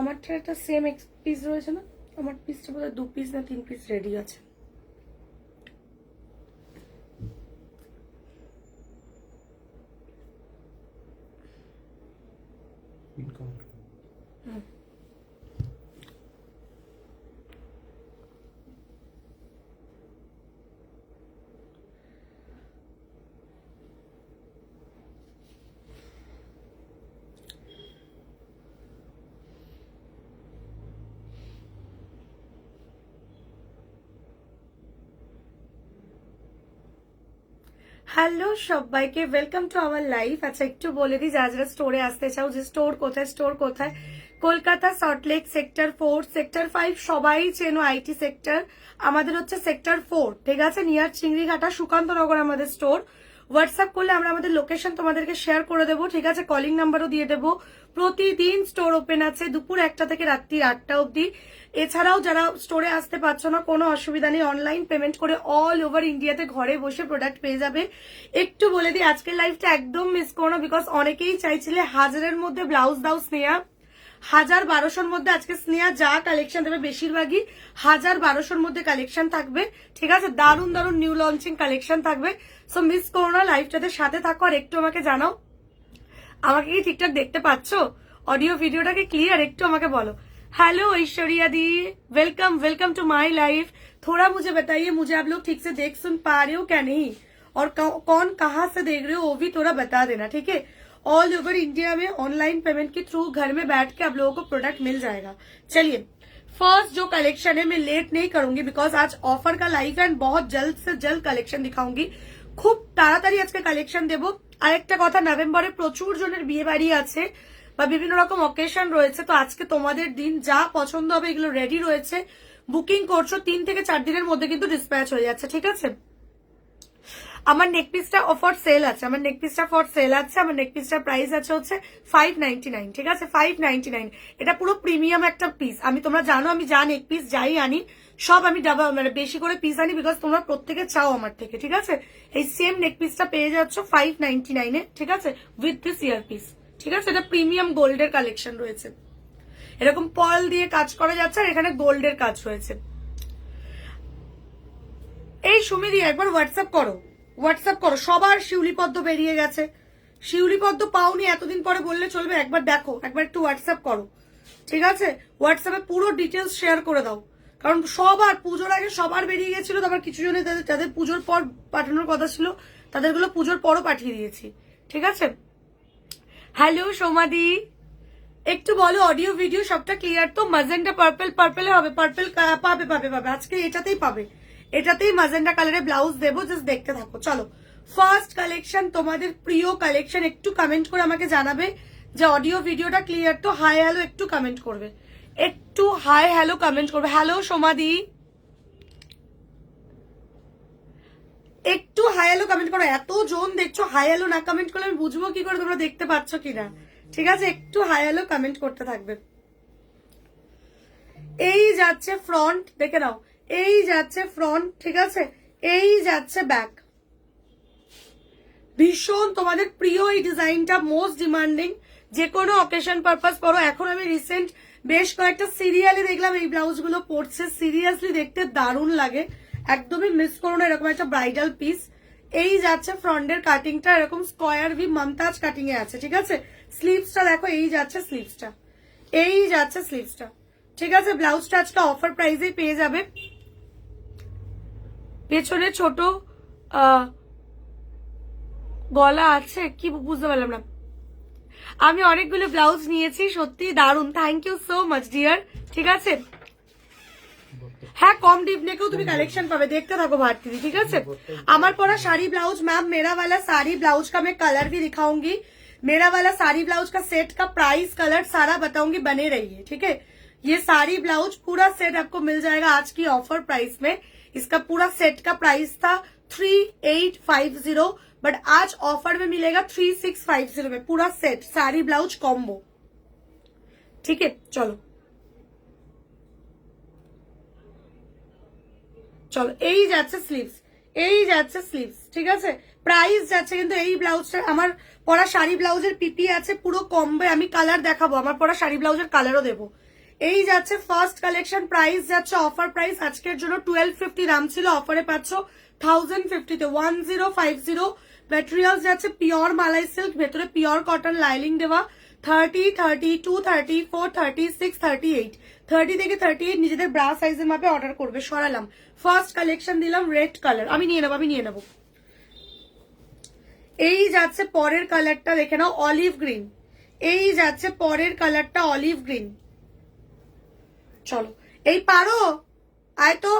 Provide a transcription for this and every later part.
আমারটা একটা same piece রয়েছে না, আমার পিসটা বোধহয় 2 পিস না 3 পিস রেডি আছে। হ্যালো সবাইকে, ওয়েলকাম টু আওয়ার লাইফ। আচ্ছা একটু বলে দিই যারা যারা স্টোরে আসতে চাও, যে স্টোর কোথায়, কলকাতা সল্টলেক সেক্টর 4, সেক্টর 5 সবাই চেনো, আইটি সেক্টর। আমাদের হচ্ছে সেক্টর 4, ঠিক আছে, নিয়ার চিংড়িঘাটা সুকান্তনগর আমাদের স্টোর। হোয়াটসঅ্যাপ করলে আমরা আমাদের লোকেশন তোমাদেরকে শেয়ার করে দেবো, ঠিক আছে, কলিং নাম্বারও দিয়ে দেবো। প্রতিদিন স্টোর ওপেন আছে দুপুর 1টা থেকে রাত্রি 8টা অবধি। এছাড়াও যারা স্টোরে আসতে পারছো না, কোনো অসুবিধা নেই, অনলাইন পেমেন্ট করে অল ওভার ইন্ডিয়াতে ঘরে বসে প্রোডাক্ট পেয়ে যাবে। একটু বলে দিই আজকের লাইফটা একদম মিস করো না, বিকজ অনেকেই চাইছিলে 1000-এর মধ্যে ব্লাউজ দাও স্নেহা। 1000-1200-র মধ্যে আজকে স্নেহা যা কালেকশন দেবে বেশিরভাগই 1000-1200-র মধ্যে কালেকশন থাকবে, ঠিক আছে, দারুণ দারুণ নিউ লঞ্চিং কালেকশন থাকবে। সো মিস করো না, লাইভটাতে সাথে থাকো। আর একটু আমাকে জানাও, আমাকে কি ঠিকঠাক দেখতে পাচ্ছ? অডিও ভিডিওটাকে ক্লিয়ার? একটু আমাকে বলো। Hello Aishwarya di, welcome welcome to my life. थोड़ा मुझे बताइए, मुझे आप लोग ठीक से देख सुन पा रहे हो क्या नहीं, और कौन कहाँ से देख रहे हो वो भी थोड़ा बता देना, ठीक है। ऑल ओवर इंडिया में ऑनलाइन पेमेंट के थ्रू घर में बैठ के आप लोगों को प्रोडक्ट मिल जाएगा। चलिए फर्स्ट जो कलेक्शन है, मैं लेट नहीं करूंगी बिकॉज आज ऑफर का लाइव एंड बहुत जल्द से जल्द कलेक्शन दिखाऊंगी। খুব তাড়াতাড়ি আজকে কালেকশন দেবো। আরেকটা কথা, নভেম্বরে প্রচুর জনের বিয়ে বাড়ি আছে বা বিভিন্ন রকম অকেশন রয়েছে, তো আজকে তোমাদের দিন যা পছন্দ হবে এগুলো রেডি রয়েছে, বুকিং করছো 3 থেকে 4 দিনের মধ্যে কিন্তু ডিসপ্যাচ হয়ে যাচ্ছে, ঠিক আছে। আমার নেক পিসটা অফার সেল আছে, আমার নেক পিসটা প্রাইস আছে হচ্ছে 599, ঠিক আছে, 599। এটা পুরো প্রিমিয়াম একটা পিস। আমি তোমরা জানো আমি যা নেক পিস যাই আনি সব আমি ডাবল মানে বেশি করে পিস আনি, বিকজ তোমরা প্রত্যেকে চাও আমার থেকে, ঠিক আছে। এই সেম নেক পিসটা পেয়ে যাচ্ছ 599-এ, ঠিক আছে, উইথ দিস ইয়ার পিস, ঠিক আছে। এটা প্রিমিয়াম গোল্ডের কালেকশন রয়েছে, এরকম পার্ল দিয়ে কাজ করা যাচ্ছে, আর এখানে গোল্ডের কাজ রয়েছে। এই সুমিদি একবার হোয়াটসঅ্যাপ করো, সবার শিউলি পদ্ম বেরিয়ে গেছে, শিউলি পদ্ম পাওনি এতদিন পরে বললে চলবে, একবার দেখো, একবার একটু হোয়াটসঅ্যাপ করো, ঠিক আছে। হোয়াটসঅ্যাপে পুরো ডিটেলস শেয়ার করে দাও, কারণ সবার পুজোর আগে সবার বেরিয়ে গেছিল, তারপর কিছু জনের যাদের পুজোর পর পাঠানোর কথা ছিল তাদেরগুলো পুজোর পরও পাঠিয়ে দিয়েছি, ঠিক আছে। হ্যালো সোমাদি, একটু বলো অডিও ভিডিও সবটা ক্লিয়ার তো? ম্যাজেন্টা পার্পেলে হবে, পার্পেল পাবে আজকে, এটাতেই ম্যাজেন্টা কালারে ব্লাউজ দেবো, জাস্ট দেখতে থাকো। চলো ফার্স্ট কালেকশন, তোমাদের প্রিয় কালেকশন। একটু কমেন্ট করে আমাকে জানাবে যে অডিও ভিডিওটা ক্লিয়ার তো। হাই হ্যালো একটু কমেন্ট করবে, একটু হাই হ্যালো কমেন্ট করবে। হ্যালো সোমাদি, একটু হাই হ্যালো কমেন্ট করো। এত জন দেখছো, হাই হ্যালো না কমেন্ট করলে আমি বুঝবো কি করে তোমরা দেখতে পাচ্ছ কিনা, ঠিক আছে। একটু হাই হ্যালো কমেন্ট করতে থাকবে। এই যাচ্ছে ফ্রন্ট, দেখে নাও, এই যাচ্ছে ফ্রন্ট, ঠিক আছে, এই যাচ্ছে ব্যাক। ভীষণ তোমাদের প্রিয় এই ডিজাইনটা, মোস্ট ডিমান্ডিং, যে কোনো অকেশন পারপাস পরো। এখন আমি রিসেন্ট বেশ কয়েকটা সিরিয়ালে দেখলাম এই ব্লাউজগুলো পরছে, সিরিয়াসলি দেখতে দারুণ লাগে, একদমই মিস করো না এরকম একটা ব্রাইডাল পিস। এই যাচ্ছে ফ্রন্টের কাটিংটা, এরকম স্কোয়ার ভি মমতাজ কাটিং এ আছে, ঠিক আছে। স্লিভসটা দেখো, এই যাচ্ছে স্লিভসটা, ঠিক আছে। ব্লাউজটা আজকে অফার প্রাইসেই পেয়ে যাবে। পেছনে ছোট গলা আছে, কি বুঝতে পারলাম না। আমি অনেকগুলো ব্লাউজ নিয়েছি, সত্যি দারুণ, thank you so much dear, ঠিক আছে। হ্যাঁ কম ডিপ নেকেও তুমি কালেকশন পাবে, দেখতে থাকো भारती, ठीक है। আমার পরা साड़ी ब्लाउज मैम, मेरा वाला साड़ी ब्लाउज का मैं कलर भी दिखाऊंगी, मेरा वाला साड़ी ब्लाउज का सेट का प्राइस कलर सारा बताऊंगी, बने रहिए, ठीक है। ये साड़ी ब्लाउज पूरा सेट आपको मिल जाएगा आज की ऑफर प्राइस में। इसका पूरा सेट का प्राइस था 3850, बट आज ऑफर में मिलेगा 3650 में पूरा सेट साड़ी ब्लाउज कॉम्बो, ठीक है। चलो এই যাচ্ছে স্লিভস, ঠিক আছে। প্রাইস যাচ্ছে কিন্তু এই ব্লাউজটা, আমার পরা শাড়ি ব্লাউজের পিপি আছে পুরো কম্বে, আমি কালার দেখাবো, আমার পরা শাড়ি ব্লাউজের কালারও দেবো। এই যাচ্ছে ফার্স্ট কালেকশন, প্রাইস যাচ্ছে অফার প্রাইস আজকের জন্য 1250 দাম ছিল, অফারে পাচ্ছ 1050 তে 1050। ম্যাটেরিয়ালস যাচ্ছে পিওর মালাই সিল্ক, ভেতরে পিওর কটন লাইলিং দেওয়া। 30, 32, 34, 36, 38, 30 থেকে 38 নিজেদের ব্রা সাইজের মাপে অর্ডার করবে। সরালাম, ফার্স্ট কালেকশন দিলাম রেড কালার, আমি নিয়ে নেবো। এই যাচ্ছে পরের কালারটা, দেখে নাও অলিভ গ্রিন। এই যাচ্ছে পরের কালারটা অলিভ গ্রিন। চলো এই পারো, আয় তো।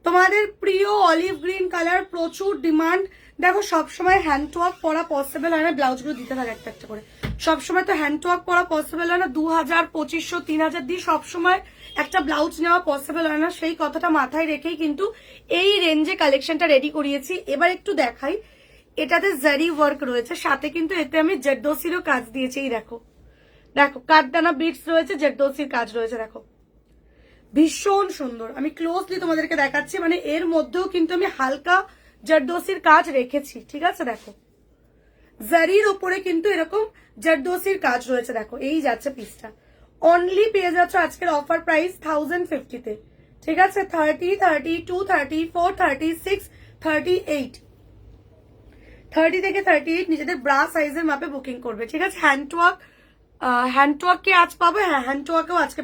তোমাদের প্রিয় অলিভ গ্রিন কালার, প্রচুর ডিমান্ড। দেখো সবসময় হ্যান্ড ওয়ার্ক পরা পসিবল হয় না, ব্লাউজগুলো দিতে থাকে একটা একটা করে। সবসময় তো হ্যান্ড ওয়ার্ক পরা পসিবল হয় না, 2000, 2500, 3000 দিয়ে সবসময় একটা ব্লাউজ নেওয়া পসিবল হয় না। সেই কথাটা মাথায় রেখেই কিন্তু এই রেঞ্জে কালেকশনটা রেডি করিয়েছি। এবার একটু দেখাই, এটাতে জারি ওয়ার্ক রয়েছে, সাথে কিন্তু এতে আমি জেরদোসিরও কাজ দিয়েছি। এই দেখো, দেখো কাঠদানা বিটস রয়েছে, জেরদোসির কাজ রয়েছে, দেখো ভীষণ সুন্দর। আমি ক্লোজলি তোমাদেরকে দেখাচ্ছি, মানে এর মধ্যেও কিন্তু আমি হালকা জেরদোসির কাজ রেখেছি, ঠিক আছে। দেখো জারির ওপরে কিন্তু এরকম জেরদোসির কাজ রয়েছে, দেখো এই যাচ্ছে পিসটা। অনলি পেয়ে যাচ্ছ আজকের অফার প্রাইস 1050 তে, ঠিক আছে। 30, 32, 34, 36, 38, 30 থেকে 38 নিজেদের ব্রা সাইজের মাপে বুকিং করবে, ঠিক আছে। হ্যান্ড ওয়ার্ক কি আজ পাবে? হ্যাঁ, হ্যান্ড ওয়ার্কও আজকে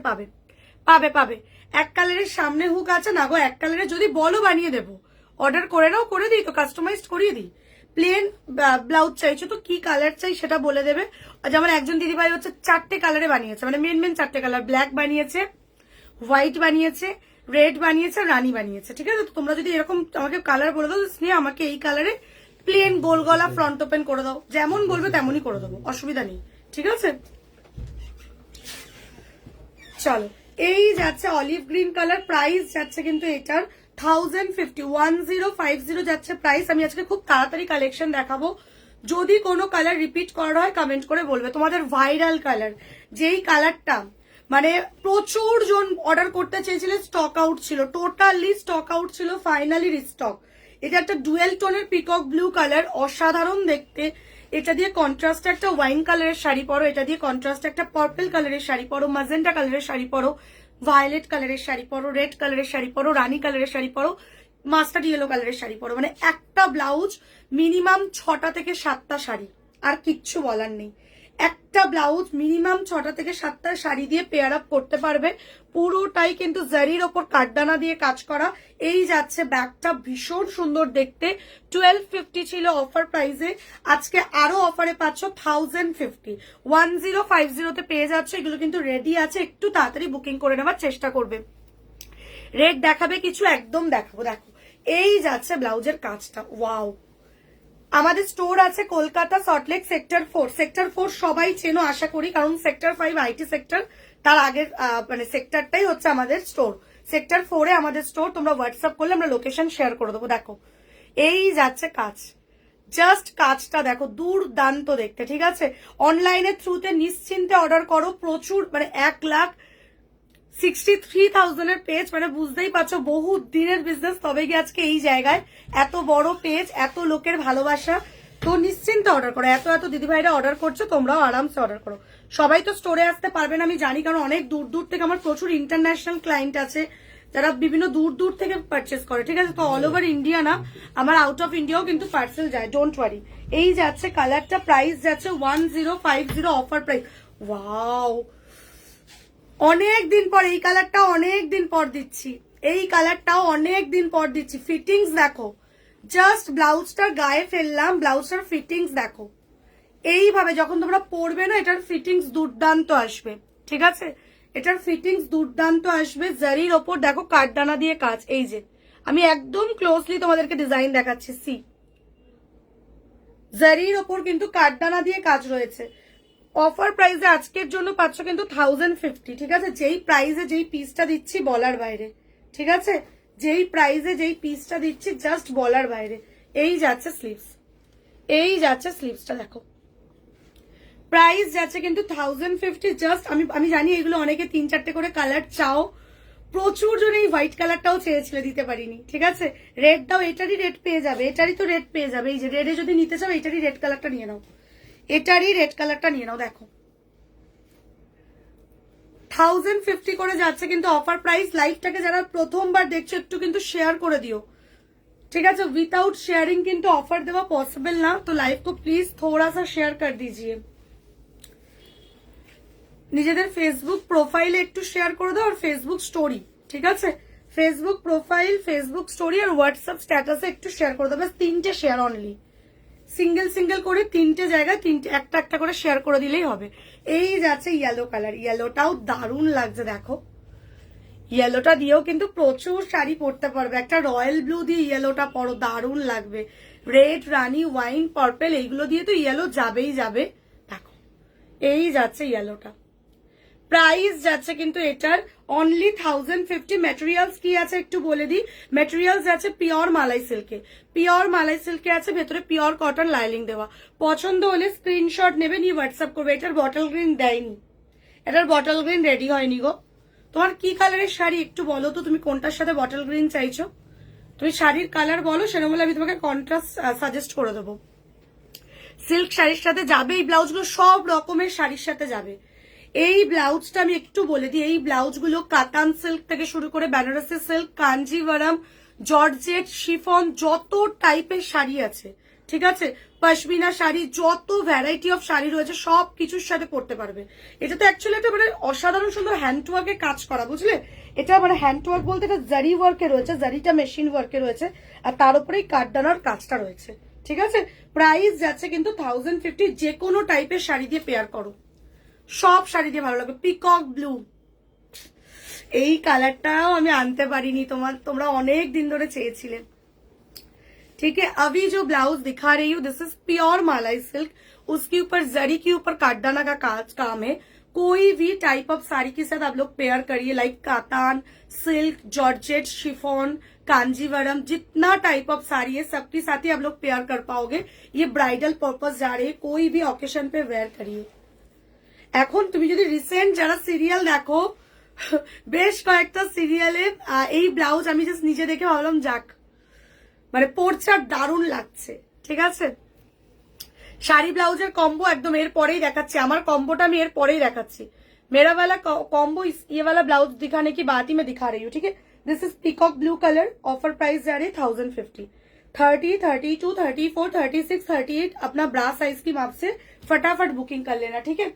পাবে। এক কালারের সামনে হুক আছে না গো, এক কালারের যদি বলো বানিয়ে দেবো, অর্ডার করে নাও, করে দিই তো, কাস্টমাইজড করিয়ে দিই। প্লেন ব্লাউজ চাইছো তো কি কালার চাই সেটা বলে দেবে। যেমন একজন দিদিভাই হচ্ছে 4টে কালারে বানিয়েছে, মানে মেন 4টে কালার, ব্ল্যাক বানিয়েছে, হোয়াইট বানিয়েছে, রেড বানিয়েছে, রানী বানিয়েছে, ঠিক আছে। তো তোমরা যদি এরকম আমাকে কালার বলে দাও, স্নেহ আমাকে এই কালারে প্লেন গোল গলা ফ্রন্ট ওপেন করে দাও, যেমন বলবে তেমনই করে দেবো, অসুবিধা নেই, ঠিক আছে। চলো এই যাচ্ছে অলিভ গ্রিন কালার, প্রাইস যাচ্ছে কিন্তু এটার 1050, 1050 যাচ্ছে প্রাইস। আমি আজকে খুব তাড়াতাড়ি কালেকশন দেখাবো, যদি কোনো কালার রিপিট করা হয় কমেন্ট করে বলবে। তোমাদের ভাইরাল কালার, যেই কালারটা মানে প্রচুর জন অর্ডার করতে চেয়েছিলে, স্টক আউট ছিল, টোটালি স্টক আউট ছিল, ফাইনালি রিস্টক। এটা একটা ডুয়েল টোনের পিকক ব্লু কালার, অসাধারণ দেখতে। এটা দিয়ে কন্ট্রাস্টে একটা ওয়াইন কালারের শাড়ি পরো, এটা দিয়ে কন্ট্রাস্টে একটা পার্পল কালারের শাড়ি পরো, ম্যাজেন্টা কালারের শাড়ি পরো, ভায়োলেট কালারের শাড়ি পরো, রেড কালারের শাড়ি পরো, রানী কালারের শাড়ি পরো, মাস্টার্ড ইয়েলো কালারের শাড়ি পরো। মানে একটা ব্লাউজ মিনিমাম 6টা থেকে 7টা শাড়ি, আর কিচ্ছু বলার নেই। একটা ব্লাউজ মিনিমাম 6টা থেকে 7টা শাড়ি দিয়ে পেয়ার আপ করতে পারবে। পুরোটাই কিন্তু জারির ওপর কাঠদানা দিয়ে কাজ করা। এই যাচ্ছে ব্যাগটা, ভীষণ সুন্দর দেখতে। 1250 ছিল অফার প্রাইসে, আজকে আরো অফারে পাচ্ছ 1050, 1050 তে পেয়ে যাচ্ছ। এগুলো কিন্তু রেডি আছে, একটু তাড়াতাড়ি বুকিং করে নেওয়ার চেষ্টা করবে। রেড দেখাবে কিছু, একদম দেখাবো। দেখো এই যাচ্ছে ব্লাউজের কাজটা, ওয়াও। আমাদের স্টোর আছে কলকাতা সল্টলেক সেক্টর 4 সবাই চেনো আশা করি, কারণ সেক্টর 5 আইটি সেক্টর, তার আগের মানে সেক্টরটাই হচ্ছে আমাদের স্টোর। সেক্টর 4 এ আমাদের স্টোর, তোমরা হোয়াটসঅ্যাপ করলে আমরা লোকেশন শেয়ার করে দেবো। দেখো এই যাচ্ছে কাজ, জাস্ট কাজটা দেখো, দুর্দান্ত দেখতে, ঠিক আছে। অনলাইনের থ্রুতে নিশ্চিন্তে অর্ডার করো, প্রচুর মানে 1,63,000 এর পেজ, মানে বুঝতেই পারছো বহু দিনের বিজনেস, তবে গিয়ে আজকে এই জায়গায় এত বড় পেজ, এত লোকের ভালোবাসা। তো নিশ্চিন্তে অর্ডার করো, এত দিদিভাইরা অর্ডার করছো, তোমরাও আরামসে অর্ডার করো। সবাই তো স্টোরে আসতে পারবে না আমি জানি, কারণ অনেক দূর থেকে আমার প্রচুর ইন্টারন্যাশনাল ক্লায়েন্ট আছে, যারা বিভিন্ন দূর থেকে পারচেস করে, ঠিক আছে। তো অল ওভার ইন্ডিয়া না, আমার আউট অফ ইন্ডিয়াও কিন্তু পার্সেল যায়, ডোন্ট ওয়ারি। এই যাচ্ছে কালারটা, প্রাইস যাচ্ছে 1050 অফার প্রাইস। ওয়াও, অনেক দিন পর এই কালারটা, অনেক দিন পর দিচ্ছি, এই কালারটাও অনেক দিন পর দিচ্ছি। ফিটিংস দেখো, জাস্ট ব্লাউজটার গায়ে ফেললাম, ব্লাউজটার ফিটিংস দেখো। এইভাবে যখন তোমরা পরবে না, এটার ফিটিংস দুর্দান্ত আসবে, ঠিক আছে। এটার ফিটিংস দুর্দান্ত আসবে। জারির ওপর দেখো কাঠদানা দিয়ে কাজ, এই যে আমি একদম ক্লোজলি তোমাদেরকে ডিজাইন দেখাচ্ছি। সি, জারির ওপর কিন্তু কাঠদানা দিয়ে কাজ রয়েছে। অফার প্রাইসে আজকের জন্য পাচ্ছ কিন্তু 1050, ঠিক আছে। যেই প্রাইসে যেই পিসটা দিচ্ছি বলার বাইরে, ঠিক আছে। যেই প্রাইসে যেই পিসটা দিচ্ছি জাস্ট বলার বাইরে। এই যাচ্ছে স্লিভস, এই যাচ্ছে স্লিভসটা দেখো, প্রাইস যাচ্ছে কিন্তু 1050 জাস্ট। আমি জানি এগুলো অনেকে 3-4টে করে কালার চাও, প্রচুর জন এই হোয়াইট কালারটাও চেয়েছিল, দিতে পারিনি, ঠিক আছে। রেড দাও, এটারই রেড পেয়ে যাবে, এটারই তো রেড পেয়ে যাবে। এই যে রেডে যদি নিতে চাও, এটারই রেড কালারটা নিয়ে নাও, এটারই রেড কালারটা নিয়ে নাও। দেখো 1050 করে যাচ্ছে কিন্তু অফার প্রাইস। লাইভটাকে যারা প্রথমবার দেখছো একটু কিন্তু শেয়ার করে দিও, ठीक है। विदाउट शेयरिंग किंतु ऑफर देवा पॉसिबल ना, तो लाइव को प्लीज थोड़ा सा शेयर कर दीजिए। নিজেদের ফেসবুক প্রোফাইলে একটু শেয়ার করে দাও আর ফেসবুক স্টোরি, ঠিক আছে? ফেসবুক প্রোফাইল, ফেসবুক স্টোরি আর হোয়াটসঅ্যাপ স্ট্যাটাসে একটু শেয়ার করে দাও, বাস 3টে শেয়ার অনলি। সিঙ্গেল সিঙ্গেল করে 3টে জায়গায় একটা একটা করে শেয়ার করে দিলেই হবে। এই যাচ্ছে ইয়েলো কালার, ইয়েলোটাও দারুণ লাগছে দেখো। ইয়েলোটা দিয়েও কিন্তু প্রচুর শাড়ি পরতে পারবে। একটা রয়্যাল ব্লু দিয়ে ইয়েলোটা পরো, দারুণ লাগবে। রেড, রানি, ওয়াইন, পার্পল এইগুলো দিয়ে তো ইয়েলো যাবেই যাবে। দেখো এই যাচ্ছে ইয়েলোটা। প্রাইস যাচ্ছে কিন্তু এটার অনলি 1050। ম্যাটেরিয়ালস কি আছে একটু বলে দিই। ম্যাটেরিয়ালস আছে পিওর মালাই সিল্কে, পিওর মালাই সিল্কে আছে, ভেতরে পিওর কটন লাইলিং দেওয়া। পছন্দ হলে স্ক্রিনশট নেবে, নিয়ে হোয়াটসঅ্যাপ করবে। এটার বটল গ্রিন দেয়নি, এটার বটল গ্রিন রেডি হয়নি গো। তোমার কি কালারের শাড়ি একটু বলো তো, তুমি কোনটার সাথে বটল গ্রিন চাইছো? তুমি শাড়ির কালার বলো, সেরকম হলে আমি তোমাকে কন্ট্রাস্ট সাজেস্ট করে দেবো। সিল্ক শাড়ির সাথে যাবে এই ব্লাউজগুলো, সব রকমের শাড়ির সাথে যাবে। এই ব্লাউজটা আমি একটু বলে দিই, এই ব্লাউজগুলো কাতান সিল্ক থেকে শুরু করে Benarasi silk, Kanjivaram, georgette, chiffon, যত টাইপের শাড়ি আছে, ঠিক আছে, পশমিনা শাড়ি, যত ভ্যারাইটি অফ শাড়ি রয়েছে সব কিছুর সাথে পরতে পারবে। এটা তো অ্যাকচুয়ালি একটা মানে অসাধারণ সুন্দর হ্যান্ড ওয়ার্কে কাজ করা, বুঝলে? এটা মানে হ্যান্ড ওয়ার্ক বলতে এটা জারি ওয়ার্কে রয়েছে, জারিটা মেশিন ওয়ার্কে রয়েছে, আর তার উপরেই কাঠদানার কাজটা রয়েছে, ঠিক আছে। প্রাইস যাচ্ছে কিন্তু 1050। যে কোনো টাইপের শাড়ি দিয়ে পেয়ার করো, সব শাড়ি দিয়ে ভালো লাগবে। পিকক ব্লু, এই কালারটাও আমি আনতে পারিনি, তোমরা অনেক দিন ধরে চেয়েছিলে, ठीक है। अभी जो ब्लाउज दिखा रही हूँ दिस इज प्योर मालाई सिल्क, उसके ऊपर जरी के ऊपर काटदाना का काम है। कोई भी टाइप ऑफ साड़ी के साथ आप लोग पेयर करिए, like Katan silk, georgette, chiffon, Kanjivaram, जितना टाइप ऑफ साड़ी है सबके साथ ही आप लोग पेयर कर पाओगे। ये ब्राइडल पर्पस जा रही है, कोई भी ऑकेशन पे वेयर करिए। এখন তুমি যদি রিসেন্ট যারা সিরিয়াল দেখো, বেশ কয়েকটা সিরিয়ালে এই ব্লাউজ আমি জাস্ট নিজে দেখে ভাবলাম যাক, মানে পরছে আর দারুণ লাগছে, ঠিক আছে। শাড়ি ব্লাউজের কম্বো একদম এর পরেই দেখাচ্ছি, আমার কম্বোটা আমি এর পরেই দেখাচ্ছি। मेरा वाला कॉम्बो ये वाला ब्लाउज दिखाने की बात ही मैं दिखा रही हूँ, ठीक है। This is peacock blue colour, offer price जा रही है 1050। 30, 32, 34, 36, 38 अपना ब्रा साइज की माप से फटाफट बुकिंग कर लेना, ठीक है।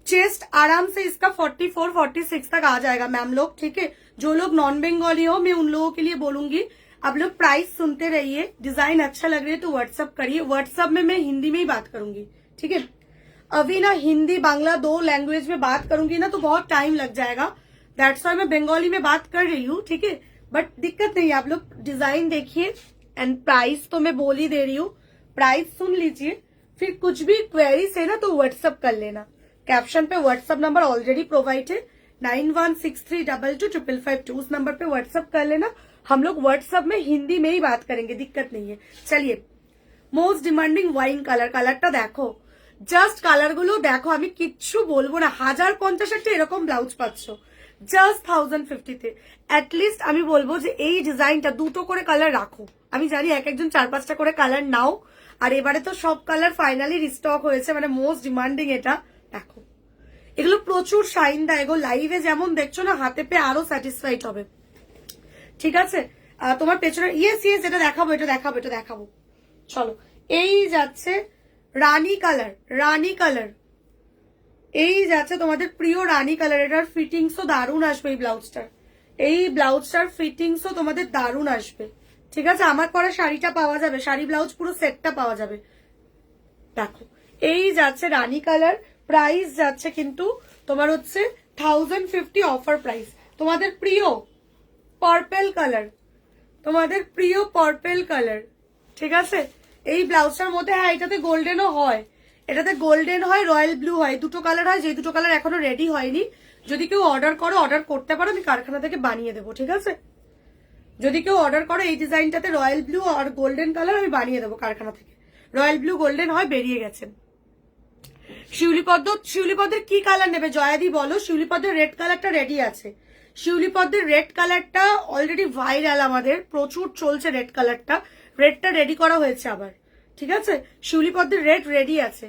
चेस्ट आराम से इसका 44, 46 तक आ जाएगा मैम लोग, ठीक है। जो लोग नॉन बंगाली हो मैं उन लोगों के लिए बोलूंगी, आप लोग प्राइस सुनते रहिए, डिजाइन अच्छा लग रही है तो व्हाट्सअप करिए। व्हाट्सअप में मैं हिंदी में ही बात करूंगी, ठीक है। अभी ना हिंदी बांग्ला 2 लैंग्वेज में बात करूंगी ना तो बहुत टाइम लग जाएगा, दैट्स वाई मैं बंगाली में बात कर रही हूँ, ठीक है। बट दिक्कत नहीं, आप लोग डिजाइन देखिए एंड प्राइस तो मैं बोल ही दे रही हूँ, प्राइस सुन लीजिए, फिर कुछ भी क्वेरीज है ना तो व्हाट्सअप कर लेना। कैप्शन पे व्हाट्सएप नंबर ऑलरेडी प्रोवाइड है 9163225552, उस नंबर पे व्हाट्सएप कर लेना। हम लोग व्हाट्सएप में हिंदी में ही बात करेंगे, दिक्कत नहीं है। चलिए, मोस्ट डिमांडिंग वाइन कलर, কালারটা দেখো, জাস্ট কালার গুলো দেখো, আমি কিচ্ছু বলবো না। 1050 একটা এরকম ব্লাউজ পাচ্ছ জাস্ট 1050 তে। অ্যাটলিস্ট আমি বলবো যে এই ডিজাইনটা দুটো করে কালার রাখো। আমি জানি এক একজন 4-5টা করে কালার নাও, আর এবারে তো সব কালার ফাইনালি রিস্টক হয়েছে, মানে মোস্ট ডিমান্ডিং এটা দেখো। এগুলো প্রচুর শাইন দেয় গো, লাইভে যেমন দেখছো না হাতে পেয়ে আরো স্যাটিসফাইড হবে, ঠিক আছে। তোমার পেছনে ইয়েস ইয়েস এটা দেখাবো, এটা দেখাবো, এটা দেখাবো। চলো, এই যাচ্ছে রানী কালার, রানী কালার, এই যাচ্ছে তোমাদের প্রিয় রানী কালার। এটার ফিটিংসও দারুণ আসবে, এই ব্লাউজটার, এই ব্লাউজটার ফিটিংসও তোমাদের দারুণ আসবে, ঠিক আছে। আমার পরা শাড়িটা পাওয়া যাবে, শাড়ি ব্লাউজ পুরো সেটটা পাওয়া যাবে। দেখো এই যাচ্ছে রানী কালার, প্রাইস যাচ্ছে কিন্তু তোমার হচ্ছে 1050 অফার প্রাইস। তোমাদের প্রিয় পার্পল কালার, তোমাদের প্রিয় পার্পল কালার, ঠিক আছে। এই ব্লাউজটার মধ্যে হ্যাঁ এটাতে গোল্ডেনও হয়, এটাতে গোল্ডেন হয়, রয়্যাল ব্লু হয়, দুটো কালার হয়, যে দুটো কালার এখনো রেডি হয়নি। যদি কেউ অর্ডার করো, অর্ডার করতে পারো, আমি কারখানা থেকে বানিয়ে দেবো, ঠিক আছে। যদি কেউ অর্ডার করো এই ডিজাইনটাতে রয়্যাল ব্লু আর গোল্ডেন কালার আমি বানিয়ে দেবো কারখানা থেকে। রয়্যাল ব্লু গোল্ডেন হয়, বেরিয়ে গেছে। শিউলিপদ্মের কি কালার নেবে জয়াদি বলো। শিউলিপদ্মের রেড কালারটা রেডি আছে, শিউলিপদ্মের রেড কালারটা অলরেডি ভাইরাল, আমাদের প্রচুর চলছে রেড কালারটা, রেডটা রেডি করা হয়েছে আবার, ঠিক আছে। শিউলিপদ্মের রেড রেডি আছে।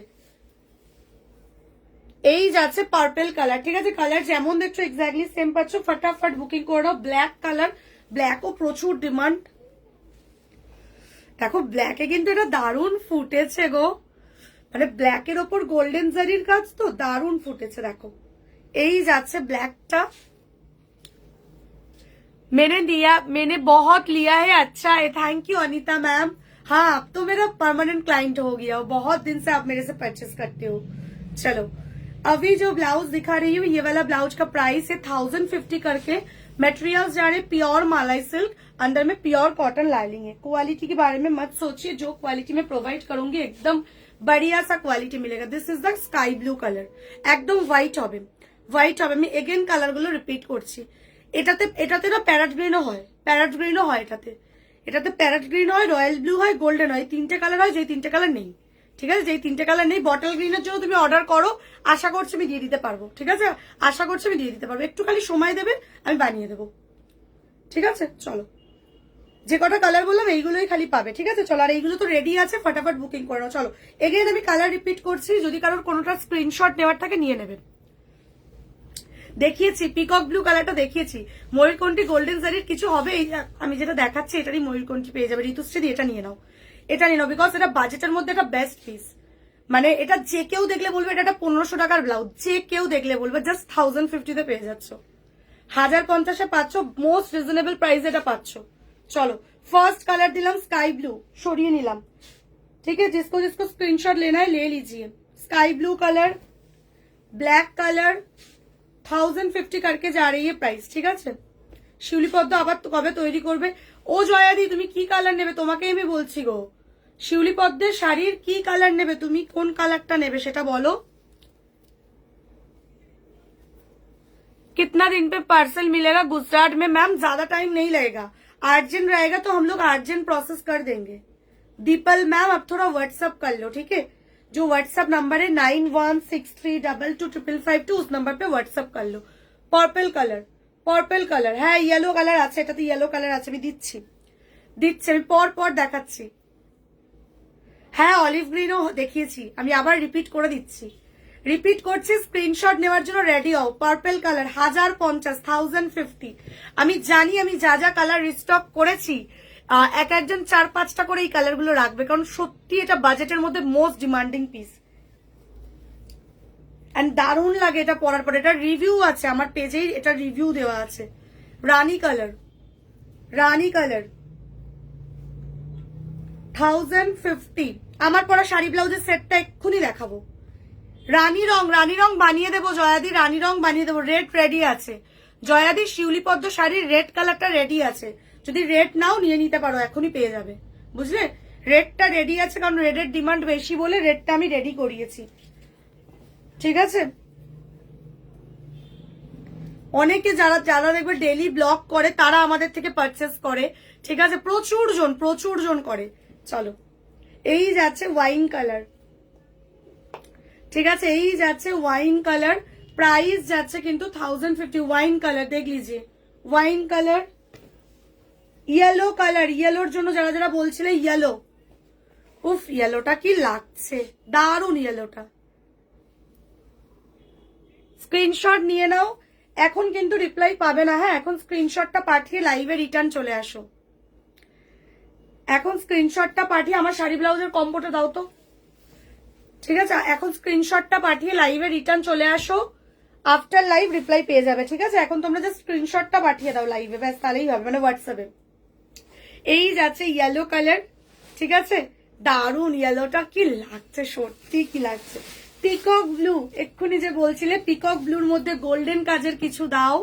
এই যাচ্ছে পার্পেল কালার, ঠিক আছে? কালার যেমন দেখছো এক্স্যাক্টলি সেম পাচ্ছ, ফটাফট বুকিং করে নাও। ব্ল্যাক কালার, ব্ল্যাকও প্রচুর ডিমান্ড। দেখো ব্ল্যাকে কিন্তু এটা দারুণ ফুটেছে গো, মানে ব্ল্যাকের ওপর গোল্ডেন জারির কাজ তো দারুণ ফুটেছে। দেখো এই যাচ্ছে ব্ল্যাকটা। मैंने बहुत लिया है, अच्छा है, थैंक यू अनीता मैम। हाँ अब तो मेरा परमानेंट क्लाइंट हो गया हो, बहुत दिन से आप मेरे से परचेस करते हो। चलो अभी जो ब्लाउज दिखा रही हूँ ये वाला ब्लाउज का प्राइस है 1050 करके। मटेरियल्स जा रहे प्योर मालाई सिल्क, अंदर में प्योर कॉटन लाइनिंग है। क्वालिटी के बारे में मत सोचिए, जो क्वालिटी में प्रोवाइड करूंगी एकदम बढ़िया सा क्वालिटी मिलेगा। This is the sky blue colour, एकदम व्हाइट হবে, व्हाइट হবে। আমি এগেন কালার গুলো রিপিট করছি। এটাতে না প্যারট গ্রিনও হয়, প্যারট গ্রিনও হয় এটাতে প্যারট গ্রিন হয়, রয়্যাল ব্লু হয়, গোল্ডেন হয়, তিনটে কালার হয়। যেই তিনটে কালার নেই, ঠিক আছে, যেই তিনটে কালার নেই, বটল গ্রিনের জন্য তুমি অর্ডার করো, আশা করছি আমি দিয়ে দিতে পারবো, ঠিক আছে? আশা করছি আমি দিয়ে দিতে পারবো, একটু খালি সময় দেবে, আমি বানিয়ে দেবো, ঠিক আছে? চলো যে কটা কালার বললাম এইগুলোই খালি পাবে, ঠিক আছে? চলো আর এইগুলো তো রেডি আছে, ফটাফট বুকিং করে নাও। চলো এগেইন আমি কালার রিপিট করছি, যদি কারোর কোনোটা স্ক্রিনশট নেওয়ার থাকে নিয়ে নেবে। দেখিয়েছি পিকক ব্লু কালারটা দেখিয়েছি, ময়ূরকণ্ঠী গোল্ডেন জারির কিছু হবে। এই আমি যেটা দেখাচ্ছি এটারই ময়ূরকণ্ঠী পেয়ে যাবে। ঋতুশ্রী এটা নিয়ে নাও, এটা নিয়ে নাও, বিকজ এটা বাজেটের মধ্যে একটা বেস্ট পিস। মানে এটা যে কেউ দেখলে বলবে এটা একটা 1500 টাকার ব্লাউজ, যে কেউ দেখলে বলবে জাস্ট 1050 তে পেয়ে যাচ্ছ, 1050 পাচ্ছ, মোস্ট রিজনেবল প্রাইস এটা পাচ্ছ। চলো फर्स्ट कलर दिलम स्काई ब्लू, छोड़िए नीलम, ठीक है? जिसको जिसको स्क्रीनशॉट लेना है ले लीजिए। Sky blue colour, black colour 1050 करके जा रही है प्राइस, ठीक है? শিউলি পদ্ম আবার তো কবে তৈরি করবে? ও জয়াদি তুমি কি কালার নেবে তোমাকেই আমি বলছি গো। শিউলি পদ্মের শাড়ির কি কালার নেবে তুমি, কোন কালারটা নেবে সেটা বলো। कितना दिन पे पार्सल मिलेगा गुजरात में? मैम ज्यादा टाइम नहीं लगेगा, अर्जेंट रहेगा तो हम लोग अर्जेंट प्रोसेस कर देंगे। दीपल मैम अब थोड़ा व्हाट्सअप कर लो, ठीक है? जो व्हाट्सअप नंबर है 9163222552 उस नंबर पे व्हाट्सअप कर लो। पर्पल कलर, पर्पल कलर হ্যাঁ ইয়েলো কালার আছে, এটাতে ইয়েলো কালার আছে, আমি দিচ্ছি আমি পর পর দেখাচ্ছি। হ্যাঁ অলিভ গ্রিনও দেখিয়েছি, আমি আবার রিপিট করে দিচ্ছি, রিপিট করছি। স্ক্রিনশট নেওয়ার জন্য রেডি হও। Purple colour 1050, 1050। আমি জানি আমি যা যা কালার রিস্টক করেছি এক একজন 4-5টা করে এই কালার গুলো রাখবে, কারণ সত্যি এটা বাজেটের মধ্যে মোস্ট ডিমান্ডিং পিস এন্ড দারুণ লাগে এটা পরার পর। এটা রিভিউ আছে আমার পেজেই, এটা রিভিউ দেওয়া আছে। রানী কালার, রানী কালার 1050। আমার পরা শাড়ি ব্লাউজের সেটটা এক্ষুনি দেখাবো। রানী রং বানিয়ে দেবো জয়াদি, রানী রং বানিয়ে দেবো। রেড রেডি আছে জয়াদি, শিউলি পদ্ম শাড়ির রেড কালারটা রেডি আছে, যদি রেড নাও নিয়ে নিতে পারো, এখনই পেয়ে যাবে, বুঝলে? রেডটা রেডি আছে, কারণ রেডের ডিমান্ড বেশি বলে রেডটা আমি রেডি করিয়েছি, ঠিক আছে? অনেকে যারা যারা দেখবে ডেইলি ব্লগ করে তারা আমাদের থেকে পারচেস করে, ঠিক আছে? প্রচুর জন করে। চলো এই যাচ্ছে ওয়াইন কালার, ঠিক আছে? এই যাচ্ছে ওয়াইন কালার, প্রাইস যাচ্ছে কিন্তু 1050। ওয়াইন কালার দেখ লিজিয়ে, ওয়াইন কালার, ইয়েলো কালার, ইয়েলোর জন্য যারা যারা বলছিলে ইয়েলো, উফ ইয়েলোটা কি লাগছে, দারুন ইয়েলোটা। স্ক্রিনশট নিয়ে নাও, এখন কিন্তু রিপ্লাই পাবে না, হ্যাঁ? এখন স্ক্রিনশটটা পাঠিয়ে লাইভে রিটার্ন চলে আসো। এখন স্ক্রিনশটটা পাঠিয়ে আমার শাড়ি ব্লাউজের কম্বোটা দাও তো, ঠিক আছে? এখন স্ক্রিনশটটা পাঠিয়ে লাইভে রিটার্ন চলে আসো, আফটার লাইভ রিপ্লাই পেয়ে যাবে, ঠিক আছে? এখন তোমরা জাস্ট স্ক্রিনশটটা পাঠিয়ে দাও লাইভে, ব্যাস তাহলেই হবে, মানে হোয়াটসঅ্যাপে। এই যাচ্ছে ইয়েলো কালার, ঠিক আছে? দারুন ইয়েলোটা কি লাগছে, সত্যি কি লাগছে। পিকক ব্লু, এক্ষুনি যে বলছিলে পিকক ব্লুর মধ্যে গোল্ডেন কাজের কিছু দাও,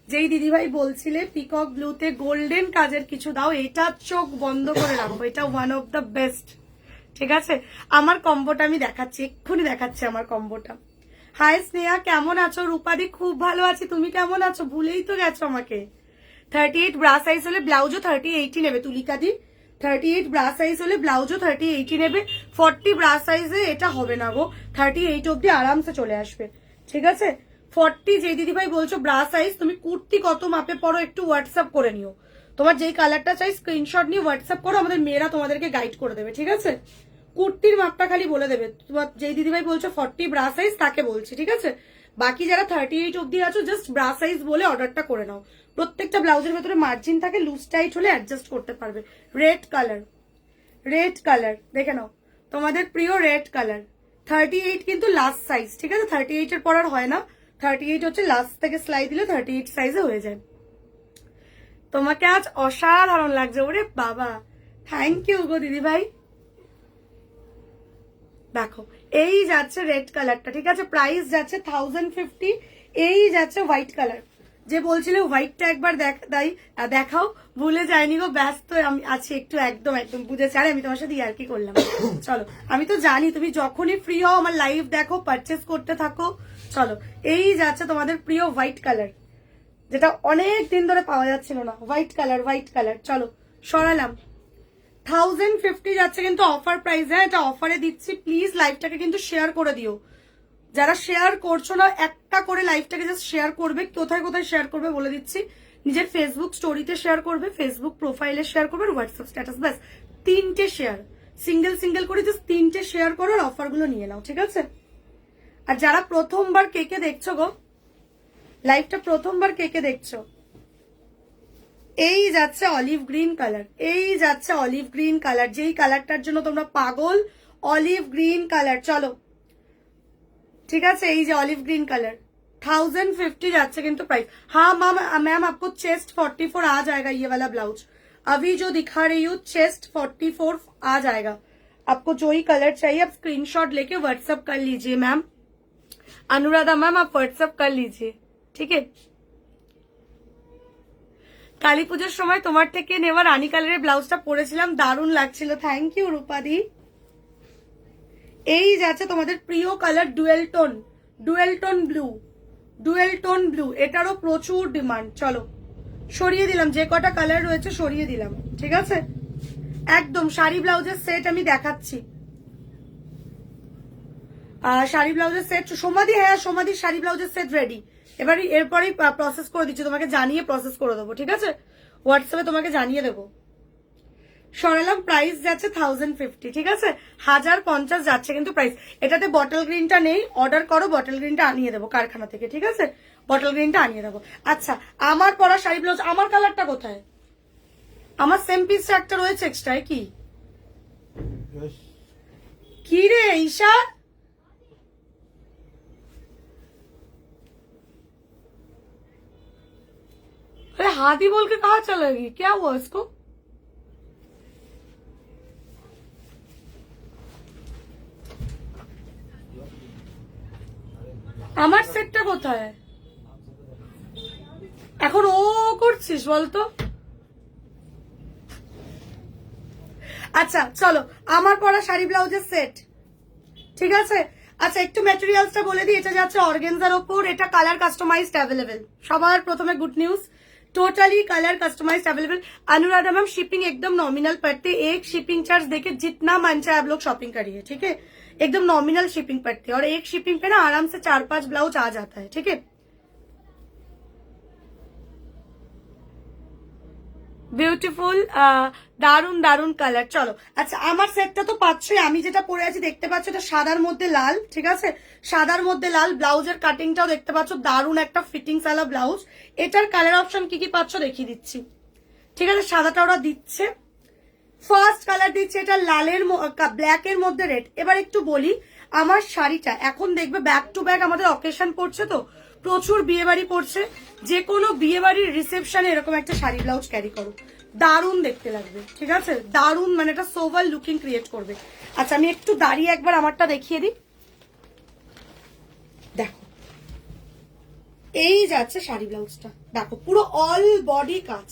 যেই দিদিভাই বলছিলে পিকক ব্লুতে গোল্ডেন কাজের কিছু দাও, এটা চোখ বন্ধ করে রাখো, এটা ওয়ান অফ দ্য বেস্ট, ঠিক আছে? আমার কম্বোটা আমি দেখাচ্ছি, এক্ষুনি দেখাচ্ছি আমার কম্বোটা। হাই স্নেহা কেমন আছো? রূপাদি খুব ভালো আছি, তুমি কেমন আছো? ভুলেই তো গেছো আমাকে। 38 ব্রা সাইজ হলে ব্লাউজও 30-80 নেবে তুলিকা দি, 38 ব্রা সাইজ হলে ব্লাউজও 30-80 নেবে। 40 ব্রা সাইজে এটা হবে না গো, 38 অব্দি আরামসে চলে আসবে, ঠিক আছে? 40 যে দিদিভাই বলছো ব্রা সাইজ, তুমি কুর্তি কত মাপে পরো একটু হোয়াটসঅ্যাপ করে নিও, তোমার যেই কালারটা চাই স্ক্রিনশট নিয়ে হোয়াটসঅ্যাপ করো, আমাদের মেয়েরা তোমাদেরকে গাইড করে দেবে, ঠিক আছে? কুর্তির মাপটা খালি বলে দেবে। তোমার যেই দিদিভাই বলছো 40 ব্রা সাইজ তাকে বলছি, ঠিক আছে? বাকি যারা 38 অব্দি আছো জাস্ট ব্রা সাইজ বলে অর্ডারটা করে নাও। প্রত্যেকটা ব্লাউজের ভেতরে মার্জিন থাকে, লুজ টাইট হলে অ্যাডজাস্ট করতে পারবে। রেড কালার, রেড কালার দেখে নাও, তোমাদের প্রিয় রেড কালার। 38 কিন্তু লাস্ট সাইজ, ঠিক আছে? 38 এর পর আর হয় না, 38 হচ্ছে লাস্ট থেকে সেলাই দিলে 38 সাইজে হয়ে যায়। তোমাকে আজ অসাধারণ লাগছে, ওরে বাবা, থ্যাংক ইউ গো দিদি ভাই। দেখো এই যাচ্ছে রেড কালারটা, ঠিক আছে? প্রাইস যাচ্ছে 1050। এই যাচ্ছে হোয়াইট কালার, যে বলছিলে হোয়াইটটা একবার দেখাও, ভুলে যায়নি গো, ব্যস্ত আমি আছি একটু, একদম একদম বুঝেছি। আরে আমি তোমার সাথে আর কি করলাম, চলো। আমি তো জানি তুমি যখনই ফ্রি হও আমার লাইভ দেখো, পারচেস করতে থাকো। চলো এই যাচ্ছে তোমাদের প্রিয় হোয়াইট কালার, যেটা অনেক দিন ধরে পাওয়া যাচ্ছিল না। হোয়াইট কালার, হোয়াইট কালার, চলো সরালাম। 1050 যাচ্ছে কিন্তু অফার প্রাইস। হ্যাঁ, এটা অফারে দিচ্ছি, প্লিজ লাইভটাকে কিন্তু শেয়ার করে দিও। যারা শেয়ার করছো না, একটা করে লাইভটাকে জাস্ট শেয়ার করবে। কোথায় কোথায় শেয়ার করবে বলে দিচ্ছি। নিজের ফেসবুক স্টোরিতে শেয়ার করবে, ফেসবুক প্রোফাইলে শেয়ার করবে, হোয়াটসঅ্যাপ স্ট্যাটাস, ব্যাস 3টে শেয়ার। সিঙ্গেল সিঙ্গেল করে জাস্ট 3টে শেয়ার করো আর অফারগুলো নিয়ে নাও, ঠিক আছে? আর যারা প্রথমবার কে দেখছো গো লাইভটা, প্রথমবার কে দেখছো, এই যাচ্ছে অলিভ গ্রিন কালার, এই যাচ্ছে অলিভ গ্রিন কালার, যেই কালারটার জন্য তোমরা পাগল, অলিভ গ্রিন কালার। চলো ঠিক আছে, এই যে অলিভ গ্रीन कलर 1050 যাচ্ছে কিন্তু प्राइस। हाँ मैम आपको चेस्ट 44 आ जाएगा, ये वाला ब्लाउज अभी जो दिखा रही हूँ चेस्ट 44 आ जाएगा। आपको जो ही कलर चाहिए आप स्क्रीनशॉट लेके व्हाट्सएप कर लीजिए मैम। अनुराधा मैम आप व्हाट्सएप कर लीजिए, ठीक है? কালী পুজোর সময় তোমার থেকে নেওয়া রানী কালারের ব্লাউজটা পরেছিলাম, দারুণ লাগছিল, থ্যাংক ইউ রূপাদি। এই যাচ্ছে তোমাদের প্রিয় colour dual tone blue, dual tone blue, এটারও প্রচুর ডিমান্ড। চলো সরিয়ে দিলাম, যে কটা কালার রয়েছে সরিয়ে দিলাম, ঠিক আছে? একদম শাড়ি ব্লাউজের সেট আমি দেখাচ্ছি, শাড়ি ব্লাউজের সেট সমাধি, হ্যাঁ সমাধির শাড়ি ব্লাউজের সেট রেডি। এবারে এরপরেই প্রসেস করে দিচ্ছি, তোমাকে জানিয়ে প্রসেস করে দেবো, ঠিক আছে? হোয়াটসঅ্যাপে তোমাকে জানিয়ে দেবো। সরালাম, প্রাইস যাচ্ছে 1050, ঠিক আছে? 1050 যাচ্ছে কিন্তু প্রাইস। এটাতে বটল গ্রিনটা নেই, অর্ডার করো, বটল গ্রিনটা আনিয়ে দেবো কারখানা থেকে, ঠিক আছে? বটল গ্রিনটা আনিয়ে দেবো। আচ্ছা, আমার পরা শাড়ি ব্লাউজ, আমার কালারটা কোথায়? আমার সেম পিস একটা রয়েছে এক্সট্রা, কি রে ঈশা? अरे हाथी बोल के कहाँ चला गई, क्या हुआ इसको? আমার সেটটা কোথায় এখন? ও করছিস বলতো? আচ্ছা চলো, আমার পরা শাড়ি ব্লাউজের সেট, ঠিক আছে? আচ্ছা একটু ম্যাটেরিয়ালসটা বলে দিই। এটা যাচ্ছে অর্গানজার ওপর, এটা কালার কাস্টমাইজড অ্যাভেলেবেল। সবার প্রথমে good news, totally colour customised available. Anuradha ma'am shipping एकदम नॉमिनल पड़ते, एक शिपिंग चार्ज देके जितना मन चाहे आप लोग शॉपिंग करिए, ठीक है? एकदम नॉमिनल शिपिंग पड़ती है और एक शिपिंग पे ना आराम से 4-5 ब्लाउज आ जाता है, ठीक है? বিউটিফুল, দারুন দারুন কালার। চলো আচ্ছা, আমার সেটটা তো পাচ্ছই, আমি যেটা পরে আছি দেখতে পাচ্ছ এটা সাদার মধ্যে লাল, ঠিক আছে? সাদার মধ্যে লাল, ব্লাউজের কাটিংটাও দেখতে পাচ্ছ, দারুন একটা ফিটিংস वाला ব্লাউজ। এটার কালার অপশন কি কি পাচ্ছ দেখিয়ে দিচ্ছি, ঠিক আছে? সাদাটা ওরা দিচ্ছে, ফার্স্ট কালার দিচ্ছে এটা লালের ব্ল্যাকের মধ্যে রেড। এবার একটু বলি, আমার শাড়িটা এখন দেখবে ব্যাক টু ব্যাক আমাদের অকেশন পড়ছে, তো প্রচুর বিয়ে বাড়ি পড়ছে, যে কোনো বিয়ে বাড়ির রিসেপশনে এরকম একটা শাড়ি ব্লাউজ ক্যারি করো, দারুণ দেখতে লাগবে, ঠিক আছে? দারুণ, মানে একটা সোভার লুকিং ক্রিয়েট করবে। আচ্ছা আমি একটু দাঁড়িয়ে একবার আমারটা দেখিয়ে দিই, দেখো এই যাচ্ছে শাড়ি ব্লাউজটা, দেখো পুরো অল বডি কাজ,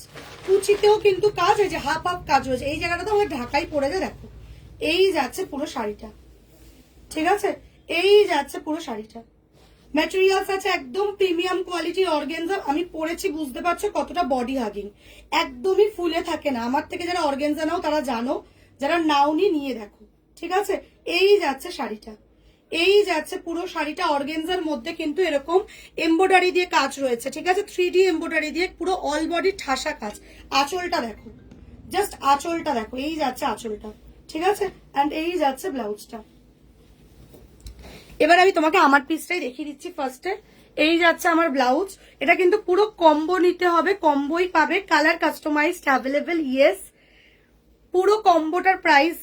কুচিতেও কিন্তু কাজ, এই যে হাফ হাফ কাজ হয়েছে, এই জায়গাটা তো আমার ঢাকাই পড়েছে, দেখো এই যাচ্ছে পুরো শাড়িটা, ঠিক আছে? এই যাচ্ছে পুরো শাড়িটা, ম্যাটেরিয়ালস আছে একদম প্রিমিয়াম কোয়ালিটির অর্গানজা। আমি পরেছি, বুঝতে পারছো কতটা বডি হাগিং, একদমই ফুলে থাকে না। আমার থেকে যারা অর্গানজা নাও তারা জানো, যারা নাওনি নিয়ে দেখো, ঠিক আছে? এই যাচ্ছে শাড়িটা, এই যাচ্ছে পুরো শাড়িটা, অর্গানজার মধ্যে কিন্তু এরকম এমব্রয়ডারি দিয়ে কাজ রয়েছে, ঠিক আছে? 3D এমব্রয়ডারি দিয়ে পুরো অল বডি ঠাসা কাজ। আঁচলটা দেখো, জাস্ট আঁচলটা দেখো, এই যাচ্ছে আঁচলটা, ঠিক আছে। অ্যান্ড এই যাচ্ছে ব্লাউজটা। এবার আমি তোমাকে আমার পিসটাই দেখিয়ে দিচ্ছি ফার্স্টে। এই যাচ্ছে আমার ব্লাউজ। এটা কিন্তু পুরো কম্বো নিতে হবে, কম্বোই পাবে, কালার কাস্টমাইজড অ্যাভেলেবেল। ইয়েস, পুরো কম্বোটার প্রাইস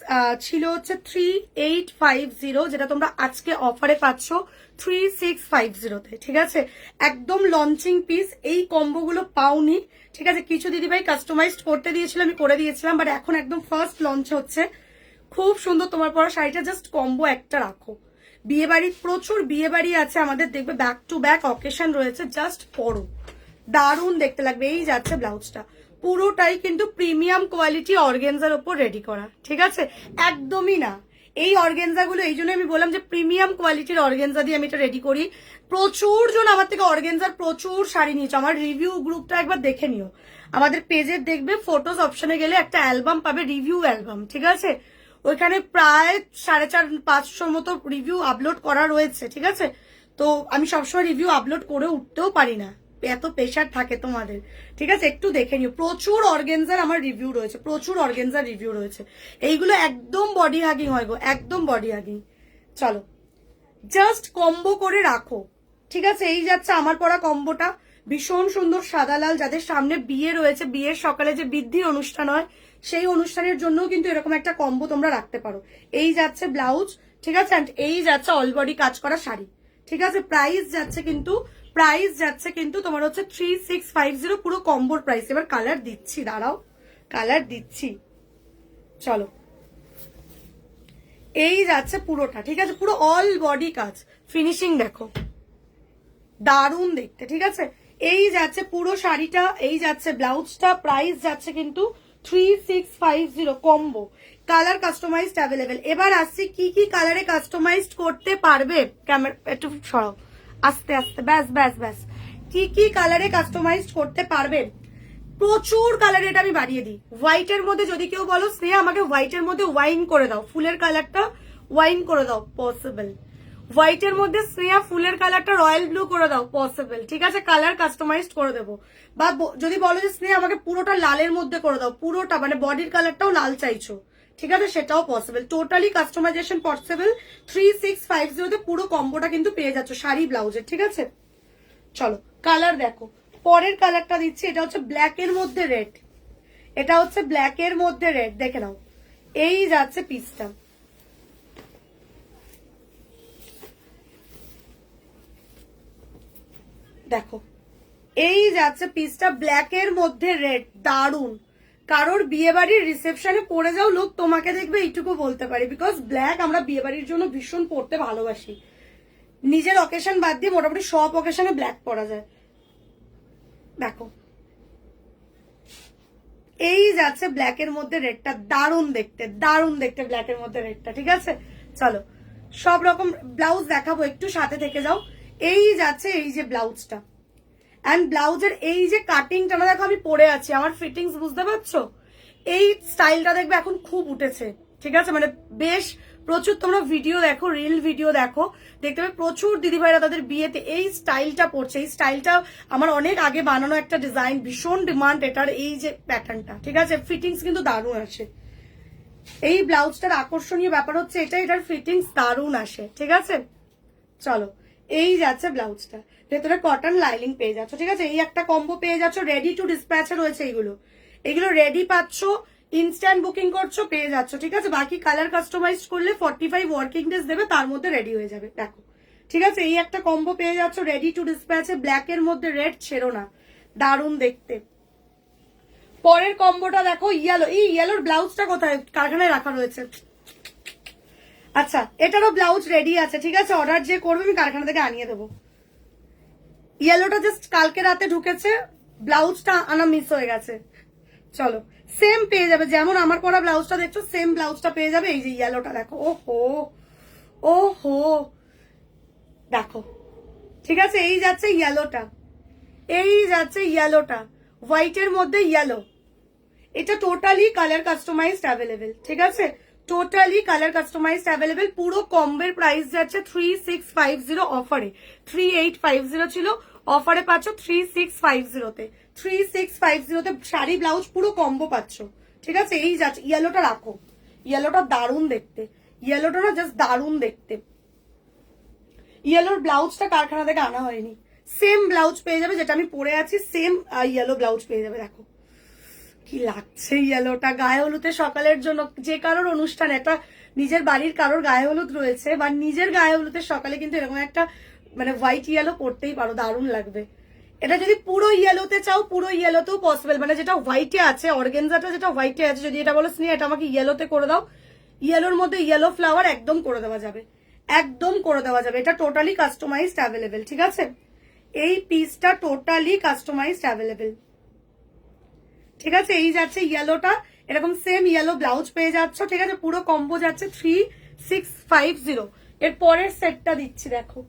ছিল হচ্ছে 3850, যেটা তোমরা আজকে অফারে পাচ্ছ 3650-তে। ঠিক আছে, একদম লঞ্চিং পিস। এই কম্বোগুলো পাওনি, ঠিক আছে। কিছু দিদিভাই কাস্টমাইজড করতে দিয়েছিল, আমি করে দিয়েছিলাম, বাট এখন একদম ফার্স্ট লঞ্চ হচ্ছে। খুব সুন্দর তোমার পরা শাড়িটা, জাস্ট কম্বো একটা রাখো। বিয়ে বাড়ি, প্রচুর বিয়ে বাড়ি আছে আমাদের, দেখবে ব্যাক টু ব্যাক অকেশন রয়েছে, জাস্ট পরো, দারুণ দেখতে লাগবে। এই যাচ্ছে ব্লাউজটা, পুরোটাই কিন্তু প্রিমিয়াম কোয়ালিটি অর্গেনজার ওপর রেডি করা। ঠিক আছে, একদমই না এই অর্গেনজা গুলো, এই জন্য আমি বললাম যে প্রিমিয়াম কোয়ালিটির অর্গেনজা দিয়ে আমি এটা রেডি করি। প্রচুর জন আমার থেকে অর্গেনজার প্রচুর শাড়ি নিয়েছে। আমার রিভিউ গ্রুপটা একবার দেখে নিও, আমাদের পেজের দেখবে ফটোস অপশনে গেলে একটা অ্যালবাম পাবে, রিভিউ অ্যালবাম। ঠিক আছে, ওইখানে প্রায় 450-500 মতো রিভিউ আপলোড করা রয়েছে। ঠিক আছে, তো আমি সবসময় রিভিউ আপলোড করে উঠতেও পারি না, এত প্রেশার থাকে তোমাদের। ঠিক আছে, একটু দেখে নিও, প্রচুর অর্গেনজার আমার রিভিউ রয়েছে, প্রচুর অর্গেনজার রিভিউ রয়েছে। এইগুলো একদম বডি হাগিং হয় গো, একদম বডি হাগিং। চলো, জাস্ট কম্বো করে রাখো। ঠিক আছে, এই যাচ্ছে আমার পরা কম্বোটা, ভীষণ সুন্দর সাদা লাল। যাদের সামনে বিয়ে রয়েছে, বিয়ের সকালে যে বৃদ্ধির অনুষ্ঠান হয়, সেই অনুষ্ঠানের জন্য কিন্তু এরকম একটা কম্বো তোমরা রাখতে পারো। এই যাচ্ছে ব্লাউজ, ঠিক আছে, অ্যান্ড এই যাচ্ছে অল বডি কাজ করা শাড়ি। ঠিক আছে, প্রাইস যাচ্ছে কিন্তু তোমার হচ্ছে 3650, পুরো কম্বোর প্রাইস। এবার কালার দিচ্ছি, দাঁড়াও, কালার দিচ্ছি। চলো, এই যাচ্ছে পুরোটা। ঠিক আছে, পুরো অল বডি কাজ, ফিনিশিং দেখো, দারুণ দেখতে। ঠিক আছে, এই যাচ্ছে পুরো শাড়িটা, এই যাচ্ছে ব্লাউজটা, প্রাইস যাচ্ছে কিন্তু 3650 কম্বো, কালার কাস্টমাইজড অ্যাভেলেবেল। এবার আসছি কি কি কালারে কাস্টমাইজড করতে পারবে। ক্যামেরা একটু সরাও, আস্তে আস্তে, ব্যাস ব্যাস ব্যাস। কি কি কালারে কাস্টমাইজড করতে পারবে, প্রচুর কালার। এটা আমি বাড়িয়ে দিই। হোয়াইটের মধ্যে যদি কেউ বলো স্নেহা আমাকে হোয়াইটের মধ্যে ওয়াইন করে দাও, ফুলের কালারটা ওয়াইন করে দাও, পসিবল। হোয়াইটের মধ্যে স্নেহা ফুলের কালারটা রয়্যাল ব্লু করে দাও, পসিবল। ঠিক আছে, কালার কাস্টমাইজড করে দেবো। বা যদি বলো যে স্নেহা আমাকে পুরোটা লালের মধ্যে করে দাও, পুরোটা মানে বডির কালারটাও লাল চাইছো, ঠিক আছে, সেটাও পসিবল। Totally customisation possible. 3650-তে পুরো কম্বোটা কিন্তু পেয়ে যাচ্ছ শাড়ি ব্লাউজের। ঠিক আছে, চলো কালার দেখো। পরের কালারটা দিচ্ছি, এটা হচ্ছে ব্ল্যাক এর মধ্যে রেড, এটা হচ্ছে ব্ল্যাক এর মধ্যে রেড, দেখে নাও। এই যাচ্ছে পিসটা, দেখো, এই যাচ্ছে পিসটা ব্ল্যাক এর মধ্যে রেড, দারুন। কারোর বিয়ে বাড়ির রিসেপশনে পরে যাও, লোক তোমাকে দেখবে, এইটুকু বলতে পারি, বিকজ ব্ল্যাক আমরা বিয়ে বাড়ির জন্য ভীষণ পরতে ভালোবাসি। নিজের অকেশন বাদ দিয়ে মোটামুটি সব অকেশনে ব্ল্যাক পরা যায়। দেখো, এই যাচ্ছে ব্ল্যাক এর মধ্যে রেডটা, দারুণ দেখতে, দারুণ দেখতে ব্ল্যাক এর মধ্যে রেডটা। ঠিক আছে, চলো সব রকম ব্লাউজ দেখাবো, একটু সাথে থেকে যাও। এই যাচ্ছে এই যে ব্লাউজটা, অ্যান্ড ব্লাউজের এই যে কাটিংটা না, দেখো আমি পরে আছি, আমার ফিটিংস বুঝতে পারছো। এই স্টাইলটা দেখবে এখন খুব উঠেছে। ঠিক আছে, মানে বেশ প্রচুর, তোমরা ভিডিও দেখো, রিল ভিডিও দেখো, দেখতে পাবে প্রচুর দিদিভাইরা তাদের বিয়েতে এই স্টাইলটা পরছে। এই স্টাইলটা আমার অনেক আগে বানানো একটা ডিজাইন, ভীষণ ডিমান্ড এটার, এই যে প্যাটার্নটা। ঠিক আছে, ফিটিংস কিন্তু দারুণ আসে। এই ব্লাউজটার আকর্ষণীয় ব্যাপার হচ্ছে এটা, এটার ফিটিংস দারুণ আসে। ঠিক আছে, চলো, এই যাচ্ছে ব্লাউজটা, ভেতরে কটন লাইনিং পেয়ে যাচ্ছ। ঠিক আছে, এই একটা কম্বো পেয়ে যাচ্ছ, রেডি টু ডিসপ্যাচে রয়েছে এগুলো, এগুলো রেডি পাচ্ছ, ইনস্ট্যান্ট বুকিং করছো, পেয়ে যাচ্ছ। ঠিক আছে, বাকি কালার কাস্টমাইজ করলে 45 ওয়ার্কিং ডেজ দেবে, তার মধ্যে রেডি হয়ে যাবে। দেখো, ঠিক আছে, এই একটা কম্বো পেয়ে যাচ্ছ রেডি টু ডিসপ্যাচে, ব্ল্যাক এর মধ্যে রেড, ছেড়ো না, দারুণ দেখতে। পরের কম্বোটা দেখো, ইয়েলো। এই ইয়েলোর ব্লাউজটা কোথায়, কারখানায় রাখা রয়েছে। আচ্ছা, এটারও ব্লাউজ রেডি আছে। ঠিক আছে, অর্ডার যে করবে আমি কারখানা থেকে আনিয়ে দেবো। ইয়েলোটা জাস্ট কালকে রাতে ঢুকেছে, ব্লাউজটা আনা মিস হয়ে গেছে। চলো, সেম পেয়ে যাবে, যেমন আমার পরা ব্লাউজটা দেখছো সেম ব্লাউজটা পেয়ে যাবে। এই যে ইয়েলোটা দেখো, ওহো ওহো, দেখো। ঠিক আছে, এই যাচ্ছে ইয়েলোটা, এই যাচ্ছে ইয়েলোটা, হোয়াইটের মধ্যে ইয়েলো। এটা টোটালি কালার কাস্টমাইজড অ্যাভেলেবেল। ঠিক আছে, টোটালি কালার কাস্টমাইজড অ্যাভেলেবেল। পুরো কম্বের প্রাইস যাচ্ছে 3650, অফারে 3850 ছিল, অফারে পাচ্ছ 3650-তে। 3650-তে শাড়ি ব্লাউজ পুরো কম্বো পাচ্ছ। ঠিক আছে, এই যাচ্ছে ইয়েলোটা রাখো, ইয়েলোটা দারুণ দেখতে, ইয়েলোটা না জাস্ট দারুণ দেখতে। ইয়েলোর ব্লাউজটা কারখানা থেকে আনা হয়নি, সেম ব্লাউজ পেয়ে যাবে যেটা আমি পরে আছি, সেম ইয়েলো ব্লাউজ পেয়ে যাবে। দেখো কি লাগছে ইয়েলোটা, গায়ে হলুদে সকালের জন্য, যে কারোর অনুষ্ঠান, একটা নিজের বাড়ির কারোর গায়ে হলুদ রয়েছে বা নিজের গায়ে হলুদের সকালে কিন্তু এরকম একটা মানে হোয়াইট ইয়েলো পরতেই পারো, দারুণ লাগবে। এটা যদি পুরো ইয়েলোতে চাও, পুরো ইয়েলোতেও পসিবল, মানে যেটা হোয়াইটে আছে, অর্গেনজাটা যেটা হোয়াইটে আছে, যদি এটা বলো স্নেহা এটা আমাকে ইয়েলোতে করে দাও, ইয়েলোর মধ্যে ইয়েলো ফ্লাওয়ার একদম করে দেওয়া যাবে, একদম করে দেওয়া যাবে। এটা টোটালি কাস্টমাইজড অ্যাভেলেবেল, ঠিক আছে? এই পিসটা টোটালি কাস্টমাইজড অ্যাভেলেবেল, ঠিক আছে? এই যাচ্ছে ইয়েলোটা, এরকম সেম ইয়েলো ব্লাউজ পেয়ে যাচ্ছ, ঠিক আছে? পুরো কম্বো যাচ্ছে 3650। এর পরের সেটটা দিচ্ছি, দেখো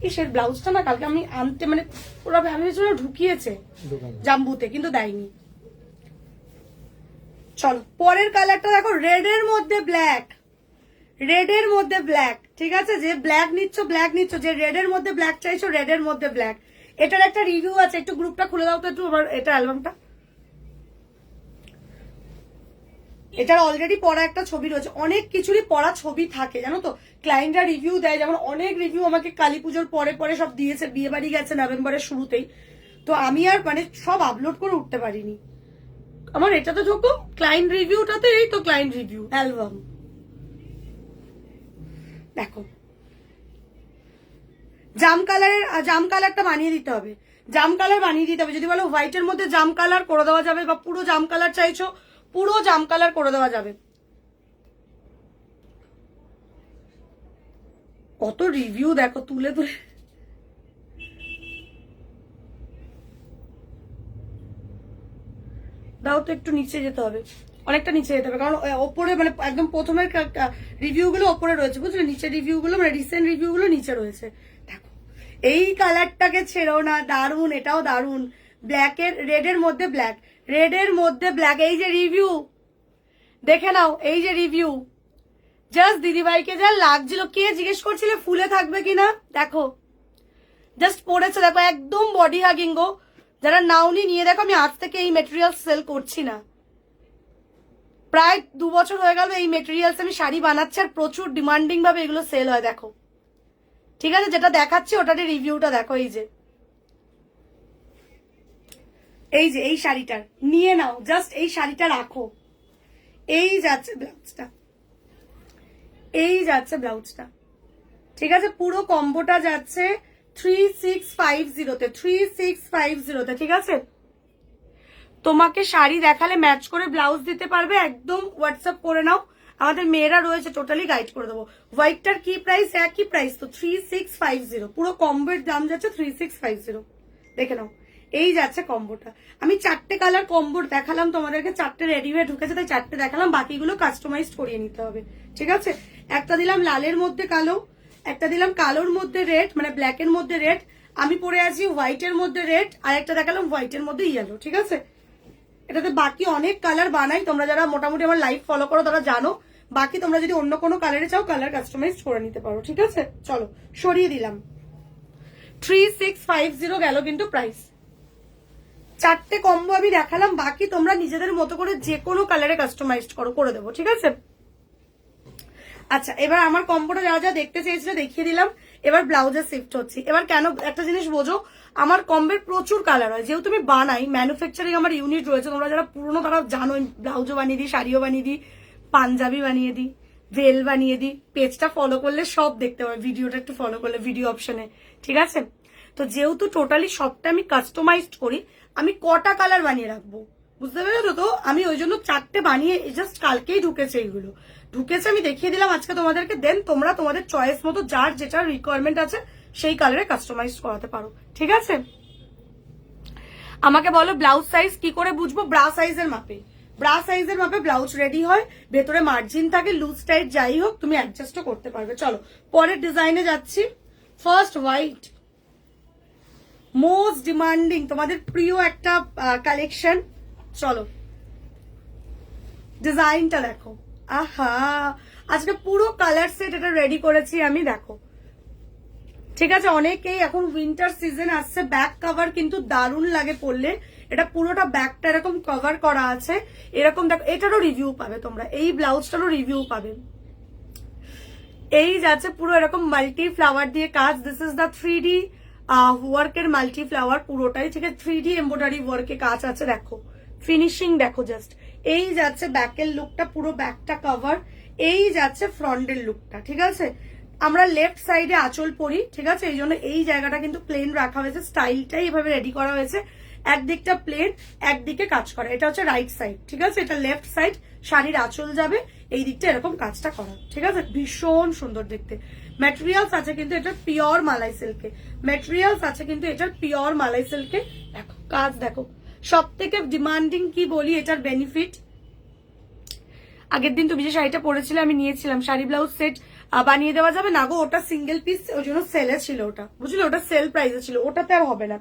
ইসের ব্লাউজটা না কালকে আমি আনতে মানে ওরা ভেবেছিল ঢুকিয়েছে জাম্বুতে, কিন্তু দেয়নি। চলো পরের কালারটা দেখো, রেডের মধ্যে ব্ল্যাক, রেডের মধ্যে ব্ল্যাক, ঠিক আছে? যে ব্ল্যাক নিচ্ছ ব্ল্যাক নিচ্ছ, যে রেডের মধ্যে ব্ল্যাক চাইছো রেডের মধ্যে ব্ল্যাক। এটার একটা রিভিউ আছে, একটু গ্রুপটা খুলে দাও তো একটু আমার, এটা অ্যালবামটা, এটার অলরেডি পড়া একটা ছবি রয়েছে, অনেক কিছুরই পড়া ছবি থাকে জানো তো, ক্লায়েন্টরা রিভিউ দেয়, যেমন অনেক রিভিউ আমাকে কালী পুজোর পরে পরে সব দিয়েছে, বিয়ে বাড়ি গেছে নভেম্বরের শুরুতেই, তো আমি আর মানে সব আপলোড করে উঠতে পারিনি। আমার এটা তো ঢোকো ক্লায়েন্ট রিভিউটাতে, এই তো ক্লায়েন্ট রিভিউ অ্যালবাম, দেখো জাম কালারের, জাম কালারটা বানিয়ে দিতে হবে, জাম কালার বানিয়ে দিতে হবে। যদি বলো হোয়াইটের মধ্যে জাম কালার করে দেওয়া যাবে, বা পুরো জাম কালার চাইছো পুরো জাম কালার করে দেওয়া যাবে। কত রিভিউ দেখো তুলে তুলে, দাও তো একটু নিচে যেতে হবে, অনেকটা নিচে যেতে হবে, কারণ ওপরে মানে একদম প্রথমের রিভিউ গুলো ওপরে রয়েছে, বুঝলে? নিচের রিভিউ গুলো মানে রিসেন্ট রিভিউ গুলো নিচে রয়েছে। দেখো এই কালারটাকে ছেড়ো না, দারুন, এটাও দারুন, ব্ল্যাকের রেডের মধ্যে ব্ল্যাক, রেডের মধ্যে ব্ল্যাক। এই যে রিভিউ দেখে নাও, এই যে রিভিউ, জাস্ট দিদিভাইকে যা লাগছিল, কে জিজ্ঞেস করছিলে ফুলে থাকবে কিনা, দেখো জাস্ট পড়েছে, দেখো একদম বডি হাগিং গো। যারা নাওনি নিয়ে দেখো, আমি আজ থেকে এই মেটেরিয়াল সেল করছি না, প্রায় 2 বছর হয়ে গেল এই মেটেরিয়ালস আমি শাড়ি বানাচ্ছি, আর প্রচুর ডিমান্ডিং ভাবে এগুলো সেল হয়। দেখো ঠিক আছে, যেটা দেখাচ্ছি ওটার রিভিউটা দেখো, এই যে এই যে এই শাড়িটার নিয়ে নাও, জাস্ট এই শাড়িটা রাখো। এই যাচ্ছে ব্লাউজটা, এই যাচ্ছে ব্লাউজটা, ঠিক আছে? পুরো কম্বোটা যাচ্ছে 3650-তে, 3650-তে, ঠিক আছে? তোমাকে শাড়ি দেখালে ম্যাচ করে ব্লাউজ দিতে পারবে, একদম হোয়াটসঅ্যাপ করে নাও, আমাদের মেয়েরা রয়েছে, টোটালি গাইড করে দেবো। হোয়াইটটার কি প্রাইস? একই প্রাইস তো, 3650, পুরো কম্বোর দাম যাচ্ছে 3650, দেখে নাও। এই যাচ্ছে কম্বোটা, আমি 4টে কালার কম্বোর দেখালাম তোমাদেরকে, 4টে রেডি হয়ে ঢুকেছে তাই 4টে দেখালাম, বাকিগুলো কাস্টমাইজ করিয়ে নিতে হবে, ঠিক আছে? একটা দিলাম লালের মধ্যে কালো, একটা দিলাম কালোর মধ্যে রেড, মানে ব্ল্যাকের মধ্যে রেড, আমি পরে আছি হোয়াইটের মধ্যে রেড, আর একটা দেখালাম হোয়াইটের মধ্যে ইয়েলো, ঠিক আছে? এটাতে বাকি অনেক কালার বানাই, তোমরা যারা মোটামুটি আমার লাইভ ফলো করো তারা জানো, বাকি তোমরা যদি অন্য কোনো কালারে চাও কালার কাস্টমাইজ করে নিতে পারো, ঠিক আছে? চলো সরিয়ে দিলাম, 3650 গেল কিন্তু প্রাইস। 4টে কম্বো আমি দেখালাম, বাকি তোমরা নিজেদের মতো করে যে কোনো কালারে কাস্টমাইজ করে দেবো, ঠিক আছে? আচ্ছা, এবার আমার কম্বোটা যা যা দেখতে চেয়েছিলে দেখিয়ে দিলাম, এবার ব্লাউজে শিফট হচ্ছি। এবার কেন একটা জিনিস বোঝো, আমার কম্বের প্রচুর কালার হয়, যেহেতু আমি বানাই, ম্যানুফ্যাকচারিং আমার ইউনিট রয়েছে, তোমরা যারা পুরনো তারা জানো, ব্লাউজও বানিয়ে দিই, শাড়িও বানিয়ে দিই, পাঞ্জাবি বানিয়ে দিই, ভেল বানিয়ে দিই। পেজটা ফলো করলে সব দেখতে পাবে, ভিডিওটা একটু ফলো করলে ভিডিও অপশনে, ঠিক আছে? তো যেহেতু টোটালি সবটা আমি কাস্টমাইজড করি, আমি কটা কালার বানিয়ে রাখবো, বুঝতে পেরেছো তো? আমি ওই জন্য 4টে বানিয়ে, জাস্ট কালকেই ঢুকেছে, এইগুলো ঢুকেছে আমি দেখিয়ে দিলাম আজকে তোমাদেরকে। দেন তোমরা তোমাদের চয়েস মতো যার যেটা রিকোয়ারমেন্ট আছে সেই কালারে কাস্টমাইজ করাতে পারো, ঠিক আছে? আমাকে বলো ব্লাউজ সাইজ কি করে বুঝবো? ব্রা সাইজের মাপে, ব্রা সাইজের মাপে ব্লাউজ রেডি হয়, ভেতরে মার্জিন থাকে, লুজ টাইট যাই হোক তুমি অ্যাডজাস্টও করতে পারবে। চলো পরের ডিজাইনে যাচ্ছি। ফার্স্ট হোয়াইট, মোস্ট ডিমান্ডিং, তোমাদের প্রিয় একটা কালেকশন। চলো ডিজাইনটা দেখো, আহা আজকে পুরো কালার সেট এটা রেডি করেছি আমি, দেখো ঠিক আছে? অনেকেই এখন উইন্টার সিজন আসছে, ব্যাক কভার কিন্তু দারুণ লাগে পরলে, এটা পুরোটা ব্যাকটা এরকম কভার করা আছে, এরকম দেখো, এটারও রিভিউ পাবে তোমরা, এই ব্লাউজটারও রিভিউ পাবে। এই যাচ্ছে পুরো এরকম মাল্টি ফ্লাওয়ার দিয়ে কাজ, দিস ইজ দ্য 3D ওয়ার্কের মাল্টি ফ্লাওয়ার পুরোটাই, ঠিক আছে, 3D এমব্রয়ডারি ওয়ার্কে কাজ আছে, দেখো ফিনিশিং দেখো জাস্ট। এই যাচ্ছে ব্যাকের লুকটা, পুরো ব্যাকটা কভার, এই যাচ্ছে ফ্রন্টের লুকটা, ঠিক আছে। আমরা লেফট সাইডে আঁচল পরি, ঠিক আছে, এই জন্য এই জায়গাটা কিন্তু প্লেন রাখা হয়েছে, স্টাইলটাই এভাবে রেডি করা হয়েছে, একদিকটা প্লেন একদিকে কাজ করা, এটা হচ্ছে রাইট সাইড, ঠিক আছে, এটা লেফট সাইড, শাড়ির আঁচল যাবে, এই দিকটা এরকম কাজটা করা, ঠিক আছে, ভীষণ সুন্দর দেখতে। ম্যাটেরিয়ালস আছে কিন্তু এটার পিওর মালাই সিল্কে, ম্যাটেরিয়ালস আছে কিন্তু এটার পিওর মালাই সিল্কে, দেখো কাজ দেখো। সব থেকে ডিমান্ডিং কি বলি এটার বেনিফিট, আগের দিন তুমি যে শাড়িটা পরেছিলে আমি নিয়েছিলাম, শাড়ি ব্লাউজ সেট বানিয়ে দেওয়া যাবে না গো, ওটা সিঙ্গেল পিস, ওই জন্য সেলে ছিল, ওটা বুঝলে, ওটা সেল প্রাইসে ছিল, ওটাতে আর হবে না।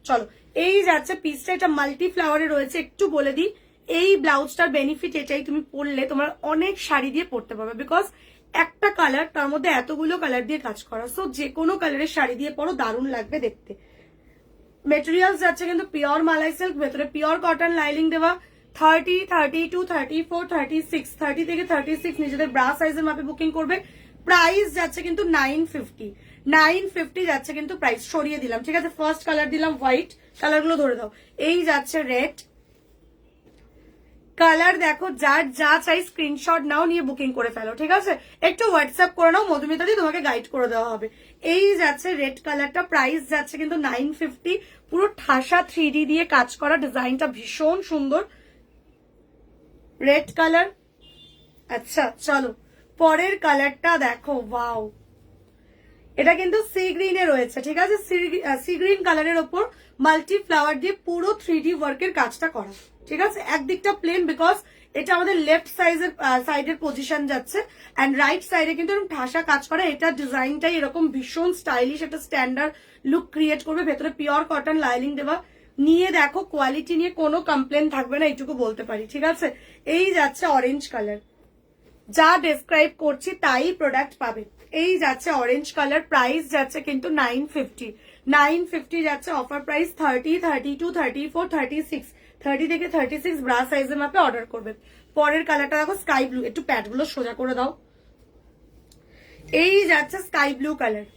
চলো এই যাচ্ছে পিসটা, এটা মাল্টি ফ্লাওয়ারে রয়েছে। একটু বলে দিই, এই ব্লাউজটার বেনিফিট এটাই, তুমি পরলে তোমার অনেক শাড়ি দিয়ে পরতে পারবে, বিকজ একটা কালার, তার মধ্যে এতগুলো কালার দিয়ে কাজ করা, সো যে কোনো কালারের শাড়ি দিয়ে পরো দারুণ লাগবে দেখতে। মেটেরিয়ালস যাচ্ছে কিন্তু পিওর মালাই সিল্ক, ভেতরে পিওর কটন লাইনিং দেওয়া, 30, 32, 34, 36, 30 থেকে 36 নিজেদের ব্রা সাইজের মাপে বুকিং করবে। প্রাইস যাচ্ছে কিন্তু 950 যাচ্ছে কিন্তু প্রাইস, সরিয়ে দিলাম, ঠিক আছে। ফার্স্ট কালার দিলাম হোয়াইট, কালারগুলো ধরে দাও। এই যাচ্ছে রেড কালার, দেখো যার যা চাই স্ক্রিনশট নাও, নিয়ে বুকিং করে ফেলো, ঠিক আছে, একটু হোয়াটসঅ্যাপ করে নাও, মধুমিতা দি তোমাকে গাইড করে দেওয়া হবে। এই যাচ্ছে রেড কালারটা, প্রাইস যাচ্ছে কিন্তু 950, পুরো ঠাসা 3D দিয়ে কাজ করা, ডিজাইনটা ভীষণ সুন্দর, রেড কালার। আচ্ছা চলো পরের কালারটা দেখো, ওয়াও, এটা কিন্তু সি গ্রিনে রয়েছে, ঠিক আছে, সি গ্রিন কালারের ওপর মাল্টি ফ্লাওয়ার দিয়ে পুরো 3D ওয়ার্কের কাজটা করা, ঠিক আছে। একদিকটা প্লেন, বিকজ এটা আমাদের লেফট সাইডের পজিশন যাচ্ছে, অ্যান্ড রাইট সাইডে কিন্তু এরকম ঠাসা কাজ করা, এটা ডিজাইনটাই এরকম ভীষণ স্টাইলিশ, একটা স্ট্যান্ডার্ড লুক ক্রিয়েট করবে, ভেতরে পিওর কটন লাইনিং দেওয়া, নিয়ে দেখো কোয়ালিটি নিয়ে কোনো কমপ্লেন থাকবে না, এইটুকু বলতে পারি, ঠিক আছে। এই যাচ্ছে অরেঞ্জ কালার, যা ডেসক্রাইব করছি তাই প্রোডাক্ট পাবে। এই যাচ্ছে অরেঞ্জ কালার, প্রাইস যাচ্ছে কিন্তু 950 যাচ্ছে, অফার প্রাইস 30, 32, 34, 36, 30 থেকে 36 ব্রা সাইজের মাপে অর্ডার করবে। পরের কালারটা দেখো স্কাই ব্লু, একটু প্যাডগুলো সোজা করে দাও। এই যাচ্ছে স্কাই ব্লু কালার,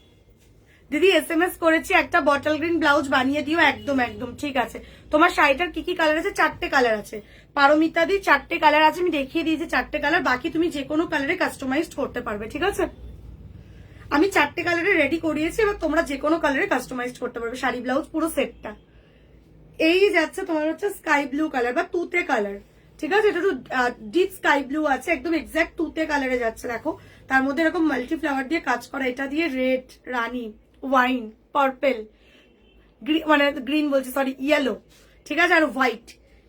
দিদি SMS করেছি একটা বটল গ্রিন ব্লাউজ বানিয়ে দিও, একদম একদম ঠিক আছে। তোমার শাড়িটার কি কি কালার আছে? 4টে কালার আছে পারমিতা দি, 4টে কালার আছে, আমি দেখিয়ে দিয়েছি 4টে কালার, বাকি তুমি যে কোনো কালারে কাস্টমাইজ করতে পারবে, ঠিক আছে। আমি 4টে কালারে রেডি করিয়েছি, এবার তোমরা যে কোনো কালারে কাস্টমাইজ করতে পারবে শাড়ি ব্লাউজ পুরো সেটটা। এই যাচ্ছে তোমার হচ্ছে স্কাই ব্লু কালার বা তুতে কালার, ঠিক আছে, এটা একটু ডিপ স্কাই ব্লু আছে, একদম এক্সাক্ট তুতে কালারে যাচ্ছে, দেখো তার মধ্যে এরকম মাল্টি ফ্লাওয়ার দিয়ে কাজ করা, এটা দিয়ে রেড, রানী, ওয়াইন, পার্পেল, মানে গ্রিন বলছি, সরি ইয়েলো, ঠিক আছে, আর হোয়াইট,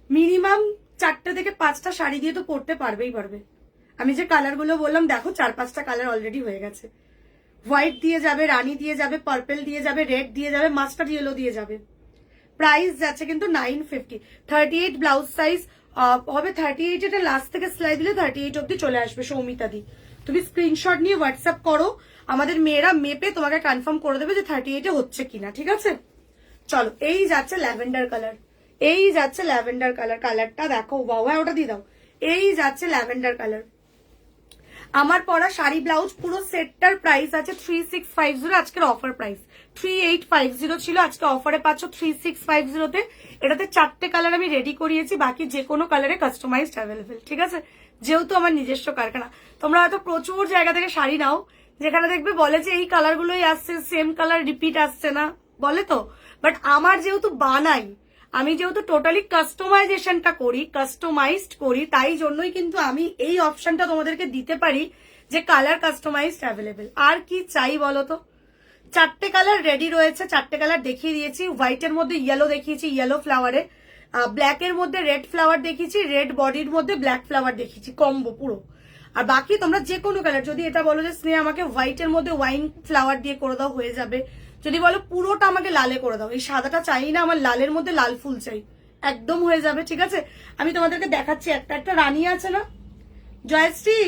মিনিমাম 4টে থেকে 5টা শাড়ি দিয়ে তো পরতে পারবেই পারবে। আমি যে কালার গুলো বললাম দেখো 4-5টা কালার অলরেডি হয়ে গেছে, হোয়াইট দিয়ে যাবে, রানী দিয়ে যাবে, পার্পেল দিয়ে যাবে, রেড দিয়ে যাবে, মাস্টার্ড ইয়েলো দিয়ে যাবে। প্রাইস যাচ্ছে কিন্তু 950, 38 ব্লাউজ সাইজ হবে, 38 এটা লাস্ট থেকে সেলাই দিলে 38 অব্দি চলে আসবে। সৌমিতা দি তুমি স্ক্রিনশট নিয়ে হোয়াটসঅ্যাপ করো, আমাদের মেয়েরা মেপে তোমাকে কনফার্ম করে দেবে যে 38 হচ্ছে কিনা, ঠিক আছে। চলো এই যাচ্ছে ল্যাভেন্ডার কালার, এই যাচ্ছে ল্যাভেন্ডার কালার, কালারটা দেখো, বাবা ওটা দিয়ে দাও। এই যাচ্ছে ল্যাভেন্ডার কালার, আমার পরা শাড়ি ব্লাউজ পুরো সেটটার প্রাইস আছে 3650, আজকের অফার প্রাইস 3850 ছিল, আজকে অফারে পাচ্ছ 3650-তে। এটাতে 4টে কালার আমি রেডি করিয়েছি, বাকি যে কোনো কালারে কাস্টমাইজড অ্যাভেলেবেল, ঠিক আছে। যেহেতু আমার নিজস্ব কারখানা, তোমরা হয়তো প্রচুর জায়গা থেকে শাড়ি নাও, যেখানে দেখবে বলে যে এই কালারগুলোই আসছে, সেম কালার রিপিট আসছে না, বলে তো, বাট আমার যেহেতু বানাই, আমি যেহেতু টোটালি কাস্টমাইজেশনটা করি, কাস্টমাইজড করি, তাই জন্যই কিন্তু আমি এই অপশনটা তোমাদেরকে দিতে পারি যে কালার কাস্টমাইজড অ্যাভেলেবেল। আর কি চাই বলো তো, 4টে কালার রেডি রয়েছে, 4টে কালার দেখিয়ে দিয়েছি, হোয়াইটের মধ্যে ইয়েলো দেখিয়েছি, ইয়েলো ফ্লাওয়ারে, ব্ল্যাকের মধ্যে রেড ফ্লাওয়ার দেখিয়েছি, রেড বডির মধ্যে ব্ল্যাক ফ্লাওয়ার দেখিয়েছি, কম্বো পুরো। আর বাকি তোমরা যে কোনো কালার, যদি এটা বলো যে স্নেহ আমাকে হোয়াইটের মধ্যে ওয়াইন ফ্লাওয়ার দিয়ে করে দাও, হয়ে যাবে। যদি বলো পুরোটা আমাকে লালে করে দাও, এই সাদাটা চাই না, আমার লালের মধ্যে লাল ফুল চাই, একদম হয়ে যাবে, ঠিক আছে। আমি তোমাদেরকে দেখাচ্ছি, একটা রানী আছে না জয়শ্রী,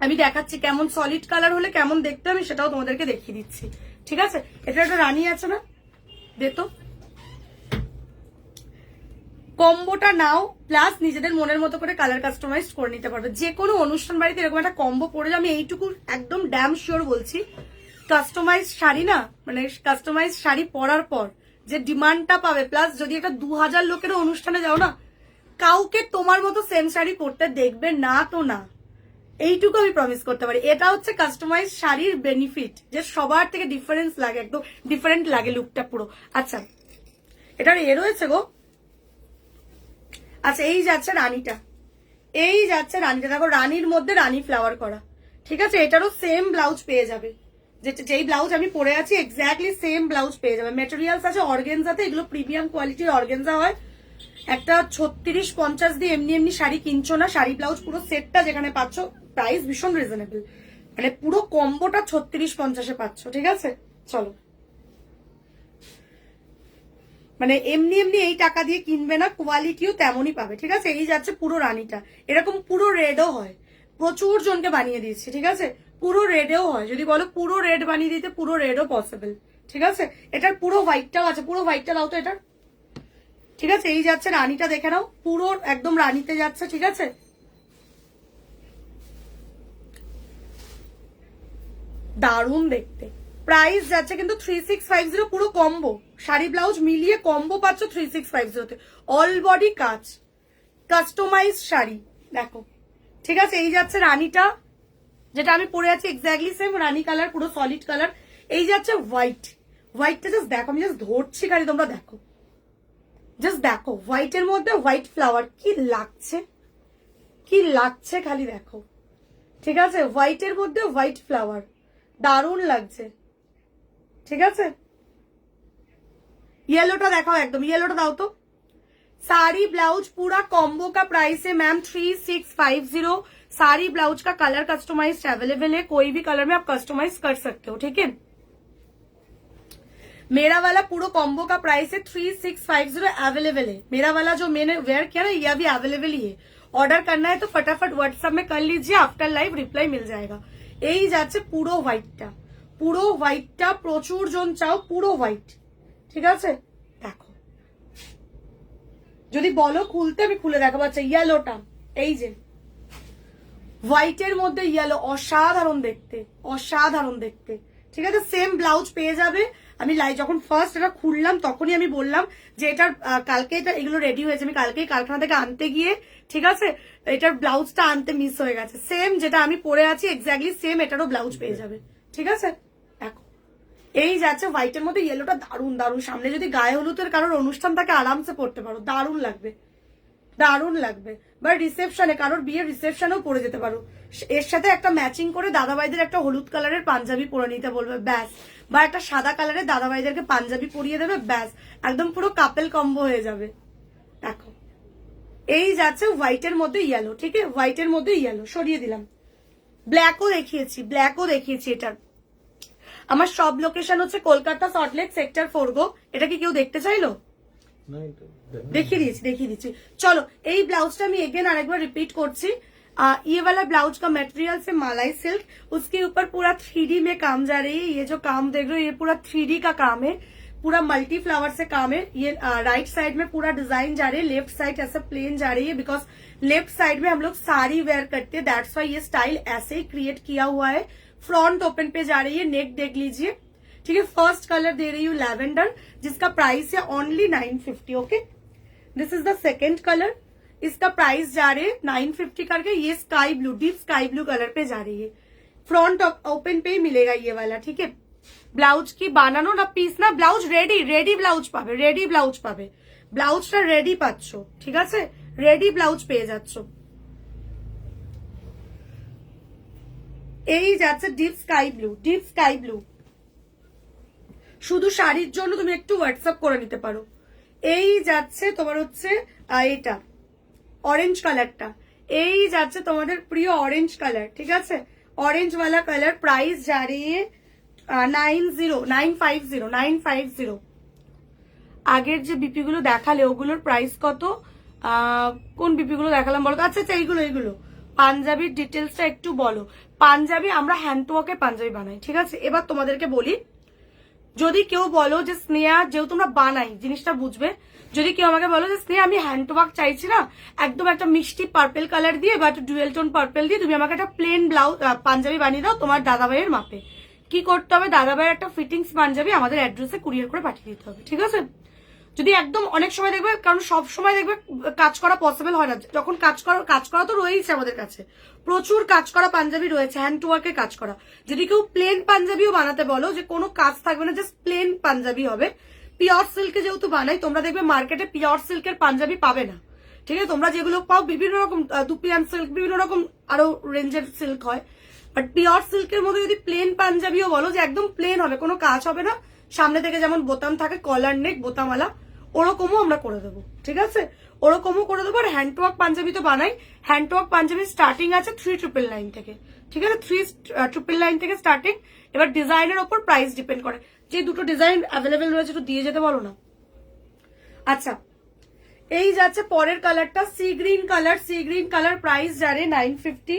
আমি দেখাচ্ছি কেমন সলিড কালার হলে কেমন দেখতে, আমি সেটাও তোমাদেরকে দেখিয়ে দিচ্ছি, ঠিক আছে। এটা একটা রানী আছে না, দে তো, কম্বোটা নাও, প্লাস নিজেদের মনের মতো করে কালার কাস্টমাইজ করে নিতে পারবে। যে কোনো অনুষ্ঠান বাড়িতে এরকম একটা কম্বো পরে, আমি এইটুকু একদম ড্যাম শিওর বলছি, কাস্টমাইজ শাড়ি না, মানে কাস্টমাইজ শাড়ি পরার পর যে ডিমান্ডটা পাবে, প্লাস যদি একটা 2000 লোকেরও অনুষ্ঠানে যাও না, কাউকে তোমার মতো সেম শাড়ি পরতে দেখবে না তো না, এইটুকু আমি প্রমিস করতে পারি। এটা হচ্ছে কাস্টমাইজ শাড়ির বেনিফিট, যে সবার থেকে ডিফারেন্স লাগে, একদম ডিফারেন্ট লাগে লুকটা পুরো। আচ্ছা, এটার এ রয়েছে গো। আচ্ছা, এই যাচ্ছে রানীটা, এই যাচ্ছে রানীটা, দেখো রানীর মধ্যে রানী ফ্লাওয়ার করা, ঠিক আছে। এটারও সেম ব্লাউজ পেয়ে যাবে, যেই ব্লাউজ আমি পরে আছি এক্স্যাক্টলি সেম ব্লাউজ পেয়ে যাবে। মেটেরিয়ালস আছে অর্গেনজাতে, এগুলো প্রিমিয়াম কোয়ালিটির অর্গেনজা হয়। একটা 36-50 দিয়ে এমনি এমনি শাড়ি কিনছো না, শাড়ি ব্লাউজ পুরো সেটটা যেখানে পাচ্ছ, প্রাইস ভীষণ রিজনেবল, মানে পুরো কম্বোটা 36-50-এ পাচ্ছ, ঠিক আছে। চলো, মানে এমনি এমনি এই টাকা দিয়ে কিনবে না, কোয়ালিটিও তেমনই পাবে, ঠিক আছে। এই যাচ্ছে পুরো রানীটা, এরকম পুরো রেডও হয়, প্রচুর জনকে বানিয়ে দিয়েছি, ঠিক আছে। পুরো রেডেও হয়, যদি বলো পুরো রেড বানিয়ে দিতে, পুরো রেডও পসিবল, ঠিক আছে। এটার পুরো হোয়াইটটাও আছে, পুরো হোয়াইটটা দাও তো এটার, ঠিক আছে। এই যাচ্ছে রানীটা, দেখে নাও, পুরো একদম রানীতে যাচ্ছে, ঠিক আছে। দারুণ দেখতে। প্রাইস যাচ্ছে কিন্তু 3650, পুরো কম্বো শাড়ি ব্লাউজ মিলিয়ে কম্বো পাচ্ছ 3650-তে, অল বডি কাজ, কাস্টমাইজ শাড়ি, দেখো, ঠিক আছে। এই যাচ্ছে রানীটা, যেটা আমি পরে আছি এক্স্যাক্টলি সেম রানী কালার, পুরো সলিড কালার। এই যাচ্ছে হোয়াইট, হোয়াইটটা জাস্ট দেখো, আমি জাস্ট ধরছি খালি, তোমরা দেখো, জাস্ট দেখো, হোয়াইটের মধ্যে হোয়াইট ফ্লাওয়ার, কি লাগছে, কি লাগছে খালি দেখো, ঠিক আছে। হোয়াইটের মধ্যে হোয়াইট ফ্লাওয়ার, দারুণ লাগছে, ঠিক আছে। येलोটা দেখাও, একদম येलोটা দাও তো। साड़ी ब्लाउज पूरा कॉम्बो का प्राइस है मैम 3650। साड़ी ब्लाउज का कलर कस्टमाइज अवेलेबल है, कोई भी कलर में आप कस्टमाइज कर सकते हो, ठीक है। मेरा वाला पूरा कॉम्बो का प्राइस है 3650, अवेलेबल है। मेरा वाला जो मैंने वेयर किया ना, यह भी अवेलेबल ही है। ऑर्डर करना है तो फटाफट व्हाट्सएप में कर लीजिए, आफ्टर लाइव रिप्लाई मिल जाएगा। এই যাচ্ছে পুরো হোয়াইটটা, পুরো হোয়াইটটা প্রচুর জন চাও, পুরো হোয়াইট, ঠিক আছে। দেখো, যদি বলো খুলতে আমি খুলে দেখাবো। আচ্ছা, ইয়েলোটা, এই যে হোয়াইটের মধ্যে ইয়েলো, অসাধারণ দেখতে, অসাধারণ দেখতে, ঠিক আছে। সেম ব্লাউজ পেয়ে যাবে। আমি যখন ফার্স্ট এটা খুললাম তখনই আমি বললাম যে এটার কালকে এটা এগুলো রেডি হয়েছে, আমি কালকেই কারখানা থেকে আনতে গিয়ে, ঠিক আছে, এটার ব্লাউজটা আনতে মিস হয়ে গেছে। সেম যেটা আমি পরে আছি এক্স্যাক্টলি সেম এটারও ব্লাউজ পেয়ে যাবে, ঠিক আছে। দেখো, এই যাচ্ছে হোয়াইটের মধ্যে ইয়েলোটা, দারুণ দারুণ। সামনে যদি গায়ে হলুদের কারোর অনুষ্ঠান থাকে আরামসে পড়তে পারো, দারুণ লাগবে, দারুণ লাগবে। বা রিসেপশনে, কারোর বিয়ের রিসেপশনেও পরে যেতে পারো। এর সাথে একটা ম্যাচিং করে দাদাভাইদের একটা হলুদ কালারের পাঞ্জাবি পরে নিতে বলবে, ব্যাস। বা একটা সাদা কালারের দাদাভাইদেরকে পাঞ্জাবি পরিয়ে দেবে, ব্যাস, একদম পুরো কাপেল কম্বো হয়ে যাবে। দেখো, এই যাচ্ছে হোয়াইটের মধ্যে ইয়েলো, ঠিক আছে, হোয়াইটের মধ্যে ইয়েলো সরিয়ে দিলাম। ব্ল্যাকও দেখিয়েছি, ব্ল্যাকও দেখিয়েছি। এটার আমার সব লোকেশন হচ্ছে কলকাতা সল্টলেক সেক্টর 4 গো। এটা কি কেউ দেখতে চাইলো? দেখিয়ে দিচ্ছি। চলো, এই ব্লাউজটা আমি এগेन আরেকবার রিপিट করছি। ये वाला ब्लाउज का मटेरियल से मलाई सिल्क, उसके ऊपर पूरा 3D में काम जा रही है। ये जो काम देख रहे हो ये पूरा 3D का काम है, पूरा मल्टी फ्लावर से काम है। ये राइट साइड में पूरा डिजाइन जा रही है, लेफ्ट साइड ऐसा प्लेन जा रही है, बिकॉज लेफ्ट साइड में हम लोग साड़ी वेयर करते हैं, दैट्स वाई ये स्टाइल ऐसे ही क्रिएट किया हुआ है। फ्रंट ओपन पे जा रही है, नेक देख लीजिए, ठीक है। फर्स्ट कलर दे रही हूँ लैवेंडर, जिसका प्राइस है only 950, okay. This is the second colour, इसका प्राइस जा रहे है 950 करके। ये sky blue, deep sky blue colour पे जा रही है, फ्रंट ओपन पे ही मिलेगा ये वाला, ठीक है। ब्लाउज की বানানো না পিস না, ব্লাউজ রেডি ব্লাউজ পাবে, রেডি ব্লাউজ পাবে, ব্লাউজটা রেডি পাচ্ছ, ঠিক আছে, রেডি ব্লাউজ পেয়ে যাচ্ছ। এই যাচ্ছে deep sky blue, deep sky blue. শুধু শাড়ির জন্য তুমি একটু হোয়াটসঅ্যাপ করে নিতে পারো। এই যাচ্ছে তোমার হচ্ছে এটা অরেঞ্জ কালারটা, এই যাচ্ছে তোমাদের প্রিয় অরেঞ্জ কালার, ঠিক আছে। অরেঞ্জ वाला कलर, प्राइस जा रही है 950। আগের যে বিপি গুলো দেখালে ওগুলোর প্রাইস কত, কোন বিপি গুলো দেখালাম বলো তো? আচ্ছা, এইগুলো পাঞ্জাবির ডিটেলসটা একটু বলো। পাঞ্জাবি আমরা হ্যান্ড ওয়ার্কে পাঞ্জাবি বানাই, ঠিক আছে। এবার তোমাদেরকে বলি, যদি কেউ বলো যে স্নেহা যেহেতু তোমরা বানাই জিনিসটা বুঝবে, যদি কেউ আমাকে বলো যে স্নেহা আমি হ্যান্ড ওয়ার্ক চাইছি না, একদম একটা মিষ্টি পার্পেল কালার দিয়ে বা একটা ডুয়েল টোন পার্পেল দিয়ে তুমি আমাকে একটা প্লেন ব্লাউজ পাঞ্জাবি বানিয়ে দাও তোমার দাদাভাইয়ের মাপে, কি করতে হবে, দাদাভাইয়ের একটা ফিটিংস পাঞ্জাবি আমাদের অ্যাড্রেসে কুরিয়ার করে পাঠিয়ে দিতে হবে, ঠিক আছে? যদি একদম অনেক সময় দেখবে, কারণ সব সময় দেখবে কাজ করা পসিবল হয় না, যখন কাজ করা তো রয়েছে আমাদের কাছে, প্রচুর কাজ করা পাঞ্জাবি রয়েছে, হ্যান্ড টু ওয়ার্কের কাজ করা। যদি কেউ প্লেন পাঞ্জাবিও বানাতে বলো, যে কোনো কাজ থাকবে না, জাস্ট প্লেন পাঞ্জাবি হবে, পিওর সিল্কে যেহেতু বানাই, তোমরা দেখবে মার্কেটে পিওর সিল্কের পাঞ্জাবি পাবে না, ঠিক আছে? তোমরা যেগুলো পাও বিভিন্ন রকম দুপিয়ান সিল্ক, বিভিন্ন রকম আরো রেঞ্জের সিল্ক হয়, বাট পিওর সিল্কের মধ্যে যদি প্লেন পাঞ্জাবিও বলো যে একদম প্লেন হবে, কোনো কাজ হবে না, সামনে থেকে যেমন বোতাম থাকে, কলার নেক বোতামালা, ওরকমও আমরা করে দেবো, ঠিক আছে? ওরকমও করে দেবো। আর হ্যান্ড ওয়ার্ক পাঞ্জাবি তো বানাই, হ্যান্ড ওয়ার্ক পাঞ্জাবি স্টার্টিং আছে 3999 থেকে, ঠিক আছে? 3999 থেকে স্টার্টিং। এবার ডিজাইনের ওপর প্রাইস ডিপেন্ড করে, যে দুটো ডিজাইন অ্যাভেলেবেল রয়েছে একটু দিয়ে যেতে বলো না। আচ্ছা, এই যাচ্ছে পরের কালারটা, sea green colour. Sea green colour price যারে 950,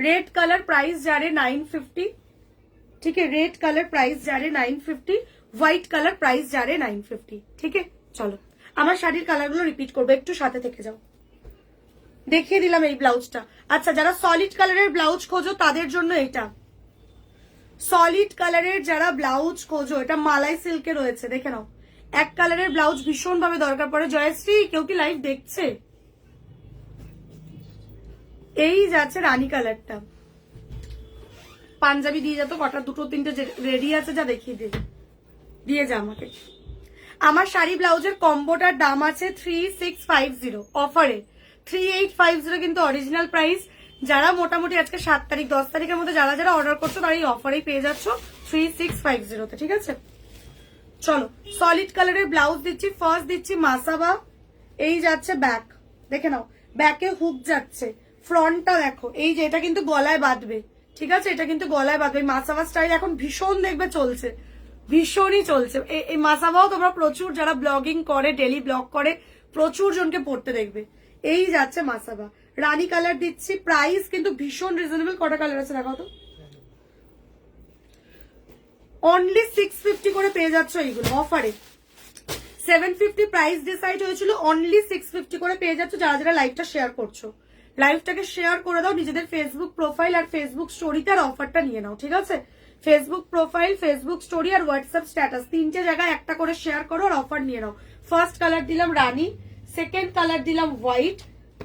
রেড কালার প্রাইস যারে 950, ঠিক আছে? রেড কালার প্রাইস যারে 950, হোয়াইট কালার প্রাইস যারে 950, ঠিক আছে? চলো আমার শাড়ির কালারগুলো রিপিট করবো, একটু সাথে থেকে যাও। দেখিয়ে দিলাম এই ব্লাউজটা। আচ্ছা, যারা সলিড কালারের ব্লাউজ খোঁজো তাদের জন্য এটা, সলিড কালারের যারা ব্লাউজ খোঁজো, এটা মালাই সিল্কে রয়েছে, দেখে নাও। এক কালারের ব্লাউজ ভীষণ ভাবে দরকার পড়ে। জয়শ্রী, কেউ কি লাইভ দেখছে? এই যাচ্ছে রানী কালারটা, পাঞ্জাবি দিয়ে যা তো, কটা দুটো তিনটে রেডি আছে, যা দেখিয়ে দিয়ে যা আমাকে। আমার শাড়ি ব্লাউজের কম্বোটার দাম আছে 3650 অফারে, 3850 কিন্তু অরিজিনাল প্রাইস। যারা মোটামুটি আজকে 7 তারিখ 10 তারিখের মধ্যে যারা যারা অর্ডার করছো তারা এই অফারেই পেয়ে যাচ্ছ 3650 তে, ঠিক আছে? চলো, সলিড কালারের ব্লাউজ দিচ্ছি। ফার্স্ট দিচ্ছি মাসাবা, এই যাচ্ছে ব্যাক, দেখে নাও, ব্যাকে হুক যাচ্ছে, ফ্রন্টটা দেখো, এই যে এটা কিন্তু গলায় বাঁধবে, ঠিক আছে? এটা কিন্তু গলায় বাঁধবে। মাসাবা স্টাইল এখন ভীষণ দেখবে চলছে, ভীষণই চলছে। এই মাসাবাও তোমরা প্রচুর যারা ব্লগিং করে, ডেলি ব্লগ করে, প্রচুর জনকে পড়তে দেখবে। এই যাচ্ছে মাসাবা, রানী কালার দিচ্ছি। প্রাইস কিন্তু ভীষণ রিজনেবল। কটা কালার আছে দেখাও তো? অনলি 650 করে পেয়ে যাচ্ছ এইগুলো অফারে। 750 প্রাইস ডিসাইড হয়েছিল, অনলি 650 করে পেয়ে যাচ্ছ। যারা যারা লাইভটা শেয়ার করছো, লাইভটাকে শেয়ার করে দাও নিজেদের ফেসবুক প্রোফাইল আর ফেসবুক স্টোরিতে, আর অফারটা নিয়ে নাও, ঠিক আছে? ফেসবুক প্রোফাইল, ফেসবুক স্টোরি আর হোয়াটসঅ্যাপ স্ট্যাটাস, তিনটে জায়গায় একটা করে শেয়ার করো আর অফার নিয়ে নাও। ফার্স্ট কালার দিলাম রানী, সেকেন্ড কালার দিলাম হোয়াইট,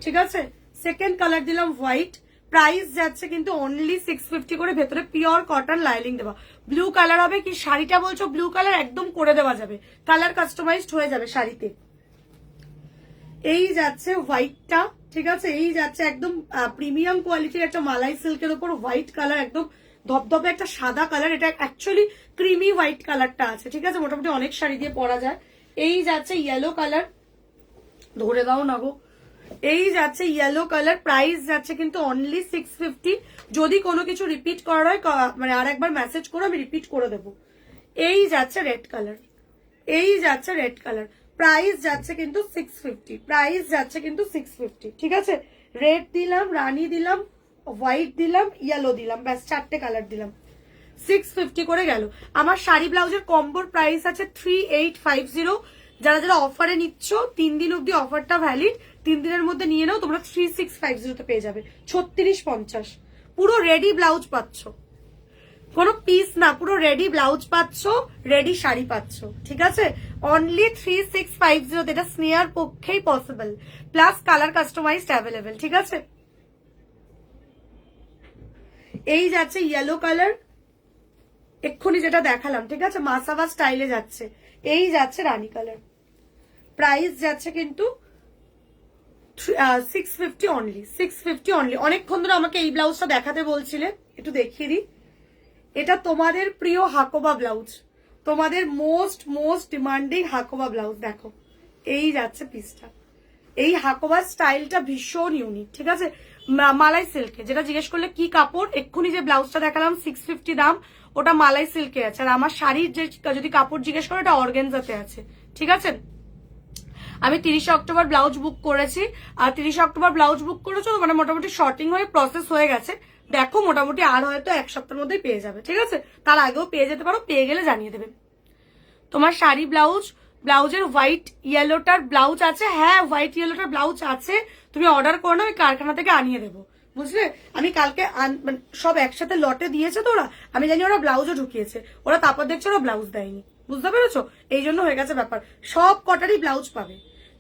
ঠিক আছে? সেকেন্ড কালার দিলাম হোয়াইট। প্রাইস যাচ্ছে কিন্তু অনলি 650 করে, ভেতরে পিওর কটন লাইলিং দেওয়া। ব্লু কালার হবে কি? শাড়িটা বলছো ব্লু কালার, একদম করে দেওয়া যাবে, কালার কাস্টমাইজড হয়ে যাবে শাড়িতে। এই যাচ্ছে হোয়াইটটা, ঠিক আছে? এই যাচ্ছে একদম প্রিমিয়াম কোয়ালিটির একটা মালাই সিল্কের উপর হোয়াইট কালার, একদম ধপধপে একটা সাদা কালার। এটা অ্যাকচুয়ালি ক্রিমি হোয়াইট কালারটা আছে, ঠিক আছে? মোটামুটি অনেক শাড়ি দিয়ে পরা যায়। এই যাচ্ছে ইয়েলো কালার, ধরে দাও না গো। এই যাচ্ছে ইয়েলো কালার, প্রাইস যাচ্ছে কিন্তু অনলি 650। যদি কোনো কিছু রিপিট করার হয় মানে আর একবার মেসেজ করো, আমি রিপিট করে দেবো। এই যাচ্ছে রেড কালার, এই যাচ্ছে রেড কালার, প্রাইস যাচ্ছে কিন্তু 650, প্রাইস যাচ্ছে কিন্তু 650, ঠিক আছে? রেড দিলাম, রানী দিলাম, হোয়াইট দিলাম, ইয়েলো দিলাম, ব্যাস 4টে কালার দিলাম, 650 করে গেল। আমার শাড়ি ব্লাউজের কম্বোর প্রাইস আছে 3850। যারা যারা অফারে নিচ্ছ, 3 দিন অব্দি অফারটা ভ্যালিড, 3 দিনের মধ্যে নিয়ে নাও, তোমরা 3650 তে পেয়ে যাবে 3650। পুরো রেডি ব্লাউজ পাচ্ছ, কোনো পিস না, পুরো রেডি ব্লাউজ পাচ্ছ, রেডি শাড়ি পাচ্ছ, ঠিক আছে? অনলি 3650, এটা স্নেহার পক্ষেই possible, plus colour customised available, ঠিক আছে? এই যাচ্ছে ইয়েলো কালার, এক্ষুনি যেটা দেখালাম, ঠিক আছে? মাসাবা স্টাইলে যাচ্ছে। এই যাচ্ছে রানী কালার, প্রাইস যাচ্ছে কিন্তু 650 অনলি, 650 অনলি। অনেকক্ষণ ধরে আমাকে এই ব্লাউজটা দেখাতে বলছিলে, একটু দেখিয়ে দিই। এটা তোমাদের প্রিয় হাকোবা ব্লাউজ, তোমাদের মোস্ট ডিমান্ডিং হাকোবা ব্লাউজ। দেখো, এই যাচ্ছে পিসটা। এই হাকোবা স্টাইলটা ভীষণ ইউনিক, ঠিক আছে? মালাই সিল্কে, যেটা জিজ্ঞেস করলে কি কাপড়, এক্ষুনি যে ব্লাউজটা দেখালাম 650 দাম, ওটা মালাই সিল্কে আছে। আর আমার শাড়ির যে যদি কাপড় জিজ্ঞেস করে, ওটা অর্গানজাতে আছে, ঠিক আছে? আমি 30 অক্টোবর ব্লাউজ বুক করেছি, আর 30 অক্টোবর ব্লাউজ বুক করেছো মানে মোটামুটি শর্টিং হয়ে প্রসেস হয়ে গেছে। দেখো মোটামুটি আর হয়তো 1 সপ্তাহের মধ্যেই পেয়ে যাবে, ঠিক আছে? তার আগেও পেয়ে যেতে পারো, পেয়ে গেলে জানিয়ে দেবে। তোমার শাড়ি ব্লাউজ ব্লাউজের হোয়াইট ইয়েলোটার ব্লাউজ আছে, হ্যাঁ হোয়াইট ইয়েলোটার ব্লাউজ আছে, তুমি অর্ডার করো না, আমি কারখানা থেকে আনিয়ে দেবো, বুঝলে? আমি কালকে সব একসাথে লটে দিয়েছে তো ওরা, আমি জানি ওরা ব্লাউজও ঢুকিয়েছে, ওরা তারপর দেখছে ওরা ব্লাউজ দেয়নি, বুঝতে পেরেছো? এই জন্য হয়ে গেছে ব্যাপার, সব কটারই ব্লাউজ পাবে,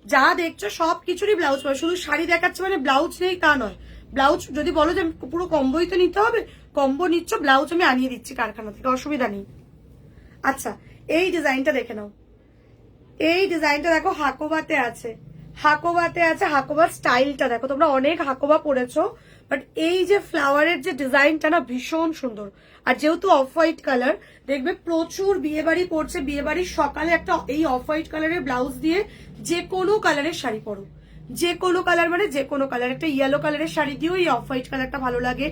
যা দেখছো সব কিছুরই ব্লাউজ পাবে, শুধু শাড়ি দেখাচ্ছে মানে ব্লাউজ নেই তা নয়। ব্লাউজ যদি বলো যে পুরো কম্বোই তো নিতে হবে, কম্বো নিচ্ছ, ব্লাউজ আমি আনিয়ে দিচ্ছি কারখানা থেকে, অসুবিধা নেই। আচ্ছা এই ডিজাইনটা দেখে নাও, এই ডিজাইনটা দেখো, হাকোবাতে আছে, হাকোবাতে আছে, হাকোবার স্টাইলটা দেখো, তোমরা অনেক হাকোবা পড়েছো, বাট এই যে ফ্লাওয়ারের যে ডিজাইনটা না ভীষণ সুন্দর। আর যেহেতু অফ হোয়াইট কালার, দেখবে প্রচুর বিয়ে বাড়ি পড়ছে, বিয়ে বাড়ির সকালে একটা এই অফ হোয়াইট কালারের ব্লাউজ দিয়ে যে কোনো কালারের শাড়ি পরো, যে কোনো কালার মানে যে কোনো কালার, একটা ইয়েলো কালারের শাড়ি দিয়েও এই অফ হোয়াইট কালারটা ভালো লাগে,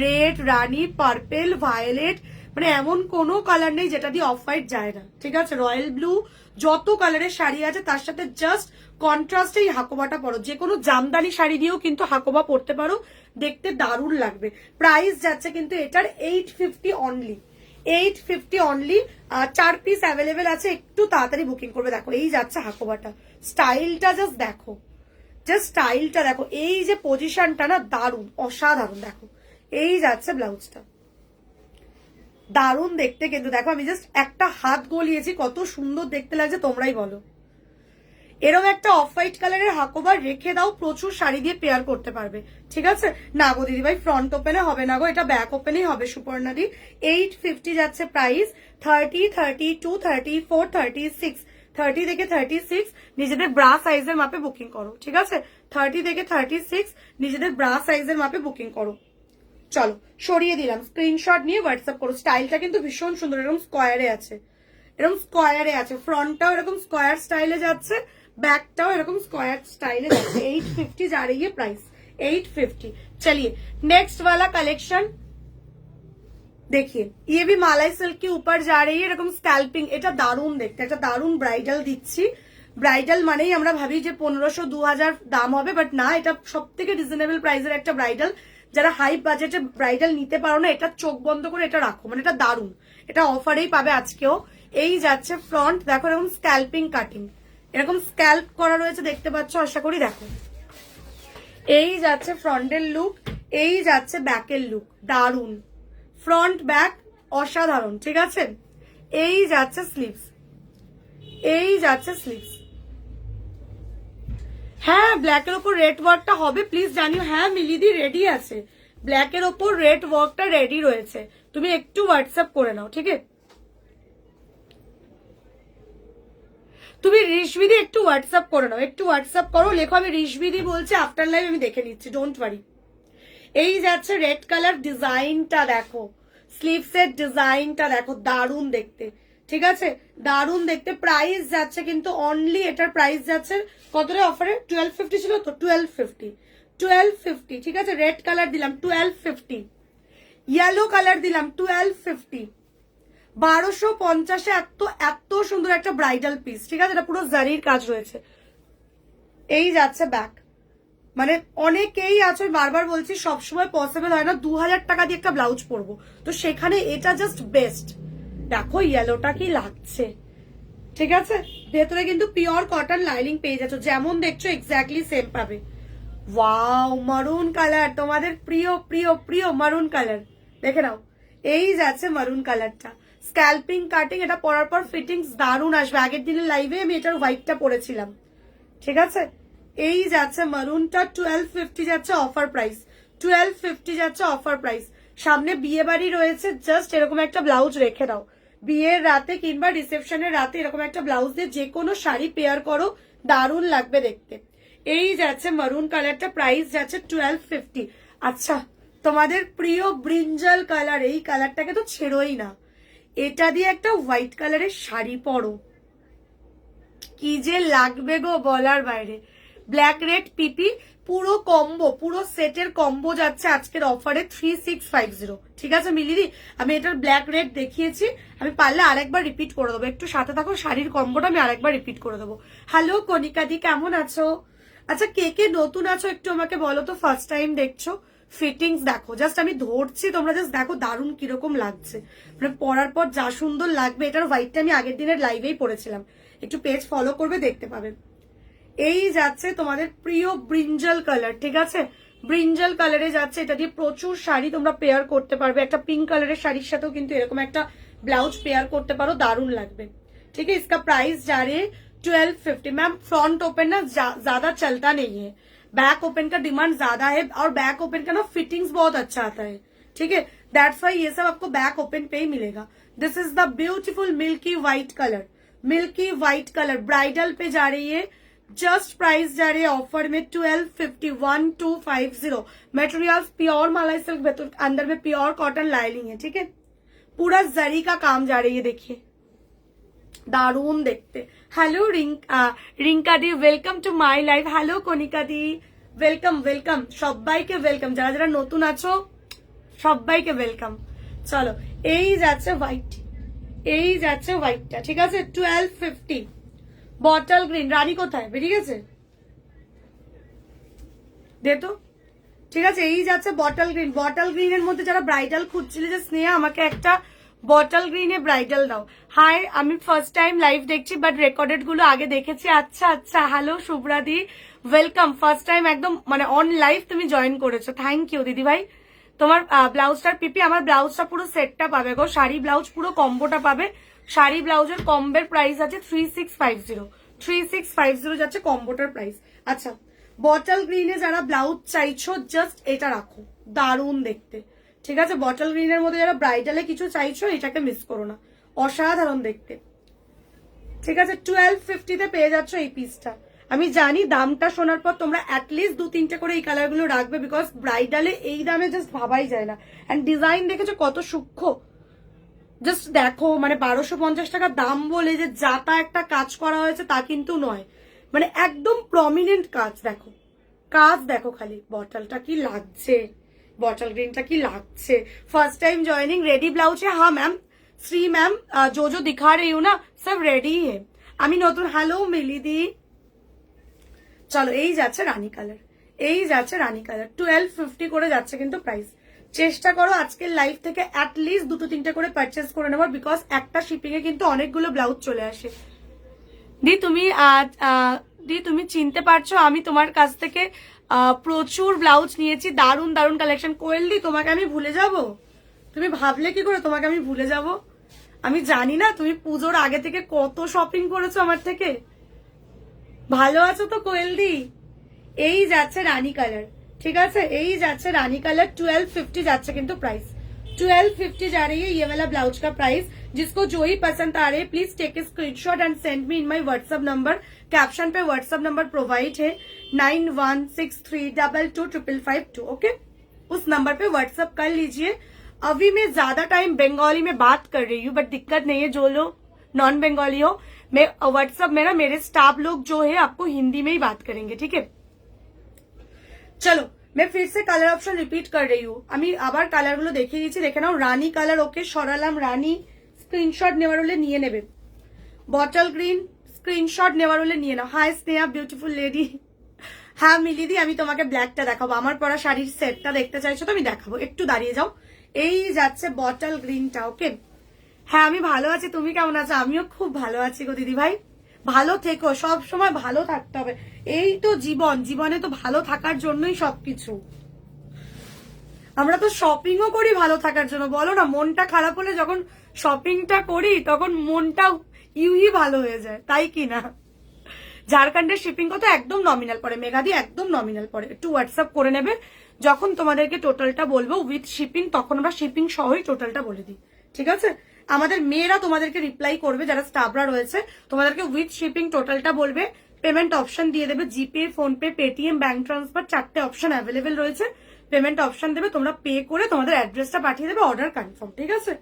রেড, রানি, পার্পেল, ভায়োলেট, মানে এমন কোনো কালার নেই যেটা দিয়ে অফ হোয়াইট যায় না, ঠিক আছে? রয়্যাল ব্লু, যত কালারের শাড়ি আছে তার সাথে জাস্ট কন্ট্রাস্টে এই হাকোবাটা পরো, যে কোনো জামদানি শাড়ি দিয়েও কিন্তু হাকোবা পরতে পারো, দেখতে দারুণ লাগবে। প্রাইস যাচ্ছে কিন্তু এটার 850 অনলি, 850 অনলি। 4 পিস অ্যাভেলেবেল আছে, একটু তাড়াতাড়ি বুকিং করবে। দেখো এই যাচ্ছে হাকোবাটা, স্টাইলটা জাস্ট দেখো, জাস্ট স্টাইলটা দেখো, এই যে পজিশনটা না দারুণ, অসাধারণ। দেখো এই যাচ্ছে ব্লাউজটা, দারুণ দেখতে কিন্তু, দেখো আমি জাস্ট একটা হাত গলিয়েছি, কত সুন্দর দেখতে লাগছে তোমরাই বলো। এরকম একটা অফ হোয়াইট কালারের হাকোবার রেখে দাও, প্রচুর শাড়ি দিয়ে পেয়ার করতে পারবে, ঠিক আছে? না গো দিদি ভাই ফ্রন্ট ওপেনে হবে না গো, এটা ব্যাক ওপেনেই হবে সুপর্ণাদি। 850 যাচ্ছে প্রাইস। 30, 32, 34, 36, 30 থেকে 36 নিজেদের ব্রা সাইজের মাপে বুকিং করো, ঠিক আছে? 30 থেকে 36 নিজেদের ব্রা সাইজের মাপে বুকিং করো। চলো সরিয়ে দিলাম, স্ক্রিনশট নিয়ে হোয়াটসঅ্যাপ করো। স্টাইলটা কিন্তু ভীষণ সুন্দর, এরকম স্কোয়ারে আছে, এরকম স্কোয়ারে আছে, ফ্রন্টটাও এরকম স্কোয়ার স্টাইলে যাচ্ছে, बैकटाও এরকম स्क्वायर स्टाइल है। 850 जा रही है प्राइस, 850। चलिए नेक्स्ट वाला कलेक्शन देखिए, ये भी मालाई सिल्क के ऊपर जा रही है, এরকম স্ক্যাল্পিং, এটা দারুণ দেখতে, একটা দারুণ ব্রাইডাল দিচ্ছি। ব্রাইডাল মানেই আমরা ভাবি যে 1500-2000 দাম হবে, বাট না, এটা সব থেকে রিজনেবল প্রাইসের একটা ব্রাইডাল। যারা হাই বাজেটে ব্রাইডাল নিতে পারো না, এটা চোখ বন্ধ করে এটা রাখো, মানে এটা দারুণ, এটা অফারেই পাবে আজকেও। এই যাচ্ছে ফ্রন্ট, দেখো এরকম স্ক্যাল্পিং কাটিং, এরকম স্ক্যাল্প করা রয়েছে, দেখতে পাচ্ছ আশা করি। দেখো এই যাচ্ছে ফ্রন্টের লুক, এই যাচ্ছে ব্যাকের লুক, দারুণ, ফ্রন্ট ব্যাক অসাধারণ, ঠিক আছে? এই যাচ্ছে স্লিভস, এই যাচ্ছে স্লিভস। হ্যাঁ ব্ল্যাকের ওপর রেড ওয়ার্কটা হবে, প্লিজ জানিও। হ্যাঁ মিলিদি রেডি আছে, ব্ল্যাকের ওপর রেড ওয়ার্কটা রেডি রয়েছে, তুমি একটু হোয়াটসঅ্যাপ করে নাও, ঠিক আছে? তুমি ঋষবিদি একটু হোয়াটসঅ্যাপ করে নাও, একটু হোয়াটসঅ্যাপ করো, লেখো আমি ঋষবিদি বলছি, আফটার লাইভ আমি দেখে নিচ্ছি, ডোন্ট ওয়ারি। এই যাচ্ছে রেড কালার, ডিজাইনটা দেখো, স্লিভসের ডিজাইনটা দেখো, দারুণ দেখতে, ঠিক আছে? দারুণ দেখতে। প্রাইস যাচ্ছে কিন্তু অনলি, এটার প্রাইস যাচ্ছে কতটা অফারে? 1250 ছিল তো, 1250, 1250, ঠিক আছে? রেড কালার দিলাম 1250, ইয়েলো কালার দিলাম 1250, 1250 এত এত সুন্দর একটা ব্রাইডাল পিস, ঠিক আছে? এটা পুরো জারির কাজ রয়েছে। এই যাচ্ছে ব্যাক, মানে অনেকেই আছে, বারবার বলছি সবসময় পসিবল হয় না 2000 টাকা দিয়ে একটা ব্লাউজ পরবো, তো সেখানে এটা জাস্ট বেস্ট। দেখো ইয়েলোটা কি লাগছে, ঠিক আছে? ভেতরে কিন্তু পিওর কটন লাইনিং পেয়ে যাচ্ছ, যেমন দেখছো এক্স্যাক্টলি সেম পাবে। ওয়াও মারুন কালার, তোমাদের প্রিয় প্রিয় প্রিয় মারুন কালার, দেখে নাও। এই যাচ্ছে মারুন কালারটা, স্ক্যাল্পিং কাটিং, এটা পরার পর ফিটিংস দারুণ আসবে। আগের দিনের লাইভে আমি এটার হোয়াইটটা পরেছিলাম, ঠিক আছে? এই যাচ্ছে মারুনটা 1250 যাচ্ছে অফার প্রাইস, 1250 যাচ্ছে অফার প্রাইস। সামনে বিয়ে বাড়ি রয়েছে, জাস্ট এরকম একটা ব্লাউজ রেখে দাও, বিয়ের রাতে কিংবা রিসেপশনের রাতে এরকম একটা ব্লাউজ দিয়ে যে কোনো শাড়ি পেয়ার করো, দারুণ লাগবে দেখতে। এই যাচ্ছে মারুন কালারটা, প্রাইস যাচ্ছে 1250। আচ্ছা তোমাদের প্রিয় ব্রিঞ্জাল কালার, এই কালারটাকে তো ছেড়োই না, এটা দিয়ে একটা হোয়াইট কালারের শাড়ি পরো, কি যে লাগবে গো বলার বাইরে। ব্ল্যাক রেড পিপি, পুরো কম্বো, পুরো সেটের কম্বো যাচ্ছে আজকের অফারে 3650, ঠিক আছে মিলিদি? আমি এটার ব্ল্যাক রেড দেখিয়েছি, আমি পারলে আরেকবার রিপিট করে দেবো, একটু সাথে থাকো, শাড়ির কম্বোটা আমি আরেকবার রিপিট করে দেবো। হ্যালো কনিকা দি, কেমন আছো? আচ্ছা কে কে নতুন আছো একটু আমাকে বলো তো, ফার্স্ট টাইম দেখছো? ফিটিংস দেখো, জাস্ট আমি ধরছি, তোমরা জাস্ট দেখো দারুণ কিরকম লাগছে, মানে পরার পর যা সুন্দর লাগবে। এটার হোয়াইটটা আমি আগের দিনের লাইভেই পরেছিলাম, একটু পেজ ফলো করবে, দেখতে পাবে। এই যাচ্ছে তোমাদের প্রিয় ব্রিঞ্জাল কালার, ঠিক আছে, ব্রিঞ্জাল কালারে যাচ্ছে। এটা দিয়ে প্রচুর শাড়ি তোমরা পেয়ার করতে পারবে। একটা পিঙ্ক কালারের শাড়ির সাথেও কিন্তু এরকম একটা ব্লাউজ পেয়ার করতে পারো, দারুণ লাগবে। ठीक है, इसका प्राइस जा रहे 1250। मैम फ्रंट ओपन ना ज्यादा चलता नहीं है, बैक ओपन का डिमांड ज्यादा है, और बैक ओपन का ना फिटिंग्स बहुत अच्छा आता है, ठीक है, दैट्स वाई ये सब आपको बैक ओपन पे ही मिलेगा। This is the beautiful milky white colour, milky white colour bridal पे जा रही है। जस्ट प्राइस जा रही है ऑफर में 1250, 1250। मटेरियल प्योर मलाई सिल्क, अंदर में प्योर कॉटन लाइनिंग है, ठीक है, पूरा जरी का काम जा रही है, देखिए দারুণ দেখতে। Hello Rinka the, welcome to my life. Hello Konika the, welcome welcome, সবাইকে ওয়েলকাম, যারা যারা নতুন আছো সবাইকে ওয়েলকাম। চলো, এই যাচ্ছে হোয়াইট, এই যাচ্ছে হোয়াইটটা, ঠিক আছে, 1250। বটল গ্রিন, রানী কোথায় বেরিয়ে গেছে, দে তো, ঠিক আছে, এই যাচ্ছে বটল গ্রিন। বটল গ্রিনের মধ্যে যারা ব্রাইডাল খুঁজছিলে, যে স্নেহা আমাকে একটা বটল গ্রিনে ব্রাইডাল দাও। হাই, আমি ফার্স্ট টাইম লাইভ দেখছি, বাট রেকর্ডেড গুলো আগে দেখেছি। আচ্ছা আচ্ছা, হ্যালো শুভ্রাদি, ওয়েলকাম, ফার্স্ট টাইম একদম মানে অন লাইভ তুমি জয়েন করেছো, থ্যাংক ইউ দিদি ভাই। তোমার ব্লাউজটার পিপি, আমার ব্লাউজটা পুরো সেটটা পাবে গো, শাড়ি ব্লাউজ পুরো কম্বোটা পাবে। শাড়ি ব্লাউজের কম্বের প্রাইস আছে 3650, 3650 যাচ্ছে কম্বোটার প্রাইস। আচ্ছা, বটল গ্রিনে যারা ব্লাউজ চাইছো জাস্ট এটা রাখো, দারুণ দেখতে, ঠিক আছে। বটল গ্রিনের মধ্যে যারা ব্রাইডালে কিছু চাইছো এটাকে মিস করো না, অসাধারণ দেখতে, ঠিক আছে। 1250 পেয়ে যাচ্ছ এই পিসটা। আমি জানি দামটা শোনার পর তোমরা অ্যাটলিস্ট 2-3টে করে এই কালার গুলো রাখবে, বিকজ ব্রাইডালে এই দামে জাস্ট ভাবাই যায় না। অ্যান্ড ডিজাইন দেখেছো কত সূক্ষ্ম, জাস্ট দেখো, মানে 1250 টাকা দাম বলে যে যাতা একটা কাজ করা হয়েছে তা কিন্তু নয়, মানে একদম প্রমিনেন্ট কাজ। দেখো কাজ দেখো খালি, বটলটা কি লাগছে, बॉटल ग्रीन टा की लागছে। First time joining, ready blouse है, हाँ मैम, श्री मैम जो जो दिखा रही हूँ ना सब रेडी है। আমি নতুন, হ্যালো মিলি দি। চলো, এই যাচ্ছে রানী কালার, এই যাচ্ছে রানী কালার, 1250 করে যাচ্ছে কিন্তু প্রাইস। চেষ্টা করো আজকের লাইভ থেকে অ্যাটলিস্ট 2-3টে করে পারচেস করে নেবার, বিকজ একটা শিপিং এ কিন্তু অনেকগুলো ব্লাউজ চলে আসে। দি তুমি চিনতে পারছো আমি তোমার কাছ থেকে প্রচুর ব্লাউজ নিয়েছি, দারুণ দারুণ কালেকশন। কোয়েল দি, তোমাকে আমি ভুলে যাব? তুমি ভাবলে কি করে তোমাকে আমি ভুলে যাব? আমি জানি না তুমি পুজোর আগে থেকে কত শপিং করেছো আমার থেকে। ভালো আছো তো কোয়েল দি? এই যাচ্ছে রানী কালার, ঠিক আছে, এই যাচ্ছে রানী কালার, 1250 যাচ্ছে কিন্তু প্রাইস। 1250 जा रही है ये वाला ब्लाउज का प्राइस। जिसको जो ही पसंद आ रहे हैं please take a screenshot and send me in my WhatsApp number. Caption पे व्हाट्सएप नंबर प्रोवाइड है 9163225552, ओके, उस नंबर पे व्हाट्सएप कर लीजिए। अभी मैं ज्यादा टाइम बंगाली में बात कर रही हूँ, बट दिक्कत नहीं है, जो लोग नॉन बंगाली हो, मैं व्हाट्सएप में ना मेरे स्टाफ लोग जो है आपको हिंदी में ही बात करेंगे, ठीक है। चलो, मैं फिर से कलर ऑप्शन रिपीट कर रही हूँ, আমি আবার কালার গুলো দেখিয়ে দিচ্ছি, দেখে নাও। রানী কালার, ওকে, সরালাম রানী, স্ক্রিনশট নেওয়ার হলে নিয়ে নেবে। বটল গ্রিন, স্ক্রিনশট নেওয়ার হলে নিয়ে নাও। Hi Sneha, beautiful lady. হ্যাঁ মিলিদি, আমি তোমাকে ব্ল্যাকটা দেখাবো, আমার পরা শাড়ির সেটটা দেখতে চাইছো তো আমি দেখাবো, একটু দাঁড়িয়ে যাও। এই যাচ্ছে বটল গ্রিনটা, ওকে। হ্যাঁ আমি ভালো আছি, তুমি কেমন আছো? আমিও খুব ভালো আছি গো দিদি ভাই, ভালো থেকো, সব সময় ভালো থাকতে হবে, এই তো জীবন, জীবনে তো ভালো থাকার জন্যই সবকিছু। আমরা তো শপিংও করি ভালো থাকার জন্য, বলো না? মনটা খারাপ হলে যখন শপিংটা করি তখন মনটা ইউই ভালো হয়ে যায়, তাই কি না? ঝাড়খণ্ডের শিপিং কত? একদম নমিনাল পড়ে মেঘাদি, একদম নমিনাল পড়ে। একটু হোয়াটসঅ্যাপ করে নেবে, যখন তোমাদেরকে টোটালটা বলবো উইথ শিপিং, তখন আমরা শিপিং সহই টোটালটা বলে দিই, ঠিক আছে। আমাদের মেয়েরা তোমাদেরকে রিপ্লাই করবে, যারা স্টাফরা রয়েছে তোমাদেরকে উইথ শিপিং টোটালটা বলবে। পেমেন্ট অপশন দিয়ে দেবে, GPay, PhonePe, Paytm, bank transfer, 4টে অপশন অ্যাভেলেবেল রয়েছে। পেমেন্ট অপশন দেবে, তোমরা পে করে তোমাদের অ্যাড্রেসটা পাঠিয়ে দেবে, অর্ডার কনফার্ম, ঠিক আছে।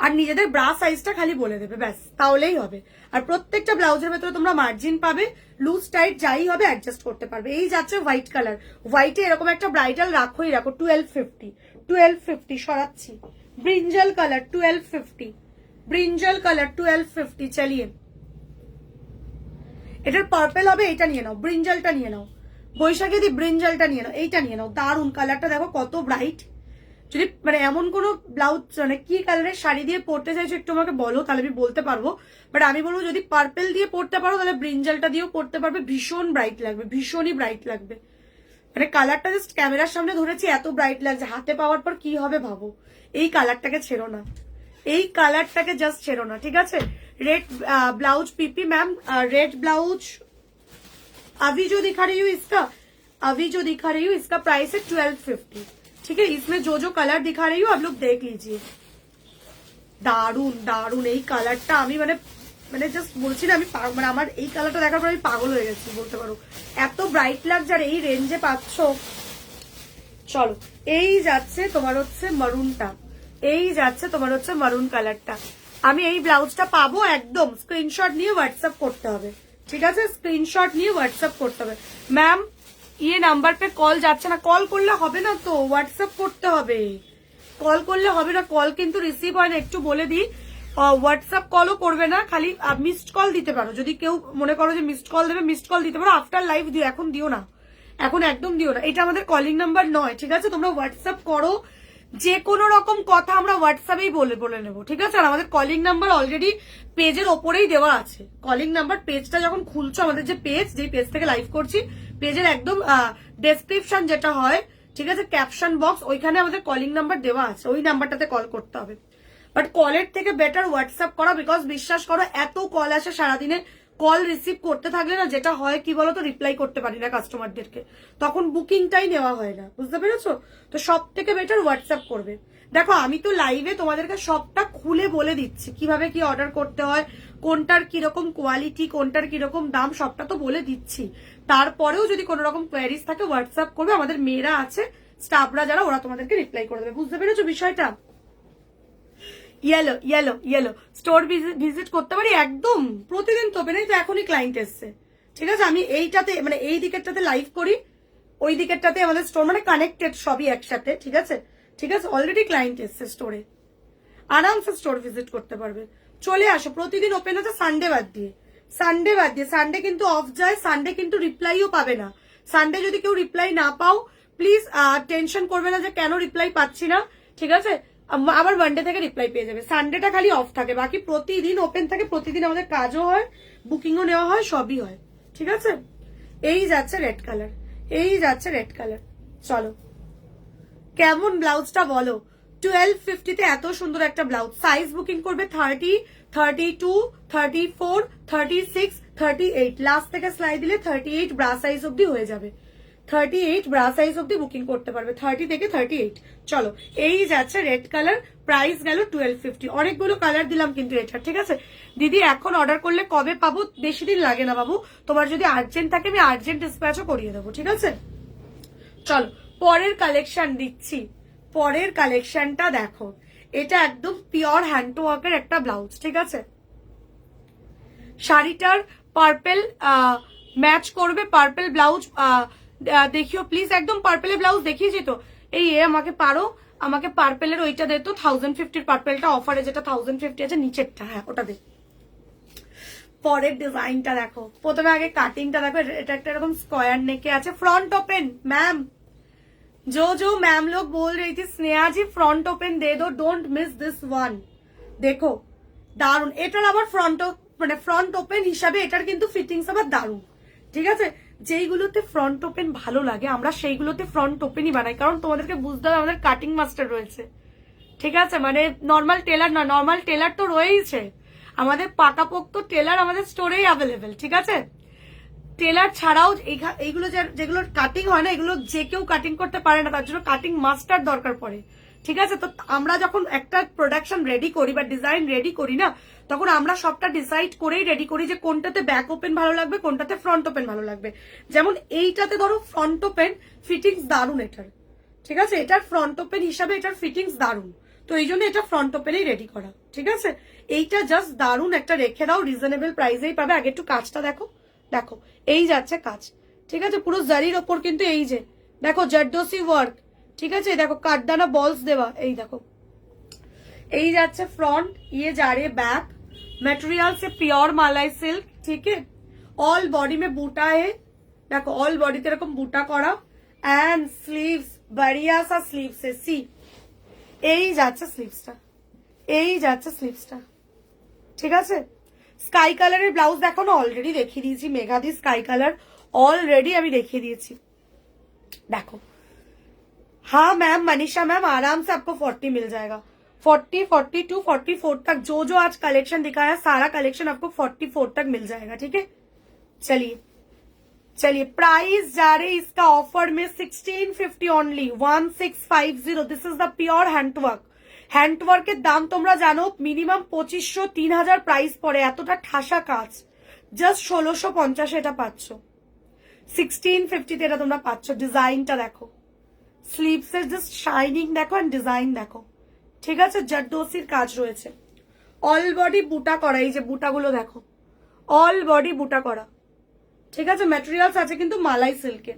আর নিজেদের ব্রা সাইজটা খালি বলে দেবে, ব্যাস, তাহলেই হবে। আর প্রত্যেকটা ব্লাউজের ভেতরে তোমরা মার্জিন পাবে, লুজ টাইট যাই হবে অ্যাডজাস্ট করতে পারবে। এই যাচ্ছে হোয়াইট কালার, হোয়াইটে এরকম একটা ব্রাইডাল রাখোই রাখো, 1250, 1250 সরাচ্ছি। Brinjal colour 1250, brinjal colour 1250। চালিয়ে, এটার পার্পেল হবে, এটা নিয়ে নাও, ব্রিঞ্জালটা নিয়ে নাও। বৈশাখী দি, ব্রিঞ্জালটা নিয়ে নাও, এইটা নিয়ে নাও, দারুন কালারটা দেখো কত ব্রাইট, যদি মানে এমন কোনো ব্লাউজ মানে কি কালারের শাড়ি দিয়ে পরতে চাইছো একটু আমাকে বলো, তাহলে আমি বলতে পারবো। বাট আমি বলবো যদি পার্পেল দিয়ে পরতে পারো তাহলে ব্রিঞ্জালটা দিয়েও পরতে পারবে, ভীষণ ব্রাইট লাগবে, ভীষণই ব্রাইট লাগবে। মানে কালারটা জাস্ট ক্যামেরার সামনে ধরেছি, এত ব্রাইট লাগছে, হাতে পাওয়ার পর কি হবে ভাবো। এই কালারটাকে ছেড়ো না, এই কালারটাকে জাস্ট ছেড়ো না, ঠিক আছে। Red blouse PP ma'am, red blouse अभी जो दिखा रही हूँ इसका, अभी जो दिखा रही हूँ इसका प्राइस है 1250, ठीक है। इसमें जो जो कलर दिखा रही हूँ आप लोग देख लीजिए। দারুন দারুন এই কালারটা, আমি মানে মানে জাস্ট বলছি না, আমি মানে আমার এই কালারটা দেখার পর আমি পাগল হয়ে গেছি বলতে পারো, এত ব্রাইট লাগছে আর এই রেঞ্জে পাচ্ছ। চলো এই যাচ্ছে তোমার হচ্ছে মারুনটা, এই যাচ্ছে তোমার হচ্ছে মারুন কালারটা। আমি এই ব্লাউজটা পাবো একদম, স্ক্রিনশট নিয়ে হোয়াটসঅ্যাপ করতে হবে, ঠিক আছে, স্ক্রিনশট নিয়ে হোয়াটসঅ্যাপ করতে হবে। ম্যাম ইয়ে নাম্বার পে কল যাচ্ছে না, কল করলে হবে না তো, হোয়াটসঅ্যাপ করতে হবে, কল করলে হবে না, কল কিন্তু রিসিভ হয় না, একটু বলে দিই। হোয়াটসঅ্যাপ কলও করবে না, খালি মিসড কল দিতে পারো, যদি কেউ মনে করো যে মিসড কল দেবে মিসড কল দিতে পারো, আফটার লাইভ দিও, এখন দিও না, এখন একদম দিও না, এটা আমাদের কলিং নাম্বার নয়, ঠিক আছে। তোমরা হোয়াটসঅ্যাপ করো, যে কোনো রকম কথা আমরা হোয়াটসঅ্যাপেই বলে নেবো, ঠিক আছে। আর আমাদের কলিং নাম্বার অলরেডি পেজের ওপরেই দেওয়া আছে, কলিং নাম্বার পেজটা যখন খুলছো, আমাদের যে পেজ, যেই পেজ থেকে লাইভ করছি, পেজের একদম ডেসক্রিপশন যেটা হয়, ঠিক আছে, ক্যাপশন বক্স, ওইখানে আমাদের কলিং নাম্বার দেওয়া আছে, ওই নাম্বারটাতে কল করতে হবে। বাট কলের থেকে বেটার হোয়াটসঅ্যাপ করা, বিকজ বিশ্বাস করো এত কল আসে সারাদিনে, কল রিসিভ করতে থাকলে না যেটা হয় কি বলতো, রিপ্লাই করতে পারি না কাস্টমারদেরকে, তখন বুকিংটাই নেওয়া হয় না, বুঝতে পেরেছো। তো সব থেকে বেটার হোয়াটসঅ্যাপ করবে। দেখো আমি তো লাইভে তোমাদেরকে সবটা খুলে বলে দিচ্ছি, কিভাবে কি অর্ডার করতে হয়, কোনটার কিরকম কোয়ালিটি, কোনটার কিরকম দাম, সবটা তো বলে দিচ্ছি। তারপরেও যদি কোনো রকম কোয়ারিজ থাকে হোয়াটসঅ্যাপ করবে, আমাদের মেয়েরা আছে, স্টাফরা যারা, ওরা তোমাদেরকে রিপ্লাই করে দেবে, বুঝতে পেরেছো বিষয়টা। Yellow yellow yellow store visit করতে পারি একদম, প্রতিদিন তো নেই তো, এখনই ক্লায়েন্ট এসছে, ঠিক আছে। আমি এইটাতে মানে এই দিকেরটাতে লাইভ করি, ওই দিকেরটাতে আমাদের স্টোর, মানে কানেক্টেড সবই একসাথে, ঠিক আছে, ঠিক আছে। অলরেডি ক্লায়েন্ট এসছে স্টোরে, আরামসে স্টোর ভিজিট করতে পারবে, চলে আসো। প্রতিদিন ওপেন আছে সানডে বাদ দিয়ে, সানডে বাদ দিয়ে, সানডে কিন্তু অফ যায়, সানডে কিন্তু রিপ্লাইও পাবে না। সানডে যদি কেউ রিপ্লাই না পাও প্লিজ টেনশন করবে না যে কেন রিপ্লাই পাচ্ছি না, ঠিক আছে, আবার মানডে থেকে রিপ্লাই পেয়ে যাবে। সানডেটা খালি অফ থাকে, বাকি প্রতিদিন ওপেন থাকে, প্রতিদিন আমাদের কাজও হয়, বুকিংও নেওয়া হয়, সবই হয়, ঠিক আছে। এই যাচ্ছে রেড কালার, এই যাচ্ছে রেড কালার। চলো কেমন ব্লাউজটা বলো, 1250-তে এত সুন্দর একটা ব্লাউজ। সাইজ বুকিং করবে 30, 32, 34, 36, 38, লাস্ট থেকে সেলাই দিলে 38 ব্রা সাইজ অব্দি হয়ে যাবে, 38 ব্রা সাইজ অব্দি বুকিং করতে পারবে, 30 থেকে 38। চলো এই যাচ্ছে রেড কালার, প্রাইস গেল 1250। অনেকগুলো কালার দিলাম কিন্তু এটা, ঠিক আছে। দিদি এখন অর্ডার করলে কবে পাবো? বেশি দিন লাগে না বাবু, তোমার যদি আর্জেন্ট থাকে আমি আর্জেন্ট ডিসপ্যাচও করিয়ে দেবো, ঠিক আছে। চলো পরের কালেকশন দিচ্ছি, পরের কালেকশনটা দেখো, এটা একদম পিওর হ্যান্ড ওয়ার্কের একটা ব্লাউজ, ঠিক আছে। শাড়িটার পার্পেল ম্যাচ করবে, পার্পেল ব্লাউজ দেখিও প্লিজ, একদম পার্পেলের ব্লাউজ দেখিয়েছি তো। এই আমাকে পারো, আমাকে পার্পেলের ওইটা দে তো, 1050 পার্পেলটা অফারে, যেটা 1050 আছে নিচেরটা, হ্যাঁ ওটা দে। পরের ডিজাইনটা দেখো, প্রথমে আগে কাটিংটা দেখো, এটা একটা এরকম স্কোয়ার নেকে আছে, ফ্রন্ট ওপেন। मैम जो मैम लोग बोल रही थी स्नेहा जी फ्रंट ओपन दे दो, डोंट मिस दिस वन। দেখো দারুন, এটার আবার ফ্রন্ট মানে ফ্রন্ট ওপেন হিসাবে এটার কিন্তু ফিটিংস আবার দারুন, ঠিক আছে। যেইগুলোতে ফ্রন্ট ওপেন ভালো লাগে আমরা সেইগুলোতে ফ্রন্ট ওপেনই বানাই, কারণ তোমাদেরকে বুঝতে হবে আমাদের কাটিং মাস্টার রয়েছে, ঠিক আছে। মানে নর্মাল টেলার না, নর্মাল টেলার তো রয়েইছে, আমাদের পাকাপোক্ত টেলার আমাদের স্টোরেই অ্যাভেলেবেল, ঠিক আছে। টেলার ছাড়াও এইগুলো যেগুলো কাটিং হয় না, এগুলো যে কেউ কাটিং করতে পারে না, তার জন্য কাটিং মাস্টার দরকার পড়ে, ঠিক আছে। তো আমরা যখন একটা প্রোডাকশন রেডি করি বা ডিজাইন রেডি করি না, তখন আমরা সবটা ডিসাইড করেই রেডি করি যে কোনটাতে ব্যাক ওপেন ভালো লাগবে, কোনটাতে ফ্রন্ট ওপেন ভালো লাগবে। যেমন এইটাতে ধরো ফ্রন্ট ওপেন ফিটিংস দারুন এটার, ঠিক আছে, এটার ফ্রন্ট ওপেন হিসাবে এটার ফিটিংস দারুন, তো এই জন্য এটা ফ্রন্ট ওপেনেই রেডি করা, ঠিক আছে। এইটা জাস্ট দারুন একটা, রেখে দাও, রিজনেবল প্রাইসেই পাবে। আগে একটু কাজটা দেখো, দেখো এই যাচ্ছে কাজ, ঠিক আছে, পুরো জারির ওপর কিন্তু এই যে দেখো জারদোসি ওয়ার্ক, ঠিক আছে, দেখো কাঠদানা বলস দেওয়া, এই দেখো এই যাচ্ছে ফ্রন্ট, ये जा रही है बैक, मटेरियल से प्योर मालाई सिल्क, ठीक है। ऑल बॉडी में बूटा है, देखो ऑल बॉडी ते एरकम बूटा करा, एंड स्लीव्स बढ़िया सा स्लीव्स है, सी এই যাচ্ছে স্লিভসটা, এই যাচ্ছে স্লিভসটা, ঠিক আছে। স্কাই কালারের ব্লাউজ দেখো না, অলরেডি দেখিয়ে দিয়েছি। মেঘাদি স্কাই কালার অলরেডি আমি देখিয়ে দিয়েছি, देखो। हाँ मैम, मनीषा मैम, आराम से आपको 40 मिल जाएगा। 40, 42, 44 तक जो जो आज कलेक्शन दिखाया सारा कलेक्शन आपको 44 तक मिल जाएगा, ठीक है। चलिए चलिए, प्राइस जा रहे इसका ऑफर में 1650 only, 1650। This is the pure handwork. হ্যান্ডওয়ার্কের দাম তোমরা জানো মিনিমাম 2500 3000 প্রাইস পড়ে, এতটা ঠাসা কাজ। জাস্ট 1650 এটা পাচ্ছ, 1650 তে এটা তোমরা পাচ্ছ। ডিজাইনটা দেখো, স্লিভস এর জাস্ট শাইনিং দেখো এন্ড ডিজাইন দেখো, ঠিক আছে। জারদোসির কাজ রয়েছে, অল বডি বুটা করা, এই যে বুটাগুলো দেখো, অল বডি বুটা করা, ঠিক আছে। ম্যাটেরিয়ালস আছে কিন্তু মালাই সিল্কে,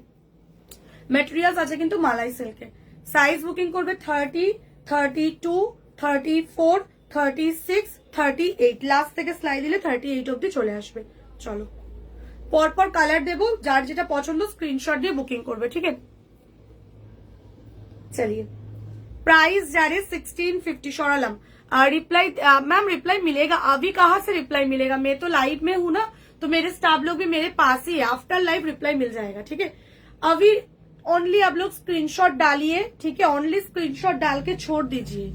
ম্যাটেরিয়ালস আছে কিন্তু মালাই সিল্কে। সাইজ বুকিং করবে 30, 32, 34, 36, 38, লাস্ট থেকে স্লাই দিলে 38 অব্দি চলে আসবে। চলো পরপর কালার দেবো, যার যেটা পছন্দ স্ক্রিনশট দিয়ে বুকিং করবে, ঠিক আছে। चलिए, प्राइस जा रहे 1650 शौरालम। रिप्लाई मैम, रिप्लाई मिलेगा अभी? कहाँ से रिप्लाई मिलेगा? मैं तो लाइव में हूं ना, तो मेरे स्टाफ लोग भी मेरे पास ही है। आफ्टर लाइव रिप्लाई मिल जाएगा, ठीक है। अभी ओनली आप लोग स्क्रीनशॉट डालिए, ठीक है। ओनली स्क्रीनशॉट डाल के छोड़ दीजिए,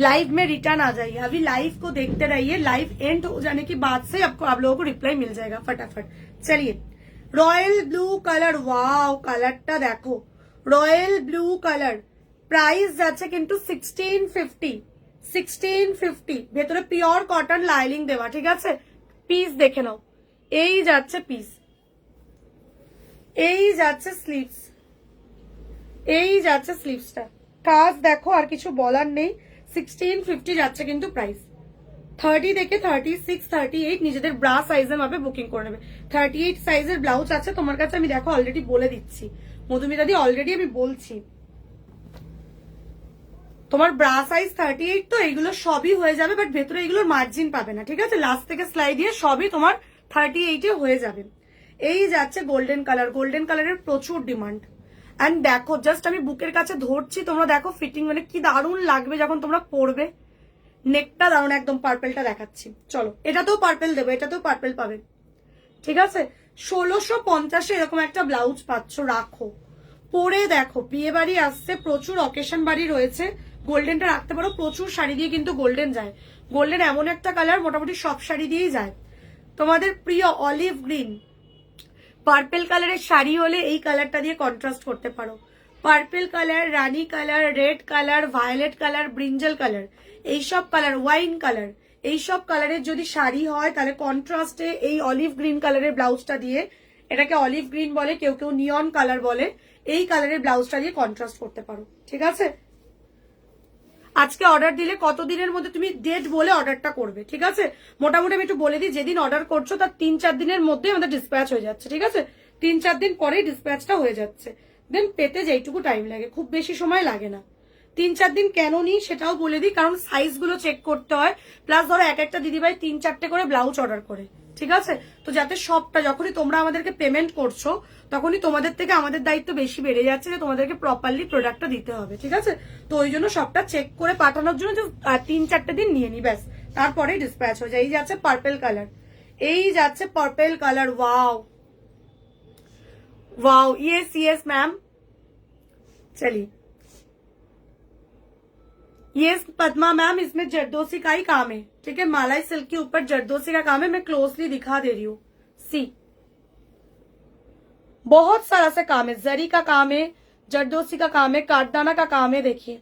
लाइव में रिटर्न आ जाइए। अभी लाइव को देखते रहिए, लाइव एंड हो जाने के बाद से आपको आप लोगों को रिप्लाई मिल जाएगा फटाफट। चलिए, रॉयल ब्लू कलर, वाओ कलरটা देखो, রয়্যাল ব্লু কালার। প্রাইস যাচ্ছে কিন্তু 1650, 1650। ভেতরে পিওর কটন লাইলিং দেওয়া, ঠিক আছে। পিস দেখে নাও, এই যাচ্ছে পিস, এই যাচ্ছে স্লিভস, এই যাচ্ছে স্লিভসটা। কাজ দেখো, আর কিছু বলার নেই। 1650 যাচ্ছে কিন্তু প্রাইস। 30 থেকে 36, 38 নিজেদের ব্রা সাইজের মাপে বুকিং করে নেবে। 38 সাইজের ব্লাউজ আছে তোমার কাছে, আমি দেখো অলরেডি বলে দিচ্ছি মধুমিতা দি, অলরেডি আমি বলছি। তোমার ব্রা সাইজ 38, তো এগুলো সবই হয়ে যাবে, বাট ভেতরে এগুলোর মার্জিন পাবে না, ঠিক আছে। লাস্ট থেকে স্লাই দিয়ে সবই তোমার 38 এ হয়ে যাবে। এই যাচ্ছে গোল্ডেন কালার, গোল্ডেন কালারের প্রচুর ডিমান্ড। এন্ড দেখো, জাস্ট আমি বুকের কাছে ধরছি, তোমরা দেখো ফিটিং মানে কি দারুণ লাগবে যখন তোমরা পরবে। নেকটা দারুণ, একদম পার্পেলটা দেখাচ্ছি। চলো, এটাতেও পার্পেল দেবো, এটাতেও পার্পেল পাবে, ঠিক আছে। 1650 এরকম একটা ব্লাউজ পাচ্ছ, রাখো পরে দেখো। বিয়ে বাড়ি আসছে, প্রচুর অকেশন বাড়ি রয়েছে, গোল্ডেনটা রাখতে পারো। প্রচুর শাড়ি দিয়ে কিন্তু গোল্ডেন যায়। গোল্ডেন এমন একটা কালার, মোটামুটি সব শাড়ি দিয়েই যায়। তোমাদের প্রিয় অলিভ গ্রিন পার্পেল কালারের শাড়ি হলে এই কালারটা দিয়ে কন্ট্রাস্ট করতে পারো। Purple colour, rani colour, red colour, violet colour, brinjal colour, এইসব কালার, ওয়াইন কালার, এইসব কালারের যদি শাড়ি হয় তাহলে কন্ট্রাস্টে এই অলিভ গ্রিন কালারের ব্লাউজটা দিয়ে, এটাকে অলিভ গ্রিন বলে, কেউ কেউ নিয়ন কালার বলে, এই কালারের ব্লাউজটা দিয়ে কন্ট্রাস্ট করতে পারো, ঠিক আছে। আজকে অর্ডার দিলে কতদিনের মধ্যে তুমি ডেট বলে অর্ডারটা করবে, ঠিক আছে। মোটামুটি আমি একটু বলে দিই, যেদিন অর্ডার করছো তার 3-4 দিনের মধ্যে আমাদের ডিসপ্যাচ হয়ে যাচ্ছে, ঠিক আছে। 3-4 দিন পরেই ডিসপ্যাচটা হয়ে যাচ্ছে। দেন পেতে যেইটুকু টাইম লাগে, খুব বেশি সময় লাগে না। 3-4 দিন কেন নিই সেটাও বলে দিই, কারণ সাইজ গুলো চেক করতে হয়। প্লাস ধরো এক একটা দিদিভাই 3-4টে করে ব্লাউজ অর্ডার করে, ঠিক আছে। তো যাতে সবটা, যখনই তোমরা আমাদেরকে পেমেন্ট করছো তখনই তোমাদের থেকে আমাদের দায়িত্ব বেশি বেড়ে যাচ্ছে যে তোমাদেরকে প্রপারলি প্রোডাক্টটা দিতে হবে, ঠিক আছে। তো ওই জন্য সবটা চেক করে পাঠানোর জন্য 3-4টে দিন নিয়ে নি, ব্যাস, তারপরেই ডিসপ্যাচ হয়ে যায়। এই যাচ্ছে পার্পেল কালার, এই যাচ্ছে purple colour, wow wow, yes yes ma'am. चलिए, यस पद्मा मैम, इसमें जरदोसी का ही काम है, ठीक है। मालाई सिल्क के ऊपर जरदोसी का काम है, मैं क्लोजली दिखा दे रही हूँ। सी, बहुत सारा से काम है, जरी का काम है, जरदोसी का काम है, काटदाना का काम है, देखिए,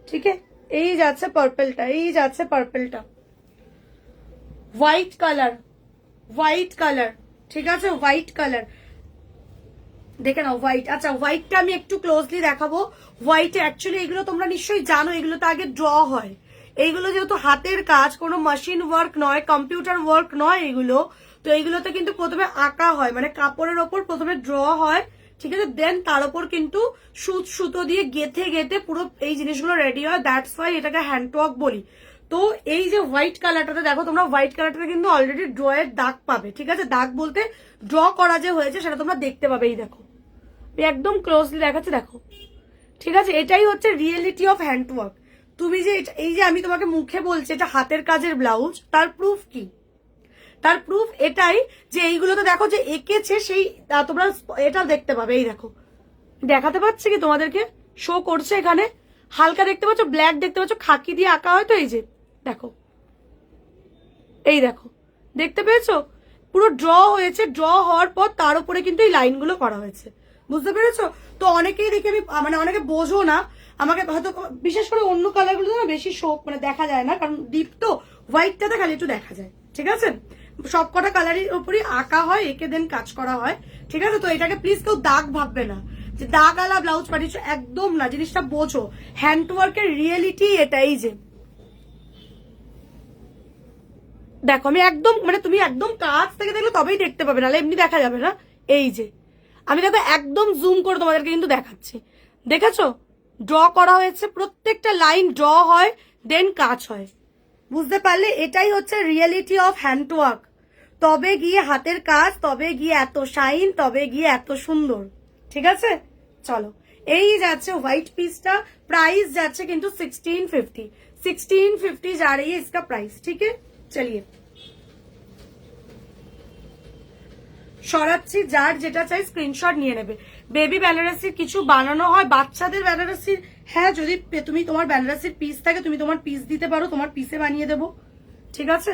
ठीक है। यही যাচ্ছে পার্পলটা, এই যাচ্ছে পার্পলটা, হোয়াইট কালার, হোয়াইট কালার, ঠিক আছে। হোয়াইট কালার দেখে নাও, হোয়াইট। আচ্ছা, হোয়াইটটা আমি একটু ক্লোজলি দেখাবো। হোয়াইট অ্যাকচুয়ালি এগুলো তোমরা নিশ্চয়ই জানো, এগুলো তো আগে ড্র হয়। এইগুলো যেহেতু হাতের কাজ, কোনো মেশিন ওয়ার্ক নয়, কম্পিউটার ওয়ার্ক নয় এগুলো, তো এইগুলোতে কিন্তু প্রথমে আঁকা হয়, মানে কাপড়ের ওপর প্রথমে ড্র হয়, ঠিক আছে। দেন তার উপর কিন্তু সুতো দিয়ে গেথে গেথে পুরো এই জিনিসগুলো রেডি হয়। দ্যাটস ওয়াই এটাকে হ্যান্ডওয়ার্ক বলি। তো এই যে হোয়াইট কালারটাতে দেখো, তোমরা হোয়াইট কালারটাতে কিন্তু অলরেডি ড্রয়ের দাগ পাবে, ঠিক আছে। দাগ বলতে ড্র করা যে হয়েছে সেটা তোমরা দেখতে পাবে। এই দেখো, একদম ক্লোজলি দেখাচ্ছে, দেখো ঠিক আছে, এটাই হচ্ছে রিয়েলিটি অফ হ্যান্ডওয়ার্ক। তুমি যে এই যে আমি তোমাকে মুখে বলছি এটা হাতের কাজের ব্লাউজ, তার প্রুফ কি? তার প্রুফ এটাই যে এইগুলো তো দেখো যে এঁকেছে সেই, তোমরা এটা দেখতে পাবে। এই দেখো, দেখাতে পাচ্ছি কি তোমাদেরকে, শো করছে এখানে, হালকা দেখতে পাচ্ছ, ব্ল্যাক দেখতে পাচ্ছ, খাকি দিয়ে আঁকা হয় তো, এই যে দেখো, এই দেখো, দেখতে পেয়েছো? পুরো ড্র হয়েছে, ড্র হওয়ার পর তার উপরে কিন্তু এই লাইনগুলো করা হয়েছে, বুঝতে পেরেছো? তো অনেকেই দেখে আমি মানে অনেকে বোঝো না, আমাকে হয়তো বিশেষ করে অন্য কালারগুলো না বেশি শোক মানে দেখা যায় না, কারণ ডিপ তো, হোয়াইটটাতে খালি একটু দেখা যায়, ঠিক আছে? সব কটা কালারের উপরই আঁকা হয়, এঁকে দেন কাজ করা হয়, ঠিক আছে? তো এটাকে প্লিজ কেউ দাগ ভাববে না যে দাগ আলা ব্লাউজ পাঠিয়েছো, একদম না, জিনিসটা বোঝো। হ্যান্ডওয়ার্কের রিয়েলিটি এটাই যে দেখো, আমি একদম মানে তুমি একদম কাছ থেকে দেখলে তবেই দেখতে পাবে, নাহলে এমনি দেখা যাবে না। এই যে আমি দেখো একদম জুম করে তোমাদেরকে কিন্তু দেখাচ্ছি, দেখেছো? ড্র করা হয়েছে, প্রত্যেকটা লাইন ড্র হয়, দেন কাজ হয়, বুঝতে পারলে? এটাই হচ্ছে রিয়েলিটি অফ হ্যান্ডওয়ার্ক। তবে গিয়ে হাতের কাজ, তবে গিয়ে এত শাইন, তবে গিয়ে এত সুন্দর, ঠিক আছে? চলো, এই যাচ্ছে হোয়াইট পিসটা, প্রাইস যাচ্ছে কিন্তু 1650। 1650 जा रही है इसका प्राइस, ठीक है? चलिए সরাচ্ছি, যার যেটা চাই স্ক্রিনশট নিয়ে নেবে। বেবি বেনারসির কিছু বানানো হয়, বাচ্চাদের বেনারসির, হ্যাঁ যদি তুমি তোমার বেনারসির পিস থাকে তুমি তোমার পিস দিতে পারো, তোমার পিসে বানিয়ে দেবো, ঠিক আছে?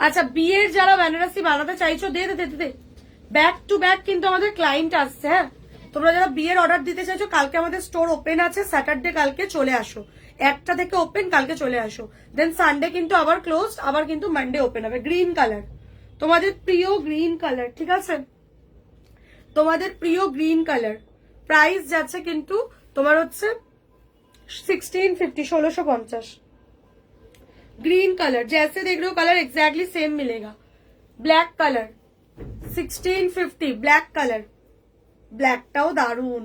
আচ্ছা, বিয়ের যারা বেনারসি বানাতে চাইছো দে দে দে, ব্যাক টু ব্যাক কিন্তু আমাদের ক্লায়েন্ট আসছে। হ্যাঁ, তোমরা যারা বিয়ের অর্ডার দিতে চাইছো, কালকে আমাদের স্টোর ওপেন আছে, স্যাটারডে কালকে চলে আসো, 1টা থেকে ওপেন, কালকে চলে আসো, দেন সানডে কিন্তু আবার ক্লোজ, আবার কিন্তু মানডে ওপেন হবে। গ্রিন কালার, তোমাদের প্রিয় গ্রিন কালার, ঠিক আছে? তোমাদের প্রিয় গ্রিন কালার, প্রাইস যাচ্ছে কিন্তু তোমার হচ্ছে 1650, 1650। ग्रीन कलर जैसे देख रहे हो, कलर एग्जैक्टली सेम मिलेगा। ब्लैक कलर 1650, ব্ল্যাক কালার, ব্ল্যাকটাও দারুন,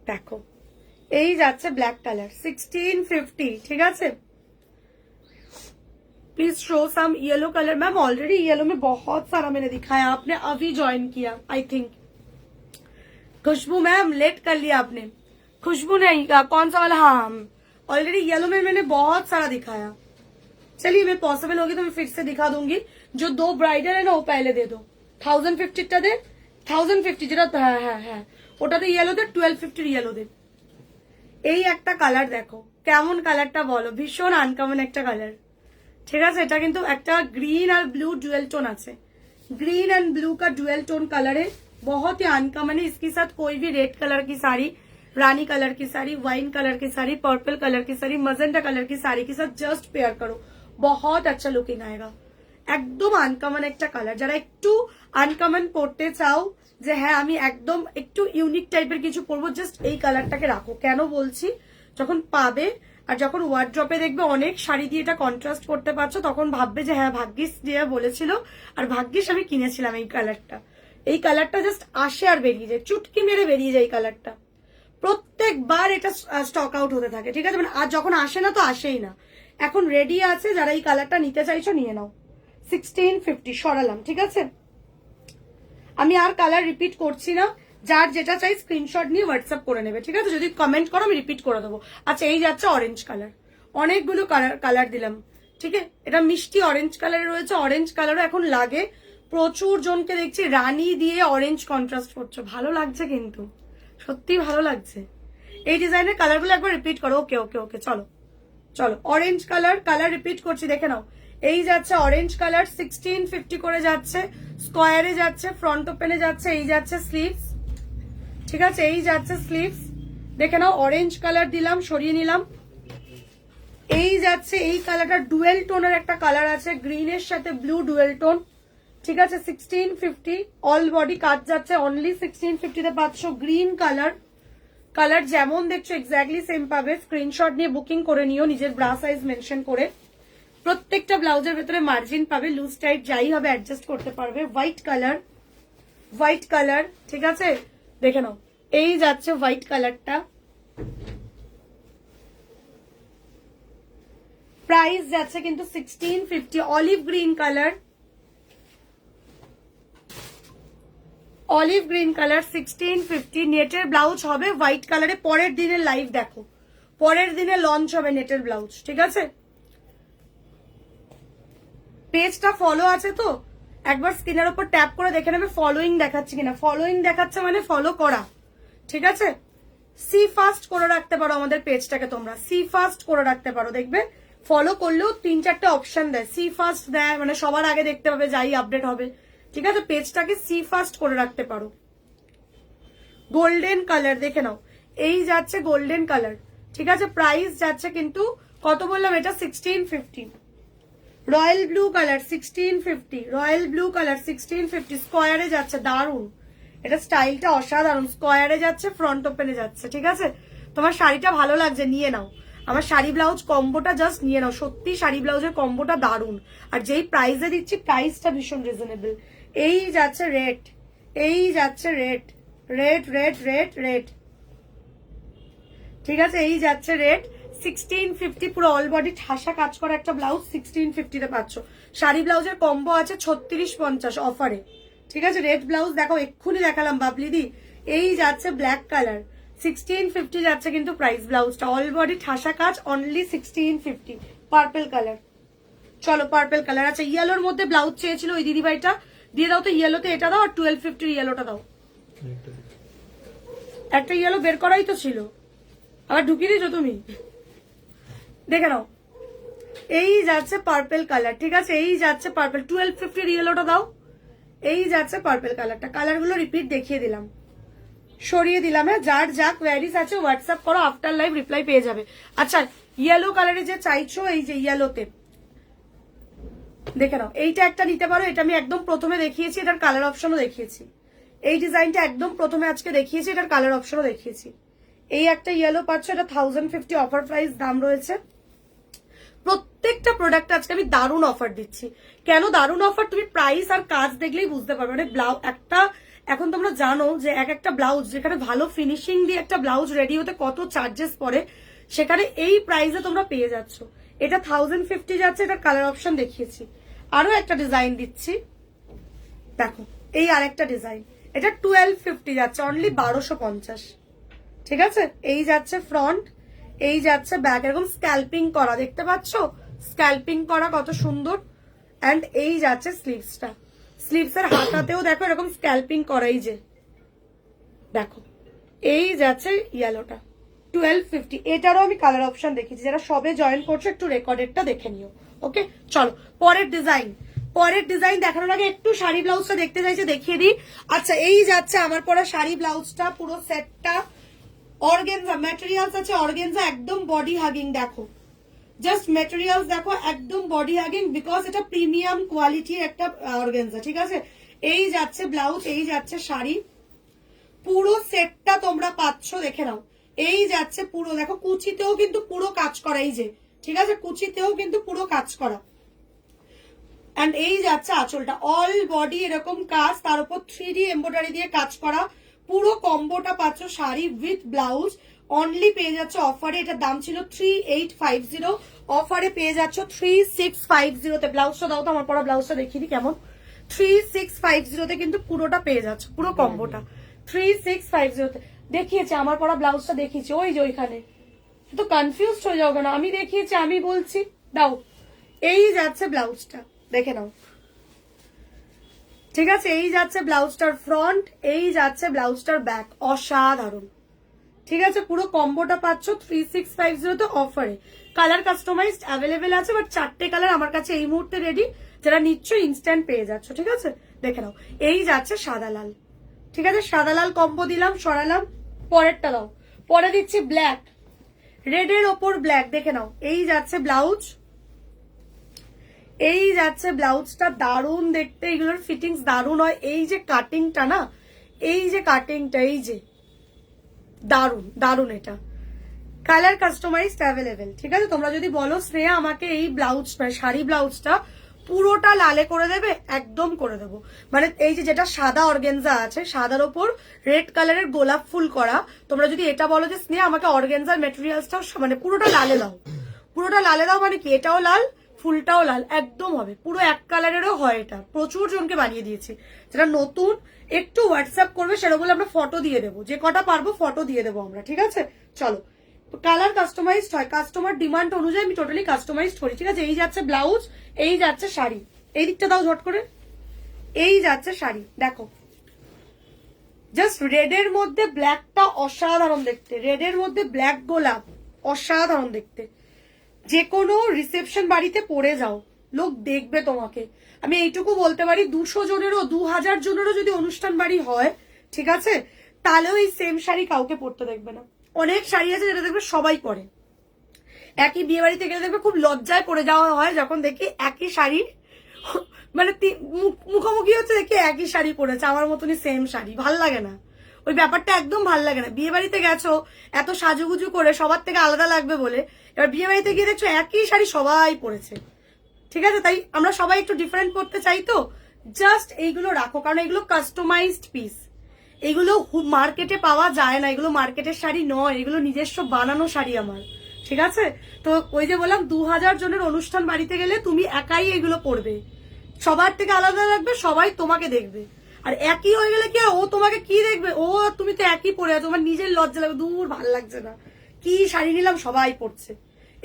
দেখো এই যাচ্ছে ব্ল্যাক কালার 1650, ঠিক আছে? Please show some yellow colour. Ma'am already yellow में बहुत सारा मैंने दिखाया, आपने अभी ज्वाइन किया I think. Khushboo ma'am late कर लिया आपने, खुशबू नहीं कौन सा वाला, हाँ ऑलरेडी येलो में मैंने बहुत सारा दिखाया। चलिए मैं पॉसिबल होगी तो मैं फिर से दिखा दूंगी। जो 2 ब्राइडल है ना वो पहले दे दो, 1050 টা দে, 1050 যেটা, হ্যাঁ হ্যাঁ হ্যাঁ ওটাতে ইয়েলো দে, 1250 ইয়েলো দে। এই একটা কালার দেখো কেমন কালারটা বলো, ভীষণ আনকমন একটা কালার, ঠিক আছে? এটা কিন্তু একটা ग्रीन और ब्लू डुअल टोन আছে, ग्रीन एंड ब्लू का डुअल टोन कलर है, बहुत ही अनकॉमन है। इसके साथ कोई भी रेड कलर की साड़ी, रानी कलर की साड़ी, वाइन कलर की साड़ी, पर्पल कलर की साड़ी, मजेंटा कलर की साड़ी के साथ जस्ट पेयर करो, बहुत अच्छा लुकिंग आएगा। একদম আনকমন একটা কালার, যারা একটু আনকমন পড়তে চাও যে হ্যাঁ আমি একদম একটু ইউনিক টাইপের কিছু পরবো, জাস্ট এই কালারটাকে রাখো। কেন বলছি, যখন পাবে আর যখন ওয়ার্ড্রপে দেখবে অনেক শাড়ি দিয়ে এটা কন্ট্রাস্ট করতে পারছো, তখন ভাববে যে হ্যাঁ ভাগ্যিস যে বলেছিল, আর ভাগ্যিস আমি কিনেছিলাম এই কালারটা। এই কালারটা জাস্ট আসে আর বেরিয়ে যায়, চুটকি মেরে বেরিয়ে যায় এই কালারটা, প্রত্যেকবার এটা স্টক আউট হতে থাকে, ঠিক আছে? মানে আর যখন আসে না তো আসেই না, এখন রেডি আছে, যারা এই কালারটা নিতে চাইছো নিয়ে নাও। 1650 সরালাম, ঠিক আছে? আমি আর কালার রিপিট করছি না, যার যেটা চাই স্ক্রিনশট নিয়ে হোয়াটসঅ্যাপ করে নেবে, ঠিক আছে? যদি কমেন্ট করো আমি রিপিট করে দেবো। আচ্ছা, এই যাচ্ছে অরেঞ্জ কালার, অনেকগুলো কালার দিলাম, ঠিক আছে? এটা মিষ্টি অরেঞ্জ কালার রয়েছে, অরেঞ্জ কালারও এখন লাগে, প্রচুর জনকে দেখছি রানী দিয়ে অরেঞ্জ কন্ট্রাস্ট করছো, ভালো লাগছে কিন্তু, সত্যি ভালো লাগছে। এই ডিজাইনের কালারগুলো একবার রিপিট করো। ওকে ওকে ওকে, চলো চলো, অরেঞ্জ কালার রিপিট করছি, দেখে নাও। এই যাচ্ছে অরেঞ্জ কালার 1650 করে যাচ্ছে, স্কোয়ারে যাচ্ছে, ফ্রন্ট ওপেনে যাচ্ছে, এই যাচ্ছে স্লিভস, ঠিক আছে? এই যাচ্ছে স্লিভস, দেখে নাও, অরেঞ্জ কালার দিলাম, সরিয়ে নিলাম। এই যাচ্ছে এই কালারটা ডুয়েল টোনের একটা কালার আছে, গ্রিনের সাথে ব্লু ডুয়েল টোন, ঠিক আছে? 1650 অল বডি কাজ যাচ্ছে, অনলি 1650 তে পাচ্ছ। গ্রিন কালার যেমন দেখছো এক্স্যাক্টলি সেম পাবে, স্ক্রিনশট নিয়ে বুকিং করে নিও নিজের ব্রা সাইজ মেনশন করে। প্রত্যেকটা ব্লাউজের ভেতরে মার্জিন পাবে, লুজ টাইট যাই হবে অ্যাডজাস্ট করতে পারবে। হোয়াইট কালার, ঠিক আছে? দেখে নাও, এই যাচ্ছে হোয়াইট কালারটা, প্রাইস যাচ্ছে কিন্তু 1650। Olive green colour, olive green colour 1650 নেটের ব্লাউজ হবে হোয়াইট কালারে। পরের দিনের লাইভ দেখো, পরের দিনে লঞ্চ হবে নেটের ব্লাউজ, ঠিক আছে? পেজটা ফলো আছে তো, একবার স্ক্রিনের উপর ট্যাপ করে দেখে নেবে ফলোইং দেখাচ্ছে কিনা। ফলোইং দেখাচ্ছে মানে ফলো করা, ঠিক আছে? সি ফাস্ট করে রাখতে পারো আমাদের পেজটাকে, তোমরা সি ফাস্ট করে রাখতে পারো, দেখবে ফলো করলেও 3-4টে অপশন দেয়, সি ফাস্ট দেয়, মানে সবার আগে দেখতে পাবে যাই আপডেট হবে, ঠিক আছে? পেজটাকে সি ফাস্ট করে রাখতে পারো। গোল্ডেন কালার দেখে নাও, এই যাচ্ছে গোল্ডেন কালার, ঠিক আছে? প্রাইস যাচ্ছে কিন্তু কত বললাম, এটা 1650। Royal blue colour 1650, royal blue colour 1650 স্কোয়ারে যাচ্ছে, দারুন, এটা স্টাইলটা অসাধারণ। স্কোয়ারে যাচ্ছে, ফ্রন্ট ওপেনে যাচ্ছে, ঠিক আছে? তোমার শাড়িটা ভালো লাগছে নিয়ে নাও, আমার শাড়ি ব্লাউজ কম্বোটা জাস্ট নিয়ে নাও, সত্যি শাড়ি ব্লাউজের কম্বোটা দারুন। আর যেই প্রাইসে দিচ্ছি, প্রাইসটা ভীষণ রিজনেবল। এই যাচ্ছে রেড, এই যাচ্ছে red, red red red red, ঠিক আছে? এই যাচ্ছে রেড 1650, পুরো অল বডি ঠাসা কাজ করা একটা ব্লাউজ 1650-তে পাচ্ছ। শাড়ি ব্লাউজের কম্বো আছে 3650 অফারে, ঠিক আছে? রেড ব্লাউজ দেখো, এক্ষুনি দেখালাম বাবলি দি। এই যাচ্ছে ব্ল্যাক কালার 1650 যাচ্ছে কিন্তু প্রাইস। ব্লাউজটা অল বডি ঠাসা কাজ, অনলি 1650। পার্পল কালার, চলো পার্পল কালার। আচ্ছা, ইয়েলোর মধ্যে ব্লাউজ চেয়েছিল ওই দিদিভাইটা, দিয়ে দাও তো ইয়েলোতে, এটা দাও আর 1250 ইয়েলোটা দাও। একটা ইয়েলো বের করাই তো ছিল, আবার ঢুকিয়ে দিয়েছো তুমি, দেখে নাও। এই যাচ্ছে পার্পল কালার, ঠিক আছে? এই যাচ্ছে পার্পল, 1250 ইয়েলোটা দাও। এই যাচ্ছে পার্পল কালারটা, কালারগুলো রিপিট দেখিয়ে দিলাম, সরিয়ে দিলাম। হ্যাঁ, যার যা কোয়ারিজ আছে হোয়াটসঅ্যাপ করো, আফটার লাইভ রিপ্লাই পেয়ে যাবে। আচ্ছা, ইয়েলো কালারে যে চাইছো, এই যে ইয়েলোতে দেখে নাও, এইটা একটা নিতে পারো। এটা আমি একদম প্রথমে দেখিয়েছি, এটার কালার অপশনও দেখিয়েছি। এই ডিজাইনটা একদম প্রথমে আজকে দেখিয়েছি, এটার কালার অপশনও দেখিয়েছি। এই একটা ইয়েলো পাচ্ছ, এটা 1050 অফার প্রাইস দাম রয়েছে। প্রত্যেকটা প্রোডাক্ট আজকে আমি দারুণ অফার দিচ্ছি। কেন দারুণ অফার, তুমি প্রাইস আর কাজ দেখলেই বুঝতে পারবে। মানে ব্লাউজ একটা, এখন তোমরা জানো যে এক একটা ব্লাউজ যেখানে ভালো ফিনিশিং দিয়ে একটা ব্লাউজ রেডি হতে কত চার্জেস পড়ে, সেখানে এই প্রাইসে তোমরা পেয়ে যাচ্ছ। এটা 1050 যাচ্ছে, এটার কালার অপশন দেখিয়েছি। আরো একটা ডিজাইন দিচ্ছি, দেখো এই আরেকটা ডিজাইন, এটা 1250 যাচ্ছে, অনলি 1250, ঠিক আছে? এই যাচ্ছে ফ্রন্ট, এই যাচ্ছে ব্যাক, এরকম স্ক্যাল্পিং করা, দেখতে পাচ্ছ স্ক্যাল্পিং করা কত সুন্দর। এন্ড এই যাচ্ছে স্লিভসটা, স্লিভসের হাতাতেও দেখো এরকম স্ক্যাল্পিং করা, এই যে দেখো। এই যাচ্ছে ইয়েলোটা 1250, এটারও আমি কালার অপশন দেখেছি। যারা সবে জয়েন করছো একটু রেকর্ডেডটা দেখে নিও, ওকে? চলো পরের ডিজাইন, পরের ডিজাইন দেখানোর আগে একটু শাড়ি ব্লাউজটা দেখতে চাইছে, দেখিয়ে দিই। আচ্ছা, এই যাচ্ছে আমার পরা শাড়ি ব্লাউজটা, পুরো সেটটা অর্গেনজা ম্যাটেরিয়ালস আছে, অর্গেনজা একদম বডি হাগিং, দেখো জাস্ট ম্যাটেরিয়ালস দেখো, একদম বডি হাগিং, বিকজ এটা প্রিমিয়াম কোয়ালিটির একটা অর্গেনজা, ঠিক আছে? এই যাচ্ছে ব্লাউজ, এই যাচ্ছে শাড়ি, পুরো সেটটা তোমরা পাচ্ছ, দেখে নাও। এই যাচ্ছে পুরো, দেখো কুচিতেও কিন্তু পুরো কাজ করা, এই যে, ঠিক আছে? কুচিতেও কিন্তু পুরো কাজ করা। এন্ড এই যাচ্ছে আঁচলটা, অল বডি এরকম কাজ, তার উপর 3D এমব্রয়ডারি দিয়ে কাজ করা, পুরো কম্বোটা পাচ্ছ শাড়ি উইথ ব্লাউজ। অনলি পেয়ে যাচ্ছ অফারে, এটার দাম ছিল 3850, অফারে পেয়ে যাচ্ছ 3650-তে। ব্লাউজটা দাও তো, আমার পরা ব্লাউজটা দেখিয়ে দিই কেমন। 3650-তে কিন্তু পুরোটা পেয়ে যাচ্ছ, পুরো কম্বোটা 3650-তে দেখিয়েছে। আমার পরা ব্লাউজটা দেখিয়েছি ওই যে ওইখানে, তো কনফিউজ হয়ে যাও কেন? আমি দেখিয়েছি, আমি বলছি, দাও। এই যাচ্ছে ব্লাউজটা, দেখে নাও, ঠিক আছে? এই যাচ্ছে ব্লাউজটার ফ্রন্ট, এই যাচ্ছে ব্লাউজটার ব্যাক, অসাধারণ, ঠিক আছে? পুরো কম্বোটা পাচ্ছ 3650-তে অফারে। কালার কাস্টমাইজড অ্যাভেলেবেল আছে, বাট 4টে কালার আমার কাছে এই মুহূর্তে রেডি, যারা নিচ্ছ ইনস্ট্যান্ট পেয়ে যাচ্ছ, ঠিক আছে? দেখে নাও। এই যাচ্ছে সাদা লাল, ঠিক আছে? সাদা লাল কম্বো দিলাম, সরালাম। পরেরটা দাও, পরে দিচ্ছি ব্ল্যাক, রেডের ওপর ব্ল্যাক, দেখে নাও। এই যাচ্ছে ব্লাউজ, এই যাচ্ছে ব্লাউজটা, দারুণ দেখতে, এগুলোর ফিটিংস দারুণ হয়। এই যে কাটিংটা না, এই যে কাটিংটা, এই যে দারুণ দারুণ, এটা কালার কাস্টমাইজড অ্যাভেলেবেল, ঠিক আছে? তোমরা যদি বলো স্নেহা আমাকে এই ব্লাউজ শাড়ি ব্লাউজটা পুরোটা লালে করে দেবে, একদম করে দেবো। মানে এই যে যেটা সাদা অর্গেনজা আছে, সাদার ওপর রেড কালারের গোলাপ ফুল করা, তোমরা যদি এটা বলো যে স্নেহা আমাকে অর্গেনজার মেটেরিয়ালসটাও মানে পুরোটা লালে দাও, পুরোটা লালে দাও, মানে কি এটাও লাল, ফুলটাও লাল একদম হবে, পুরো এক কালারেরও হয়। এটা প্রচুর জনকে বানিয়ে দিয়েছি। যেটা নতুন একটু হোয়াটসঅ্যাপ করবে সেরকম আমরা ফটো দিয়ে দেবো, যে কটা পারবো ফটো দিয়ে দেবো আমরা, ঠিক আছে? চলো, কালার কাস্টমাইজড হয়, কাস্টমার ডিমান্ড অনুযায়ী আমি টোটালি কাস্টমাইজড করি, ঠিক আছে? এই যাচ্ছে ব্লাউজ, এই যাচ্ছে শাড়ি, এই দিকটা দাও ঝট করে, এই যাচ্ছে শাড়ি। দেখো জাস্ট রেডের মধ্যে ব্ল্যাকটা অসাধারণ দেখতে, রেডের মধ্যে ব্ল্যাক গোলাপ অসাধারণ দেখতে। যে কোনো রিসেপশন বাড়িতে পরে যাও, লোক দেখবে তোমাকে। আমি এইটুকু বলতে পারি 200 জনেরও 2000 জনেরও যদি অনুষ্ঠান বাড়ি হয়, ঠিক আছে, তাহলেও এই সেম শাড়ি কাউকে পরতে দেখবে না। অনেক শাড়ি আছে যেটা দেখবে সবাই পরে, একই বিয়ে বাড়িতে গেলে দেখবে খুব লজ্জায় পড়ে যাওয়া হয় যখন দেখি একই শাড়ি, মানে মুখোমুখি হচ্ছে দেখি একই শাড়ি পরেছে, আমার মতনই সেম শাড়ি, ভাল লাগে না ওই ব্যাপারটা, একদম ভাল লাগে না। বিয়ে বাড়িতে গেছো এত সাজুগুজু করে সবার থেকে আলাদা লাগবে বলে, এবার বিয়ে বাড়িতে গিয়ে দেখছো একই শাড়ি সবাই পরেছে, ঠিক আছে? তাই আমরা সবাই একটু ডিফারেন্ট করতে চাই, তো জাস্ট এইগুলো রাখো, কারণ এগুলো কাস্টমাইজড পিস, এগুলো মার্কেটে পাওয়া যায় না, এগুলো মার্কেটের শাড়ি নয়, এগুলো নিজস্ব বানানো শাড়ি আমার, ঠিক আছে? তো ওই যে বললাম 2000 জনের অনুষ্ঠান বাড়িতে গেলে তুমি একাই এগুলো পরবে, সবার থেকে আলাদা লাগবে, সবাই তোমাকে দেখবে। আর একই হয়ে গেলে কি ও তোমাকে কি দেখবে, ও তুমি তো একই পরে আছো, তোমার নিজের লজ্জা লাগবে, দূর ভাল লাগছে না, কি শাড়ি নিলাম সবাই পরছে।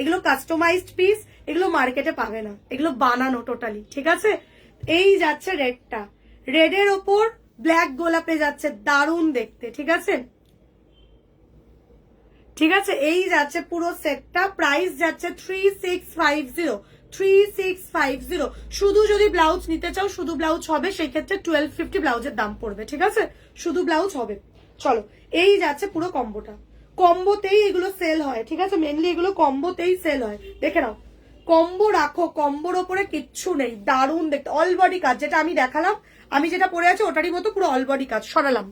এগুলো কাস্টমাইজড পিস, এগুলো মার্কেটে পাবে না, এগুলো বানানো টোটালি, ঠিক আছে? এই যাচ্ছে রেডটা, রেডের ওপর ব্ল্যাক গোলাপে যাচ্ছে, দারুণ দেখতে, ঠিক আছে? ঠিক আছে, এই যাচ্ছে পুরো সেটটা, প্রাইস যাচ্ছে 3650, 3650। শুধু যদি ব্লাউজ নিতে চাও, শুধু ব্লাউজ হবে, সেই ক্ষেত্রে 1250 ব্লাউজের দাম পড়বে, ঠিক আছে? শুধু ব্লাউজ হবে। চলো, এই যাচ্ছে পুরো কম্বোটা, কম্বোতেই এগুলো সেল হয়, ঠিক আছে? মেনলি এগুলো কম্বোতেই সেল হয়, দেখে নাও। কম্বো রাখো, কম্বোর ওপরে কিচ্ছু নেই, দারুণ দেখতে, অল বডি কাজ, যেটা আমি দেখালাম, আমি যেটা পরে আছি ওটারই মতো পুরো অল বডি কাজ। সরালাম,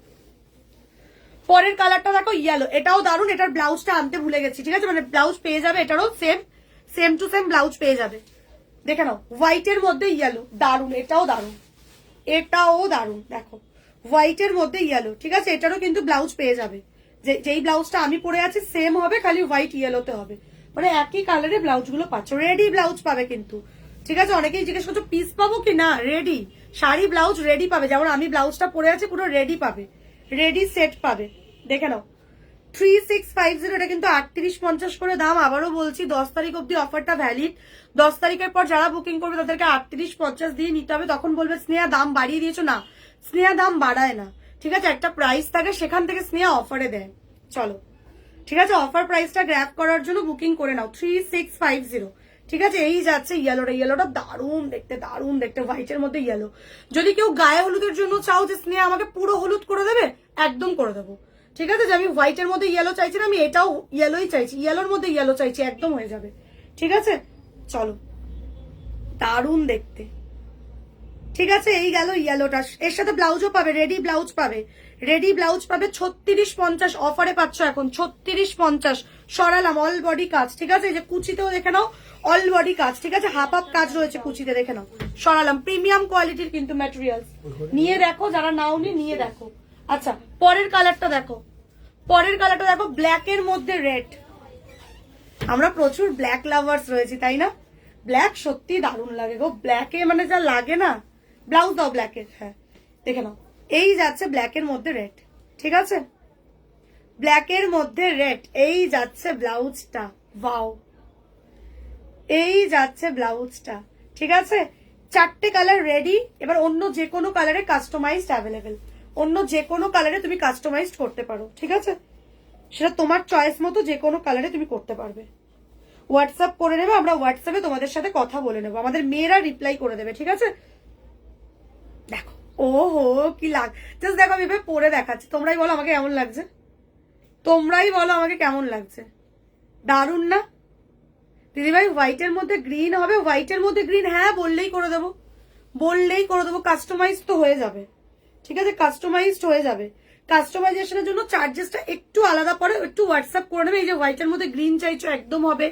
পরের কালারটা দেখো ইয়েলো, এটাও দারুণ, এটার ব্লাউজটা আনতে ভুলে গেছি, ঠিক আছে? মানে ব্লাউজ পেয়ে যাবে, এটারও সেম টু সেম ব্লাউজ পেয়ে যাবে, দেখে নাও। হোয়াইটের মধ্যে ইয়েলো, দারুণ, এটাও দারুণ, এটাও দারুণ, দেখো হোয়াইটের মধ্যে ইয়েলো, ঠিক আছে? এটারও কিন্তু ব্লাউজ পেয়ে যাবে, যেই ব্লাউজটা আমি পরে আছি সেম হবে, খালি হোয়াইট ইয়েলোতে হবে, মানে একই কালারে ব্লাউজ গুলো পাচ্ছ, রেডি ব্লাউজ পাবে কিন্তু, ঠিক আছে? অনেকেই জিজ্ঞেস করছো পিস পাবো কি, না, রেডি শাড়ি ব্লাউজ রেডি পাবে, যেমন আমি ব্লাউজটা পরে আছি পুরো রেডি পাবে, রেডি সেট পাবে, দেখে নাও। 3650, এটা কিন্তু 3850 করে দাম। আবারও বলছি 10 তারিখ অব্দি অফারটা ভ্যালিড, 10 তারিখের পর যারা বুকিং করবে তাদেরকে 3850 দিয়ে নিতে হবে। তখন বলবে স্নেহা দাম বাড়িয়ে দিয়েছো, না, স্নেহা দাম বাড়ায় না, ঠিক আছে? একটা প্রাইস থাকে, সেখান থেকে স্নেহা অফারে দেয়। চলো, ঠিক আছে, অফার প্রাইসটা গ্র্যাব করার জন্য বুকিং করে নাও, 3650, ঠিক আছে? এই যাচ্ছে ইয়েলোটা, ইয়েলোটা দারুণ দেখতে, দারুণ দেখতে, হোয়াইটের মধ্যে ইয়েলো। যদি কেউ গায়ে হলুদের জন্য চাও যে স্নেহা আমাকে পুরো হলুদ করে দেবে, একদম করে দেবো, ঠিক আছে? যে আমি হোয়াইটের মধ্যে ইয়েলো চাইছি না, আমি এটাও ইয়েলোই চাইছি, ইয়েলোর মধ্যে ইয়েলো চাইছি, একদম হয়ে যাবে, ঠিক আছে? চলো, দারুণ দেখতে, ঠিক আছে? এই গেল ইয়েলোটা, এর সাথে ব্লাউজও পাবে, রেডি ব্লাউজ পাবে, রেডি ব্লাউজ পাবে 3650, অফারে পাচ্ছ এখন 3650। সরালাম, অল বডি কাজ, ঠিক আছে? এই যে কুচিতেও দেখে নাও অল বডি কাজ, ঠিক আছে? হাফ হাফ কাজ রয়েছে কুচিতে, দেখে নাও। সরালাম, প্রিমিয়াম কোয়ালিটির কিন্তু ম্যাটেরিয়ালস, নিয়ে দেখো, যারা নাওনি নিয়ে দেখো। আচ্ছা, পরের কালারটা দেখো, পরের কালারটা দেখো, ব্ল্যাকের মধ্যে রেড। আমরা প্রচুর ব্ল্যাক লাভার্স রয়েছি, তাই না? ব্ল্যাক সত্যি দারুণ লাগে গো, ব্ল্যাকে মানে যা লাগে না। ব্লাউজ দাও ব্ল্যাকের, হ্যাঁ দেখে নাও, এই যাচ্ছে ব্ল্যাকের মধ্যে রেড, ঠিক আছে? ব্ল্যাকের মধ্যে রেড, এই যাচ্ছে ব্লাউজটা, ওয়াও, এই যাচ্ছে ব্লাউজটা, ঠিক আছে? 4টে কালার রেডি। এবার অন্য যে কোনো কালারে কাস্টমাইজড অ্যাভেলেবেল, অন্য যে কোনো কালারে তুমি কাস্টমাইজড করতে পারো, ঠিক আছে? সেটা তোমার চয়েস মতো যে কোনো কালারে তুমি করতে পারবে। হোয়াটসঅ্যাপ করে নেবে, আমরা হোয়াটসঅ্যাপে তোমাদের সাথে কথা বলে নেবো, আমাদের মেয়েরা রিপ্লাই করে দেবে, ঠিক আছে? দেখো, ও হো কি লাগ, জাস্ট দেখো আমি এভাবে পরে দেখাচ্ছি, তোমরাই বলো আমাকে কেমন লাগছে, তোমরাই বলো আমাকে কেমন লাগছে, দারুণ না দিদিভাই? হোয়াইটের মধ্যে গ্রিন হবে, হোয়াইটের মধ্যে গ্রিন, হ্যাঁ বললেই করে দেবো, বললেই করে দেবো, কাস্টমাইজ তো হয়ে যাবে, ঠিক আছে? কাস্টমাইজড হয়ে যাবে। কাস্টমাইজেশনের জন্য চার্জেসটা একটু আলাদা পড়ে, একটু হোয়াটসঅ্যাপ করে নেবে। এই যে হোয়াইটের মধ্যে গ্রিন চাইছো, একদম হবে।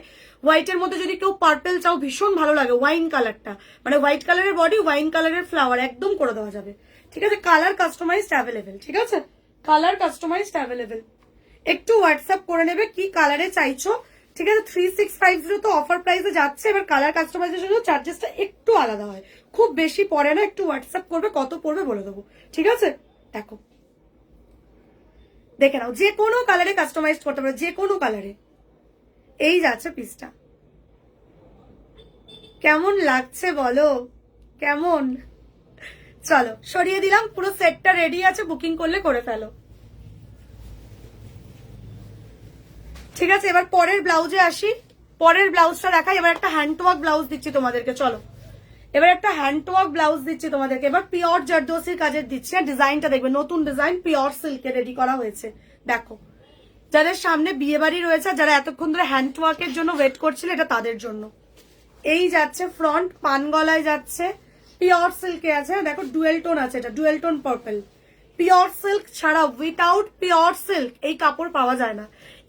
হোয়াইটের মধ্যে যদি কেউ পার্পেল চাও, ভীষণ ভালো লাগে ওয়াইন কালারটা, মানে হোয়াইট কালারের বডি, ওয়াইন কালারের ফ্লাওয়ার, একদম করে দেওয়া যাবে, ঠিক আছে? কালার কাস্টমাইজড অ্যাভেলেবেল, ঠিক আছে? Colour customised available. একটু হোয়াটসঅ্যাপ করে নেবে কি কালারে চাইছো, ঠিক আছে 3650 তো অফার প্রাইসে যাচ্ছে। এবার কালার কাস্টমাইজেশন চার্জেসটা একটু আলাদা হয়, খুব বেশি পড়ে না, একটু হোয়াটসঅ্যাপ করবে কত পড়বে বলে দেবো, ঠিক আছে। দেখো দেখে নাও, যে কোনো কালারে কাস্টমাইজ করতে পারো, যে কোনো কালারে। এই যাচ্ছে পিসটা, কেমন লাগছে বলো, কেমন? চলো সরিয়ে দিলাম, পুরো সেটটা রেডি আছে, বুকিং করলে করে ফেলো, ঠিক আছে। এবার পরের ব্লাউজে আসি, পরের ব্লাউজটা দেখাই। এবার একটা হ্যান্ডওয়ার্ক ব্লাউজ দিচ্ছি তোমাদেরকে, চলো এবার একটা হ্যান্ডওয়ার্ক ব্লাউজ দিচ্ছি তোমাদেরকে। এবার পিওর জারদোসির কাজের দিচ্ছি, ডিজাইনটা দেখবে, নতুন ডিজাইন, পিওর সিল্কে রেডি করা হয়েছে। দেখো যাদের সামনে বিয়ে বাড়ি রয়েছে, যারা এতক্ষণ ধরে হ্যান্ডওয়ার্কের জন্য ওয়েট করছিল, এটা তাদের জন্য। এই যাচ্ছে ফ্রন্ট, পান গলায় যাচ্ছে, পিওর সিল্কে আছে, দেখো ডুয়েল টোন আছে, এটা dual tone purple. Pure silk ছাড়া, উইথাউট পিওর সিল্ক এই কাপড় পাওয়া যায় না।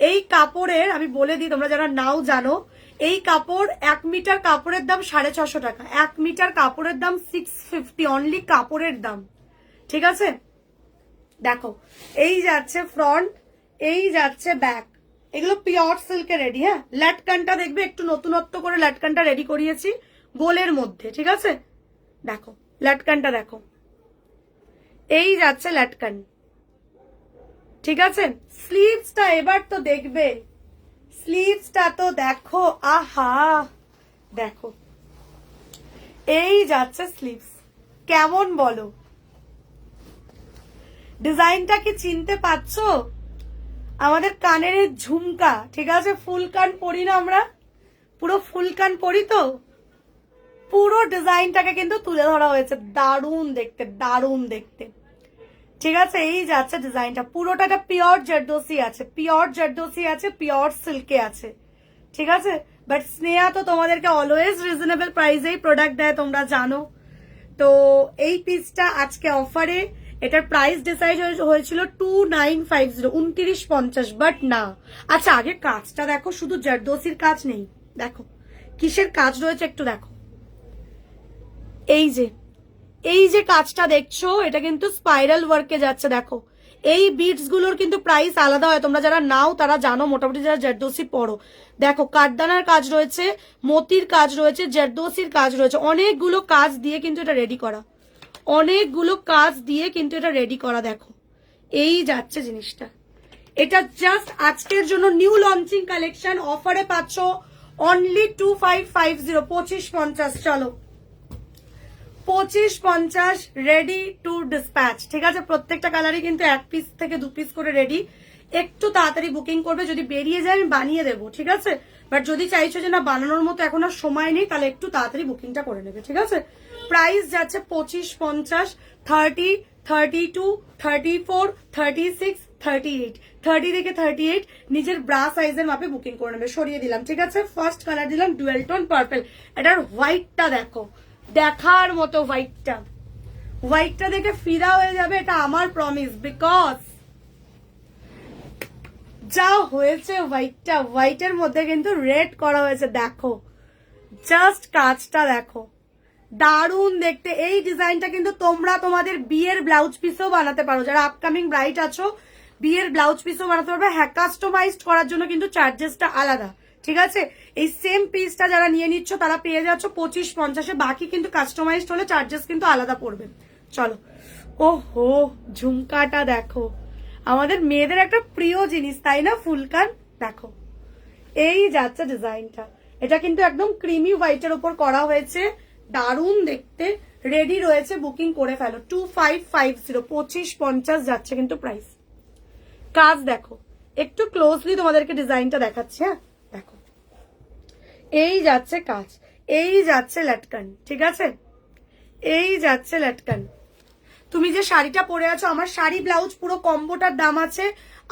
এই কাপড়ের আমি বলে দিই, তোমরা যারা নাও জানো, এই কাপড় 1 মিটার কাপড়ের দাম 650 টাকা, 1 মিটার কাপড়ের দাম 650, অনলি কাপড়ের দাম, ঠিক আছে। দেখো এই যাচ্ছে ফ্রন্ট, এই যাচ্ছে ব্যাক, এগুলো পিওর সিল্কে রেডি। হ্যাঁ, লাটকানটা দেখবে একটু নতুনত্ব করে লাটকানটা রেডি করিয়েছি গোলের মধ্যে, ঠিক আছে। দেখো লাটকানটা দেখো, এই যাচ্ছে লাটকান, ঠিক আছে। স্লিভসটা এবার তো দেখবে, স্লিভসটা তো দেখো, আহা দেখো, এই যাচ্ছে স্লিভস, কেমন বলো? ডিজাইনটা কি চিনতে পারছো? আমাদের কানের ঝুমকা, ঠিক আছে, ফুল কান পরি না আমরা, পুরো ফুল কান পরি তো, পুরো ডিজাইনটাকে কিন্তু তুলে ধরা হয়েছে, দারুণ দেখতে, দারুণ দেখতে, ঠিক আছে। এই যাচ্ছে ডিজাইনটা, পুরোটা একটা পিওর জারদোসি আছে, পিওর জারদোসি আছে, পিওর সিল্কে আছে, ঠিক আছে। বাট স্নেহা তো তোমাদেরকে অলওয়েজ রিজনেবল প্রাইসেই প্রোডাক্ট দেয়, তোমরা জানো। তো এই পিসটা আজকে অফারে, এটার প্রাইস ডিসাইড হয়েছিল 2950, 2950, বাট না। আচ্ছা আগে কাজটা দেখো, শুধু জারদোসির কাজ নেই, দেখো কিসের কাজ রয়েছে একটু দেখো। এই যে কাজটা দেখছো, এটা কিন্তু স্পাইরাল ওয়ার্কে যাচ্ছে, দেখো এই বিডস গুলোর কিন্তু প্রাইস আলাদা হয়, তোমরা যারা নাও তারা জানো, মোটামুটি যারা জারদোসি পড়ো। দেখো কাঠদানার কাজ রয়েছে, মতির কাজ রয়েছে, জারদোসির কাজ রয়েছে, অনেকগুলো কাজ দিয়ে কিন্তু এটা রেডি করা, অনেকগুলো কাজ দিয়ে কিন্তু এটা রেডি করা। দেখো এই যাচ্ছে জিনিসটা, এটা জাস্ট আজকের জন্য নিউ লঞ্চিং কালেকশন, অফারে পাচ্ছ অনলি 2550, 2550। চলো 2550 রেডি টু ডিসপ্যাচ, ঠিক আছে। প্রত্যেকটা কালারই কিন্তু 1 পিস থেকে 2 পিস করে রেডি, একটু তাড়াতাড়ি বুকিং করবে, যদি বেরিয়ে যায় আমি বানিয়ে দেবো, ঠিক আছে। বাট যদি চাইছো যে না বানানোর মতো এখন আর সময় নেই, তাহলে একটু তাড়াতাড়ি বুকিংটা করে নেবে, ঠিক আছে। প্রাইস যাচ্ছে 2550, 30, 32, 34, 36, 38, 30 থেকে 38 নিজের ব্রা সাইজের মাপে বুকিং করে নেবে। সরিয়ে দিলাম, ঠিক আছে। ফার্স্ট কালার দিলাম ডুয়েল টোন পার্পল, এটার হোয়াইটটা দেখো, দেখার মতো হোয়াইটটা, হোয়াইটটা দেখে ফিদা হয়ে যাবে, এটা আমার প্রমিস। বিকজ যা হয়েছে হোয়াইটটা, হোয়াইটের মধ্যে কিন্তু রেড করা হয়েছে, দেখো জাস্ট কাজটা দেখো, দারুণ দেখতে। এই ডিজাইনটা কিন্তু তোমরা তোমাদের বিয়ের ব্লাউজ পিসও বানাতে পারো, যারা আপকামিং ব্রাইড আছো বিয়ের ব্লাউজ পিসও বানাতে পারবে। হ্যাঁ, কাস্টমাইজড করার জন্য কিন্তু চার্জেসটা আলাদা, ঠিক আছে। এই সেম পিসটা যারা নিয়ে নিচ্ছ তারা পেয়ে যাচ্ছ 2550, বাকি কিন্তু কাস্টমাইজড হলে চার্জেস কিন্তু আলাদা পড়বে। চলো, ওহো ঝুমকাটা দেখো, আমাদের মেয়েদের একটা প্রিয় জিনিস, তাই না, ফুলকান। দেখো এই যাচ্ছে ডিজাইনটা, এটা কিন্তু একদম ক্রিমি হোয়াইটের উপর করা হয়েছে, দারুণ দেখতে, রেডি রয়েছে, বুকিং করে ফেলো। 2550, 2550 যাচ্ছে কিন্তু প্রাইস। কাজ দেখো, একটু ক্লোজলি তোমাদেরকে ডিজাইনটা দেখাচ্ছি। হ্যাঁ দেখো, এই যাচ্ছে কাজ, এই যাচ্ছে লাটকান, ঠিক আছে, এই যাচ্ছে লাটকান। তুমি যে শাড়িটা পরে আছো, আমার শাড়ি ব্লাউজ পুরো কম্বোটার দাম আছে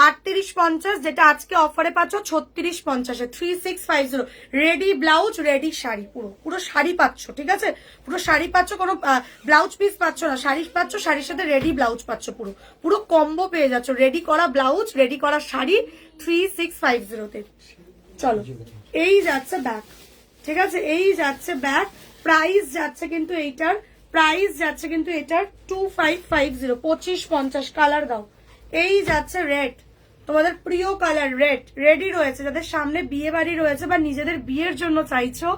3850, যেটা আজকে অফারে পাচ্ছ 3650, 3650। রেডি ব্লাউজ, রেডি শাড়ি, পুরো পুরো শাড়ি পাচ্ছ, ঠিক আছে, পুরো শাড়ি পাচ্ছ, কোনো ব্লাউজ পিস পাচ্ছ না, শাড়ি পাচ্ছ, শাড়ির সাথে রেডি ব্লাউজ পাচ্ছ, পুরো পুরো কম্বো পেয়ে যাচ্ছ, রেডি করা ব্লাউজ, রেডি করা শাড়ি 3650 তে। চলো এই যাচ্ছে ব্যাক, ঠিক আছে, এই যাচ্ছে ব্যাক। প্রাইস যাচ্ছে কিন্তু এইটার, প্রাইস যাচ্ছে কিন্তু এটার 2550, 2550। কালার দাও, এই যাচ্ছে রেড, তোমাদের প্রিয় কালার রেডি রয়েছে, যাদের সামনে বিয়ে বাড়ি রয়েছে বা নিজেদের বিয়ের জন্য চাইছো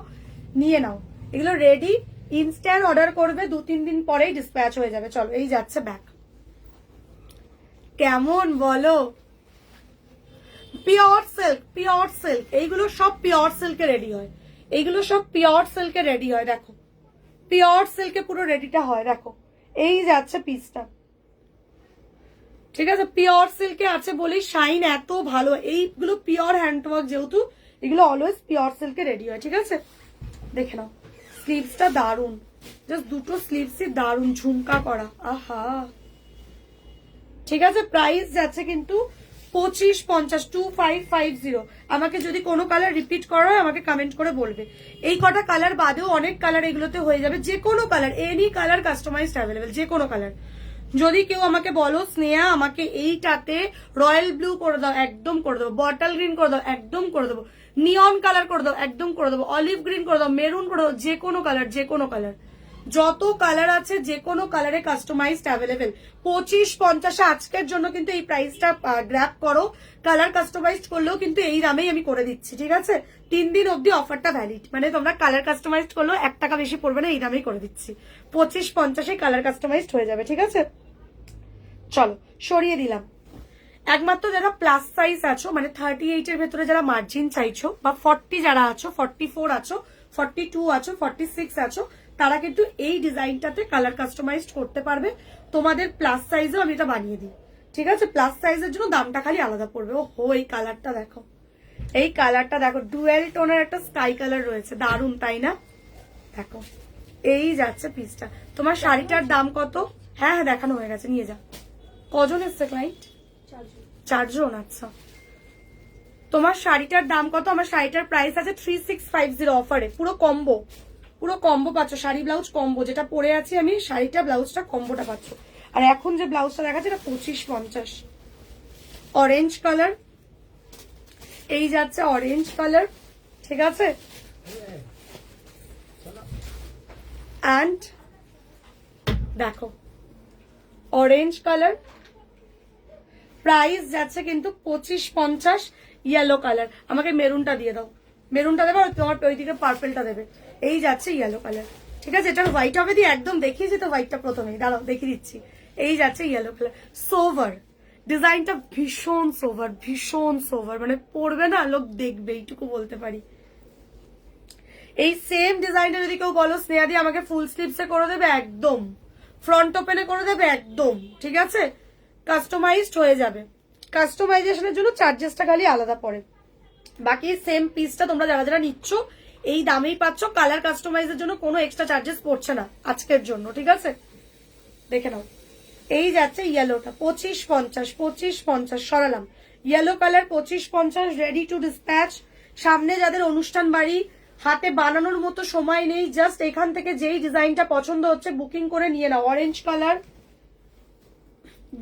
নিয়ে নাও, এগুলো রেডি, ইনস্ট্যান্ট অর্ডার করবে, 2-3 দিন পরেই ডিসপ্যাচ হয়ে যাবে। চলো এই যাচ্ছে ব্যাক, কেমন বলো? পিওর সিল্ক, এইগুলো সব পিওর সিল্কে রেডি হয়, এইগুলো সব পিওর সিল্কে রেডি হয়। দেখো পিওর সিল্কে পুরো রেডিটা হয়, দেখো এই যাচ্ছে পিসটা, ঠিক আছে? পিওর সিল্কে আছে বলেই শাইন এত ভালো। এইগুলো পিওর হ্যান্ডওয়ার্ক, যেহেতু এগুলো অলওয়েজ পিওর সিল্কে রেডি হয়, ঠিক আছে? দেখে নাও স্লিভসটা দারুন, জাস্ট দুটো স্লিভসই দারুন, ঝুমকা করা, আহা। ঠিক আছে, প্রাইস যাচ্ছে কিন্তু 2550, 2550। আমাকে যদি কোনো কালার রিপিট করা হয় আমাকে কমেন্ট করে বলবে। এই কটা কালার বাদেও অনেক কালার এগুলোতে হয়ে যাবে, যে কোনো colour, any colour customised available, যে কোনো কালার। যদি কেউ আমাকে বলো স্নেহা আমাকে এইটাতে রয়্যাল ব্লু করে দাও, একদম করে দেবো। বটল গ্রিন করে দাও, একদম করে দেবো। নিয়ন কালার করে দাও, একদম করে দেবো। অলিভ গ্রিন করে দাও, মেরুন করে দাও, যে কোনো কালার, যে কোনো কালার, যত কালার আছে যে কোনো কালারে কাস্টমাইজড অ্যাভেলেবেল। 2550 আজকের জন্য কিন্তু এই প্রাইসটা গ্র্যাব করো। কালার কাস্টমাইজড করলেও কিন্তু এই দামেই আমি করে দিচ্ছি, ঠিক আছে? 3 দিন অব্দি অফারটা ভ্যালিড, মানে তোমরা কালার কাস্টমাইজড করলেও 1 টাকা বেশি পড়বে না, এই দামেই করে দিচ্ছি। 2550 কালার কাস্টমাইজড হয়ে যাবে, ঠিক আছে? চলো সরিয়ে দিলাম। একমাত্র যারা প্লাস সাইজ আছো, মানে 38 এর ভেতরে যারা মার্জিন চাইছো, বা 40 যারা আছো, 44 আছো, 42 আছো, 46 আছো, তারা কিন্তু এই ডিজাইনটাতে কালার কাস্টমাইজড করতে পারবে। তোমাদের প্লাস সাইজও আমি এটা বানিয়ে দিই, ঠিক আছে? প্লাস সাইজের জন্য দামটা খালি আলাদা পড়বে। ও হো, এই কালারটা দেখো, এই কালারটা দেখো, ডুয়েল টোনের একটা স্কাই কালার রয়েছে, দারুন তাই না? দেখো এই যাচ্ছে পিসটা। তোমার শাড়িটার দাম কত? হ্যাঁ হ্যাঁ দেখানো হয়ে গেছে, নিয়ে যা। কজন এসছে ক্লাইন্ট? 4 জন। আচ্ছা, তোমার শাড়িটার দাম কত? আমার শাড়িটার প্রাইস আছে 3650 অফারে, পুরো কম্বো, পুরো কম্বো পাচ্ছ, শাড়ি ব্লাউজ কম্বো। যেটা পরে আছি আমি, শাড়িটা ব্লাউজটা কম্বোটা পাচ্ছ। আর এখন যে ব্লাউজটা দেখাচ্ছে এটা 2550। অরেঞ্জ কালার, এই যাচ্ছে অরেঞ্জ কালার, ঠিক আছে? অ্যান্ড দেখো অরেঞ্জ কালার, প্রাইস যাচ্ছে কিন্তু 2550। ইয়েলো কালার, আমাকে মেরুনটা দিয়ে দাও, মেরুনটা দেবে, আর তোমার ওইদিকে পার্পেলটা দেবে। এই যাচ্ছে ইয়েলো কালার, ঠিক আছে? এটার হোয়াইট হবে দিয়ে একদম দেখিয়েছি তো হোয়াইটটা প্রথমেই, দাঁড়াও দেখিয়ে দিচ্ছি। এই যাচ্ছে ইয়েলো কালার, সোভার ডিজাইনটা, ভীষণ সোভার, ভীষণ সোভার, মানে পরবে না লোক দেখবে, এইটুকু বলতে পারি। এই সেম ডিজাইনটা যদি কেউ বলো স্নেহা দিয়ে আমাকে ফুল স্লিভসে করে দেবে, একদম। ফ্রন্ট ওপেনে করে দেবে, একদম, ঠিক আছে? কাস্টমাইজড হয়ে যাবে। কাস্টমাইজেশনের জন্য চার্জেসটা খালি আলাদা পড়ে, বাকি সেম পিসটা তোমরা যারা যারা নিচ্ছ এই দামেই পাচ্ছ। কালার কাস্টমাইজের জন্য কোনো এক্সট্রা চার্জেস পড়ছে না আজকের জন্য, ঠিক আছে? দেখে নাও, এই যাচ্ছে ইয়েলোটা 2550, 2550 সরালাম। Yellow colour 2550, ready to dispatch. সামনে যাদের অনুষ্ঠান বাড়ি, হাতে বানানোর মতো সময় নেই, জাস্ট এখান থেকে যেই ডিজাইনটা পছন্দ হচ্ছে বুকিং করে নিয়ে নাও। অরেঞ্জ কালার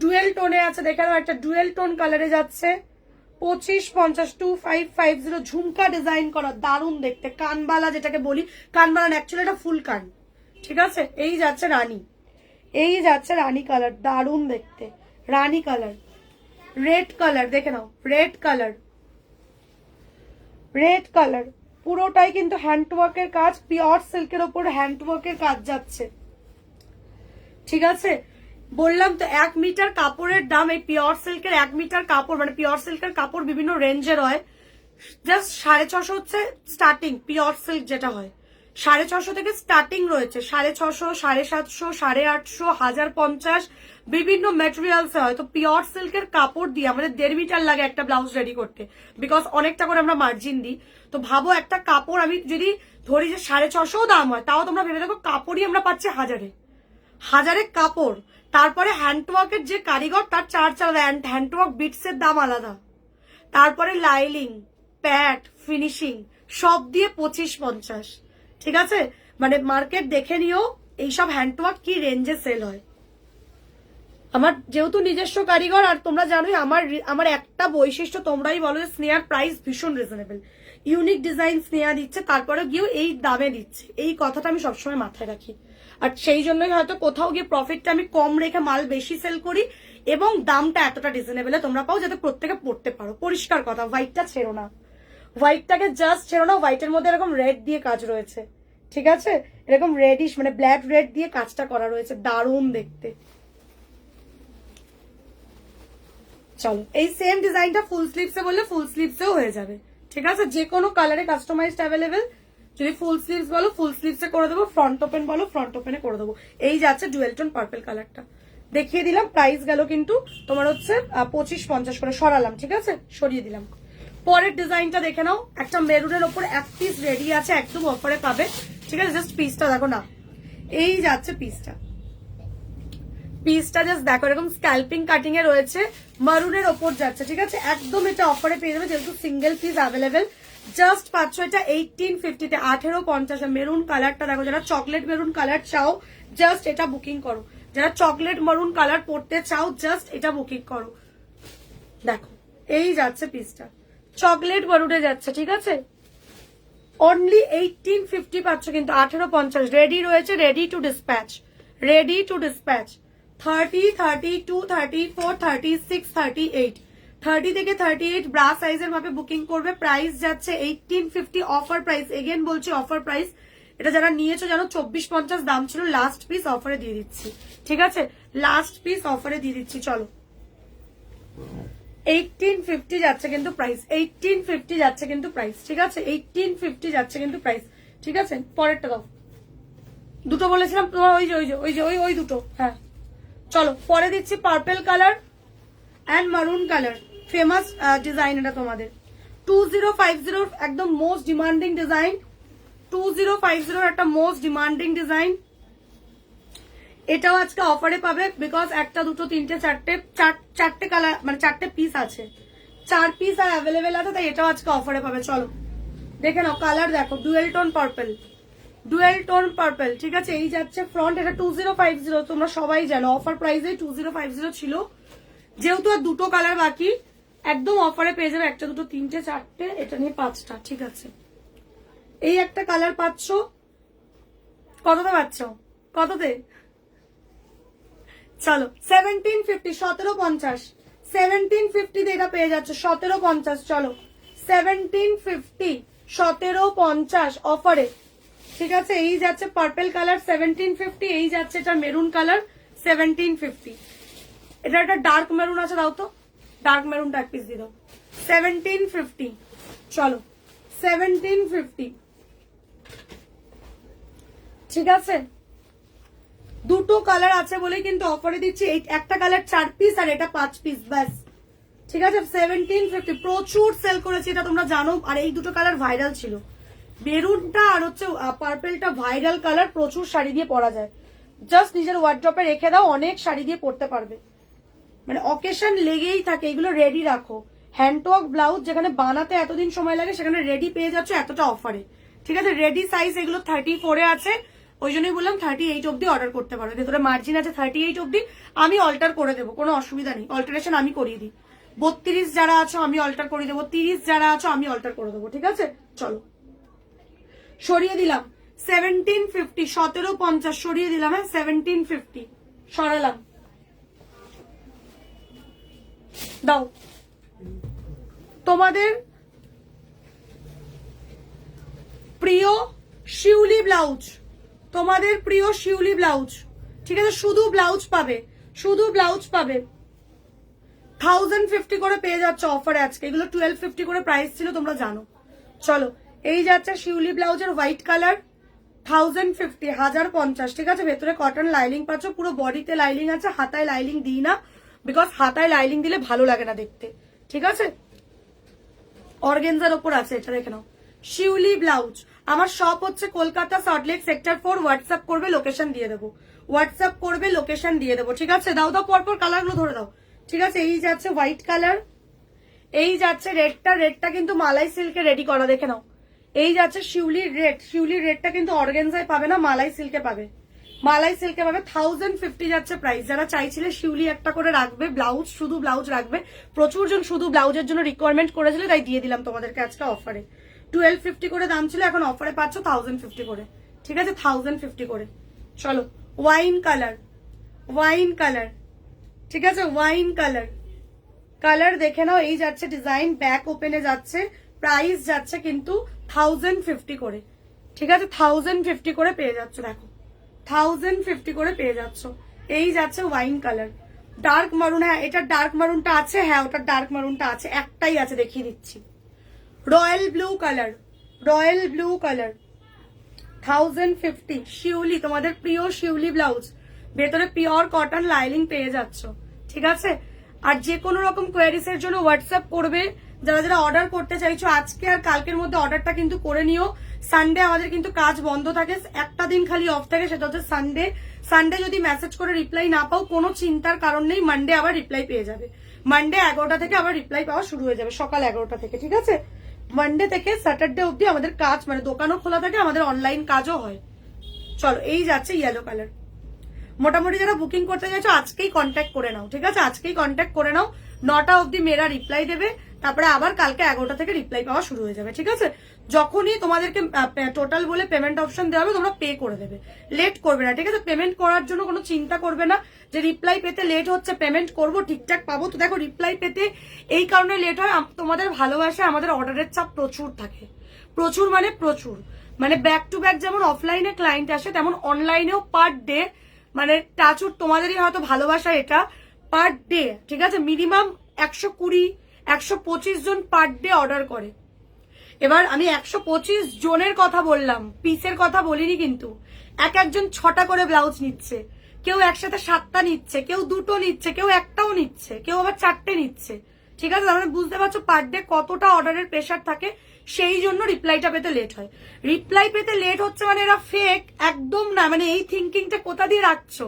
ডুয়েল টোনে আছে, দেখে নাও, একটা ডুয়েল টোন কালারে যাচ্ছে 2550, 2550। ঝুমকা ডিজাইন করা, দারুণ দেখতে, কানবালা যেটাকে বলি, কানবালা অ্যাকচুয়ালি এটা ফুল কান, ঠিক আছে? এই যাচ্ছে রানী, এই যাচ্ছে রানী কালার, দারুণ দেখতে, রানী কালার। রেড কালার দেখে নাও, রেড কালার, রেড কালার, পুরোটাই কিন্তু হ্যান্ডওয়ার্কের কাজ, পিওর সিল্কের ওপর হ্যান্ডওয়ার্কের কাজ যাচ্ছে, ঠিক আছে? বললাম তো 1 মিটার কাপড়ের দাম, এই পিওর সিল্কের 1 মিটার কাপড়, মানে পিওর সিল্কের কাপড় বিভিন্ন রেঞ্জের হয়, জাস্ট 650 হচ্ছে স্টার্টিং। পিওর সিল্ক যেটা হয় 650 থেকে স্টার্টিং রয়েছে, 650, 750, 850, 1050, বিভিন্ন মেটেরিয়ালস হয়। তো পিওর সিল্কের কাপড় দিয়ে আমাদের 1.5 মিটার লাগে একটা ব্লাউজ রেডি করতে, বিকজ অনেকটা করে আমরা মার্জিন দিই। তো ভাবো একটা কাপড় আমি যদি ধরি যে 650 দাম হয়, তাও তোমরা ভেবে দেখো কাপড়ই আমরা পাচ্ছি হাজারে কাপড়। তারপরে হ্যান্ডওয়ার্কের যে কারিগর তার চার্জ আলাদা, হ্যান্ডওয়ার্ক বিটসের দাম আলাদা, তারপরে লাইলিং, প্যাড, ফিনিশিং সব দিয়ে 2550, ঠিক আছে? মানে মার্কেট দেখে নিও এইসব হ্যান্ডওয়ার্ক কি রেঞ্জে সেল হয়। আমার যেহেতু নিজস্ব কারিগর, আর তোমরা জানোই আমার একটা বৈশিষ্ট্য, তোমরাই বলো যে স্নেহার প্রাইস ভীষণ রিজনেবল, ইউনিক ডিজাইন স্নেহা দিচ্ছে, তারপরে গিয়েও এই দামে দিচ্ছে, এই কথাটা আমি সবসময় মাথায় রাখি। আর সেই জন্যই হয়তো কোথাও গিয়ে প্রফিটটা আমি কম রেখে মাল বেশি সেল করি এবং দামটা এতটা রিজনেবল তোমরা পাও যাতে প্রত্যেকে পড়তে পারো। পরিষ্কার কথা, হোয়াইটটা ছেড়ো না, হোয়াইটটাকে জাস্ট ছেড়ো না। হোয়াইটের মধ্যে এরকম রেড দিয়ে কাজ রয়েছে, ঠিক আছে, এরকম রেডিশ মানে ব্ল্যাক রেড দিয়ে কাজটা করা রয়েছে, দারুণ দেখতে। চলো এই সেম ডিজাইনটা ফুল স্লিভসে বললে ফুল স্লিভসেও হয়ে যাবে, ঠিক আছে, যে কোনো কালারে কাস্টমাইজড অ্যাভেলেবেল। যদি ফুল স্লিভস বলো ফুল স্লিভসে করে দেবো, ফ্রন্ট ওপেন বলো ফ্রন্ট ওপেনে করে দেবো। এই যাচ্ছে ডুয়েল টোন পার্পল কালারটা দেখিয়ে দিলাম। প্রাইস গেল কিন্তু তোমার হচ্ছে 25-50 করে, সরালাম, ঠিক আছে, সরিয়ে দিলাম। পরের ডিজাইনটা দেখে নাও, একটা মেরুনের ওপর এক পিস রেডি আছে, একদম অফারে পাবে, ঠিক আছে। জাস্ট পিসটা দেখো না, এই যাচ্ছে পিসটা, পিসটা জাস্ট দেখো, এরকম স্ক্যাল্পিং কাটিং এ রয়েছে, মারুনের ওপর যাচ্ছে, ঠিক আছে, একদম এটা অফারে পেয়ে যাবে যেহেতু সিঙ্গেল পিস অ্যাভেলেবেল। জাস্ট পাচ্ছ এটা 1850-তে, 1850। মেরুন কালারটা দেখো, যারা চকলেট মেরুন কালার চাও জাস্ট এটা বুকিং করো, যারা চকলেট মেরুন কালার পড়তে চাও জাস্ট এটা বুকিং করো। দেখো এই যাচ্ছে পিসটা, চকলেট মেরুনে যাচ্ছে, ঠিক আছে, অনলি 1850 পাচ্ছ কিন্তু, 1850। রেডি রয়েছে, ready to dispatch, ready to dispatch. 30, 32, 34, 36, 38, 30 থেকে 38 ব্রা সাইজের মাপে বুকিং করবে। প্রাইস যাচ্ছে 1850, অফার প্রাইস, এগেন বলছি অফার প্রাইস। এটা যারা নিয়েছো জানো 2450 দাম ছিল, লাস্ট পিস অফারে দিয়ে দিচ্ছি, ঠিক আছে, লাস্ট পিস অফারে দিয়ে দিচ্ছি। চলো 1850 যাচ্ছে কিন্তু প্রাইস, 1850 যাচ্ছে কিন্তু প্রাইস, ঠিক আছে, 1850 যাচ্ছে কিন্তু প্রাইস, ঠিক আছে। পরেরটা দাও, দুটো বলেছিলাম তোমার, ওই যে ওই যে ওই যে ওই ওই দুটো, হ্যাঁ। চলো পরে দিচ্ছি পার্পল কালার অ্যান্ড মারুন কালার, ফেমাস ডিজাইন এটা তোমাদের 2050 একদম মোস্ট ডিমান্ডিং ডিজাইন, 2050 একটা মোস্ট ডিমান্ডিং ডিজাইন। এটাও আজকে অফারে পাবে বিকজ একটা দুটো তিনটে চারটে কালার মানে চারটে পিস আছে, 4 পিস আর অ্যাভেলেবেল আছে, তাই এটাও আজকে অফারে পাবে। চলো দেখে নাও, কালার দেখো, dual tone purple, dual tone purple, ঠিক আছে। এই যাচ্ছে ফ্রন্ট, এটা 2050 তোমরা সবাই জানো, অফার প্রাইসে 2050 ছিল, যেহেতু আর দুটো কালার বাকি, একদম অফারে পেয়ে যাবে, একটা দুটো তিনটে চারটে, এটা নিয়ে 5টা, ঠিক আছে। এই একটা কালার পাচ্ছ, কততে পাচ্ছ, কততে, চলো 1750, 1750, 1750 এটা পেয়ে যাচ্ছে 1750। চলো 1750, 1750 অফারে, ঠিক আছে। এই যাচ্ছে পার্পল কালার 1750, এই যাচ্ছে এটা মেরুন কালার 1750। এটা একটা ডার্ক মেরুন আছে, দাও তো ডার্ক মেরুনটা এক পিস দিয়ে দাও, 1750। চলো 1750, ঠিক আছে। দুটো কালার আছে বলেই কিন্তু অফারে দিচ্ছি, একটা কালার 4 পিস আর এটা 5 পিস ব্যাস, ঠিক আছে। 1750 প্রচুর সেল করেছে এটা তোমরা জানো, আর এই দুটো কালার ভাইরাল ছিল, মেরুনটা আর হচ্ছে পার্পলটা ভাইরাল কালার, প্রচুর শাড়ি দিয়ে পরা যায়, জাস্ট নিজের ওয়ার্ড্রপে রেখে দাও, অনেক শাড়ি দিয়ে পরতে পারবে, মানে অকেশন লেগেই থাকে। এগুলো রেডি রাখো, হ্যান্ডওয়ার্ক ব্লাউজ যেখানে বানাতে এতদিন সময় লাগে সেখানে রেডি পেয়ে যাচ্ছে এতটা অফারে, ঠিক আছে। রেডি সাইজ এগুলো 34 আছে, ওই জন্যই বললাম 38 অব্দি অর্ডার করতে পারো, ভেতরে মার্জিন আছে 38 অব্দি, আমি অল্টার করে দেবো, কোনো অসুবিধা নেই, অল্টারেশন আমি করিয়ে দিই। 32 যারা আছো আমি অল্টার করে দেবো, 30 যারা আছো আমি অল্টার করে দেবো, ঠিক আছে। চলো সরিয়ে দিলাম 1750, 1750 সরিয়ে দিলাম, হ্যাঁ 1750 সরালাম, দাও। তোমাদের প্রিয় শিউলি ব্লাউজ, তোমাদের প্রিয় শিউলি ব্লাউজ, ঠিক আছে, শুধু ব্লাউজ পাবে, শুধু ব্লাউজ পাবে, 1050 করে পেয়ে যাচ্ছে অফারে আজকে, এগুলো 1250 করে প্রাইস ছিল তোমরা জানো। চলো এই যাচ্ছে শিউলি ব্লাউজের হোয়াইট কালার, 1050, 1050, ঠিক আছে। ভেতরে কটন লাইনিং পাচ্ছ, পুরো বডিতে লাইনিং আছে, হাতায় লাইনিং দিই না বিকজ হাতায় লাইনিং দিলে ভালো লাগে না দেখতে, ঠিক আছে। অর্গেনজার ওপর আছে এটা, দেখে নাও, শিউলি ব্লাউজ। আমার শপ হচ্ছে কলকাতা সল্টলেক সেক্টর 4, হোয়াটসঅ্যাপ করবে লোকেশন দিয়ে দেবো, হোয়াটসঅ্যাপ করবে লোকেশন দিয়ে দেবো, ঠিক আছে। দাও দাও পরপর কালারগুলো ধরে দাও, ঠিক আছে। এই যাচ্ছে হোয়াইট কালার, এই যাচ্ছে রেডটা, রেডটা কিন্তু মালাই সিল্কে রেডি করা, দেখে নাও। এই যাচ্ছে শিউলির রেড, শিউলির রেডটা কিন্তু অর্গেনজায় পাবে না, মালাই সিল্কে পাবে, মালাই সিল্কে পাবে। 1050 যাচ্ছে প্রাইস। যারা চাইছিলে শিউলি একটা করে রাখবে ব্লাউজ, শুধু ব্লাউজ রাখবে, প্রচুর জন শুধু ব্লাউজের জন্য রিকোয়ারমেন্ট করেছিল, তাই দিয়ে দিলাম তোমাদেরকে আজকে অফারে। 1250 করে দাম ছিল, এখন অফারে পাচ্ছ 1050 করে, ঠিক আছে, 1050 করে, চলো ওয়াইন কালার, ওয়াইন কালার, ঠিক আছে, ওয়াইন কালার, কালার দেখে নাও। এই যাচ্ছে ডিজাইন, ব্যাক ওপেনে যাচ্ছে, প্রাইস যাচ্ছে কিন্তু 1050 করে, ঠিক আছে, 1050 করে পেয়ে যাচ্ছ, দেখো 1050 করে পেয়ে যাচ্ছ। এই যাচ্ছে ওয়াইন কালার, ডার্ক মারুন, হ্যাঁ এটা ডার্ক মারুনটা আছে, হ্যাঁ ওটা ডার্ক মারুনটা আছে, একটাই আছে দেখিয়ে দিচ্ছি। Royal blue colour, royal blue colour 1050, শিউলি, তোমাদের প্রিয় শিউলি ব্লাউজ, ভেতরে পিওর কটন লাইনিং পেয়ে যাচ্ছ, ঠিক আছে। আর যে কোনো রকম কোয়ারিস এর জন্য হোয়াটসঅ্যাপ করবে, যারা যারা অর্ডার করতে চাইছো আজকে আর কালকের মধ্যে অর্ডারটা কিন্তু করে নিও। সানডে আমাদের কিন্তু কাজ বন্ধ থাকে, একটা দিন খালি অফ থাকে, সেটা হচ্ছে সানডে। সানডে যদি মেসেজ করে রিপ্লাই না পাও কোনো চিন্তার কারণ নেই, মানডে আবার রিপ্লাই পেয়ে যাবে। মানডে 11টা থেকে আবার রিপ্লাই পাওয়া শুরু হয়ে যাবে, সকাল 11টা থেকে, ঠিক আছে। মানডে থেকে স্যাটারডে অবধি আমাদের কাজ, মানে দোকানও খোলা থাকে, আমাদের অনলাইন কাজও হয়। চলো এই যাচ্ছে ইয়েলো কালার, মোটামুটি যারা বুকিং করতে চাইছো আজকেই কন্ট্যাক্ট করে নাও, ঠিক আছে, আজকেই কন্ট্যাক্ট করে নাও। 9টা অবধি মেয়েরা রিপ্লাই দেবে, তারপরে আবার কালকে 11টা থেকে রিপ্লাই পাওয়া শুরু হয়ে যাবে, ঠিক আছে। যখনই তোমাদেরকে টোটাল বলে পেমেন্ট অপশন দেওয়া হবে, তোমরা পে করে দেবে, লেট করবে না, ঠিক আছে। পেমেন্ট করার জন্য কোনো চিন্তা করবে না যে রিপ্লাই পেতে লেট হচ্ছে, পেমেন্ট করবো ঠিকঠাক পাবো। তো দেখো রিপ্লাই পেতে এই কারণে লেট হয়, তোমাদের ভালোবাসা, আমাদের অর্ডারের চাপ প্রচুর থাকে, প্রচুর মানে প্রচুর, মানে ব্যাক টু ব্যাক যেমন অফলাইনে ক্লায়েন্ট আসে তেমন অনলাইনেও পার ডে, মানে টাচুর তোমাদেরই হয়তো ভালোবাসা এটা, পার ডে, ঠিক আছে, মিনিমাম 120 125 জন পার ডে অর্ডার করে। এবার আমি 125 জনের কথা বললাম, পিসের কথা বলিনি কিন্তু। এক একজন 6টা করে ব্লাউজ নিচ্ছে, কেউ একসাথে 7টা নিচ্ছে, কেউ 2টো নিচ্ছে, কেউ একটাও নিচ্ছে, কেউ আবার 4টে নিচ্ছে, ঠিক আছে। তার মানে বুঝতে পারছো পার ডে কতটা অর্ডারের প্রেশার থাকে, সেই জন্য রিপ্লাইটা পেতে লেট হয়। রিপ্লাই পেতে লেট হচ্ছে মানে এরা ফেক একদম না, মানে এই থিঙ্কিংটা কোথা দিয়ে রাখছো।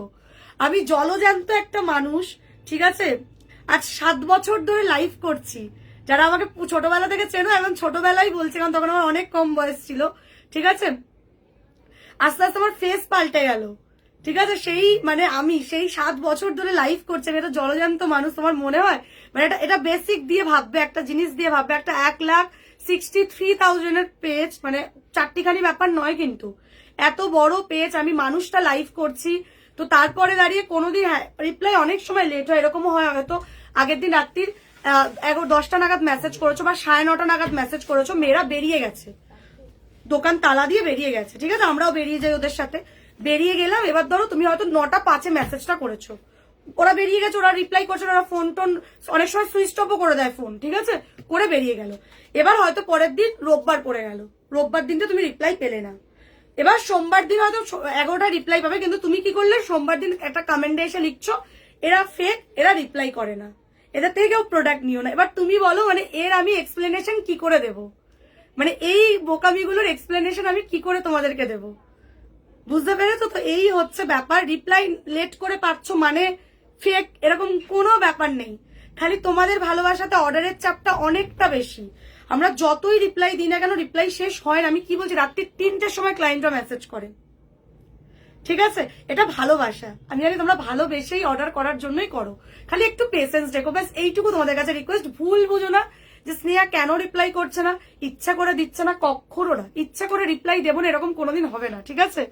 আমি জলজান্ত একটা মানুষ, ঠিক আছে, আজ 7 বছর ধরে লাইভ করছি। যারা আমাকে ছোটবেলা থেকে চেনো, এখন ছোটবেলায় বলছি, কারণ তখন আমার অনেক কম বয়স ছিল, ঠিক আছে। আস্তে আস্তে আমার ফেস পাল্টে গেল, ঠিক আছে। সেই মানে আমি সেই 7 বছর ধরে লাইভ করছি, আমি একটা জলজান্ত মানুষ, তোমার মনে হয়? মানে এটা বেসিক দিয়ে ভাববে, একটা জিনিস দিয়ে ভাববে, একটা 1,63,000 পেজ, মানে চারটিখানি ব্যাপার নয় কিন্তু, এত বড় পেজ, আমি মানুষটা লাইভ করছি। তো তারপরে দাঁড়িয়ে কোনোদিন, হ্যাঁ রিপ্লাই অনেক সময় লেট হয়, এরকমও হয় হয়তো আগের দিন রাত্রির 10টা নাগাদ মেসেজ করেছো বা 9:30 নাগাদ মেসেজ করেছো, মেয়েরা বেরিয়ে গেছে, দোকান তালা দিয়ে বেরিয়ে গেছে, ঠিক আছে, আমরাও বেরিয়ে যাই ওদের সাথে, বেরিয়ে গেলাম। এবার ধরো তুমি হয়তো 9টা 5-এ মেসেজটা করেছো, ওরা বেরিয়ে গেছে, ওরা রিপ্লাই করছে, ওরা ফোন টোন অনেক সময় সুইচ অফও করে দেয় ফোন, ঠিক আছে, করে বেরিয়ে গেল। এবার হয়তো পরের দিন রোববার পড়ে গেল, রোববার দিনটা তুমি রিপ্লাই পেলে না। এবার সোমবার দিন হয়তো 11টা রিপ্লাই পাবে, কিন্তু তুমি কি করলে সোমবার দিন একটা কমেন্টে এসে লিখছো এরা ফেক, এরা রিপ্লাই করে না, এদের থেকে কেউ প্রোডাক্ট নিও না। এবার তুমি বলো, মানে এর আমি এক্সপ্লেনেশন কি করে দেব, মানে এই বোকামিগুলোর এক্সপ্লেনেশন আমি কি করে তোমাদেরকে দেব, বুঝতে পেরেছো? তো এই হচ্ছে ব্যাপার, রিপ্লাই লেট করে পাচ্ছ মানে ফেক, এরকম কোনো ব্যাপার নেই। খালি তোমাদের ভালোবাসাতে অর্ডারের চাপটা অনেকটা বেশি। আমরা যতই রিপ্লাই দিই না কেন, রিপ্লাই শেষ হয় না। আমি কি বলছি, রাত্রি 3টের সময় ক্লায়েন্টরা মেসেজ করে, ঠিক আছে, এটা ভালোবাসা। আমি জানি তোমরা ভালোবেসেই অর্ডার করার জন্যই করো, খালি একটু পেশেন্স রেখো, ব্যাস এইটুকু তোমাদের কাছে রিকোয়েস্ট। ভুল বুঝো না যে স্নেহা কেন রিপ্লাই করছে না, ইচ্ছা করে দিচ্ছে না, কখনো না, ইচ্ছা করে রিপ্লাই দেবো না এরকম কোনোদিন হবে না, ঠিক আছে।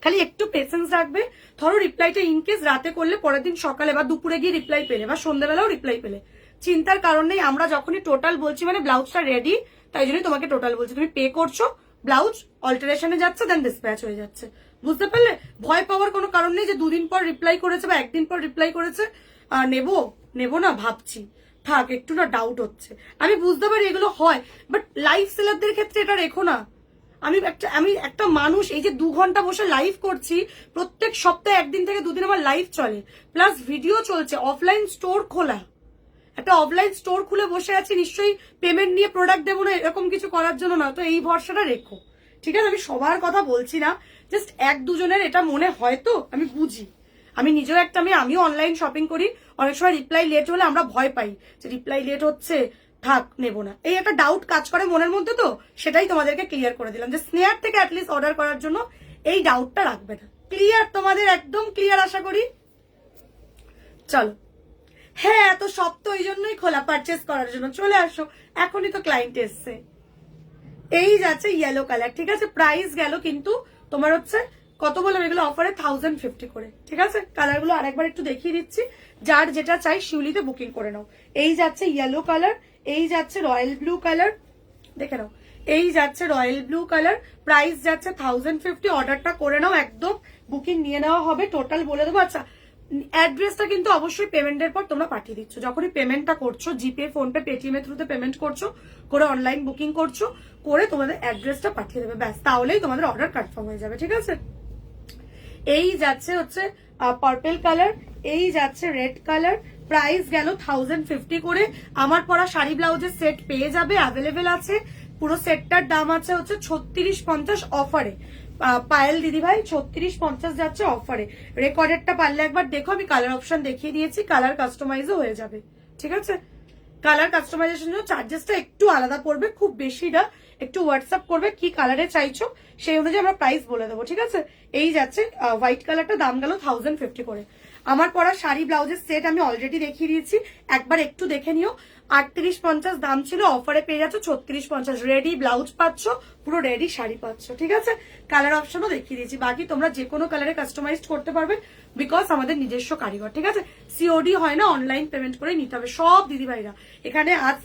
খালি একটু পেশেন্স রাখবে। ধরো রিপ্লাইটা ইনকেস রাতে করলে, পরের দিন সকালে বা দুপুরে গিয়ে রিপ্লাই পেলে বা সন্ধ্যাবেলাও রিপ্লাই পেলে, চিন্তার কারণ নেই। আমরা যখনই টোটাল বলছি মানে ব্লাউজটা রেডি, তাই জন্যই তোমাকে টোটাল বলছি। তুমি পে করছো, ব্লাউজ অল্টারেশনে যাচ্ছে, দেন ডিসপ্যাচ হয়ে যাচ্ছে, বুঝতে পারলে? ভয় পাওয়ার কোনো কারণ নেই যে 2 দিন পর রিপ্লাই করেছে বা 1 দিন পর রিপ্লাই করেছে, নেবো না ভাবছি, থাক একটু না ডাউট হচ্ছে। আমি বুঝতে পারি এগুলো হয়, বাট লাইভ সেলারদের ক্ষেত্রে এটা রেখো না। আমি একটা মানুষ, এই যে 2 ঘন্টা বসে লাইভ করছি, প্রত্যেক সপ্তাহে 1 দিন থেকে 2 দিন আমার লাইভ চলে, প্লাস ভিডিও চলছে, অফলাইন স্টোর খোলা, একটা অফলাইন স্টোর খুলে বসে আছি, নিশ্চয়ই পেমেন্ট নিয়ে প্রোডাক্ট দেবো না এরকম কিছু করার জন্য না। তো এই ভরসাটা রেখো, ঠিক আছে। আমি সবার কথা বলছি না, জাস্ট 1-2 জনের এটা মনে হয়, তো আমি বুঝি। আমি নিজেও আমিও অনলাইন শপিং করি, অনেক সময় রিপ্লাই লেট হলে আমরা ভয় পাই যে রিপ্লাই লেট হচ্ছে, থাক নেবো না, এই একটা ডাউট কাজ করে মনের মধ্যে। তো সেটাই তোমাদেরকে ক্লিয়ার করে দিলাম যে স্নেহার থেকে অ্যাটলিস্ট অর্ডার করার জন্য এই ডাউটটা রাখবে না। ক্লিয়ার? তোমাদের একদম ক্লিয়ার আশা করি। চলো, হ্যাঁ এত সপ্তাহ ওই জন্যই খোলা, পারচেস করার জন্য। চলে আসো, এখনই তো ক্লায়েন্ট এসছে। এই যাচ্ছে ইয়েলো কালার, ঠিক আছে, প্রাইস গেল কিন্তু তোমার হচ্ছে কত বললাম, এগুলো অফারে 1050 করে, ঠিক আছে। কালারগুলো আরেকবার একটু দেখিয়ে দিচ্ছি, যার যেটা চাই শিউলিতে বুকিং করে নাও। এই যাচ্ছে ইয়েলো কালার, এই যাচ্ছে রয়্যাল ব্লু কালার, দেখে নাও, এই যাচ্ছে রয়্যাল ব্লু কালার, প্রাইস যাচ্ছে 1050। অর্ডারটা করে নাও, একদম বুকিং নিয়ে নেওয়া হবে। টোটাল বলে দেবো। আচ্ছা, অ্যাড্রেসটা কিন্তু অবশ্যই পেমেন্টের পর তোমরা পাঠিয়ে দিচ্ছ। যখনই পেমেন্টটা করছো, জিপে, ফোনপে, পেটিএম এর থ্রুতে পেমেন্ট করছো, করে অনলাইন বুকিং করছো, করে তোমাদের অ্যাড্রেসটা পাঠিয়ে দেবে, ব্যাস, তাহলেই তোমাদের অর্ডার কনফার্ম হয়ে যাবে, ঠিক আছে। এই যাচ্ছে হচ্ছে পার্পল কালার, এই যাচ্ছে রেড কালার, প্রাইস গেল 1050 করে। আমার পরা শাড়ি ব্লাউজের সেট পেয়ে যাবে, অ্যাভেলেবেল আছে। পুরো সেটটার দাম আছে হচ্ছে 3650 অফারে। পায়েল দিদি ভাই 3650 যাচ্ছে অফারে। রেকর্ডেরটা পারলে একবার দেখো, আমি কালার অপশন দেখিয়ে দিয়েছি, কালার কাস্টমাইজও হয়ে যাবে, ঠিক আছে। কালার কাস্টমাইজেশন চার্জেসটা একটু আলাদা পড়বে, খুব বেশি না, একটু হোয়াটসঅ্যাপ করবে কি কালারে চাইছো, সেই অনুযায়ী আমরা প্রাইস বলে দেবো, ঠিক আছে। এই যাচ্ছে হোয়াইট কালারটা, দাম গেল 1050 করে। আমার পরা শাড়ি ব্লাউজের সেট আমি অলরেডি দেখিয়ে দিয়েছি, একবার একটু দেখে নিও। 3850 দাম ছিল, অফারে পেয়ে যাচ্ছ 3650। রেডি ব্লাউজ পাচ্ছ, পুরো রেডি শাড়ি পাচ্ছ, ঠিক আছে। কালার অপশনও দেখিয়ে দিয়েছি, বাকি তোমরা যে কোনো কালারে কাস্টমাইজ করতে পারবে, বিকজ আমাদের নিজস্ব কারিগর, ঠিক আছে। সিওডি হয় না, অনলাইন পেমেন্ট করে নিতে হবে সব দিদিভাইরা। এখানে আজ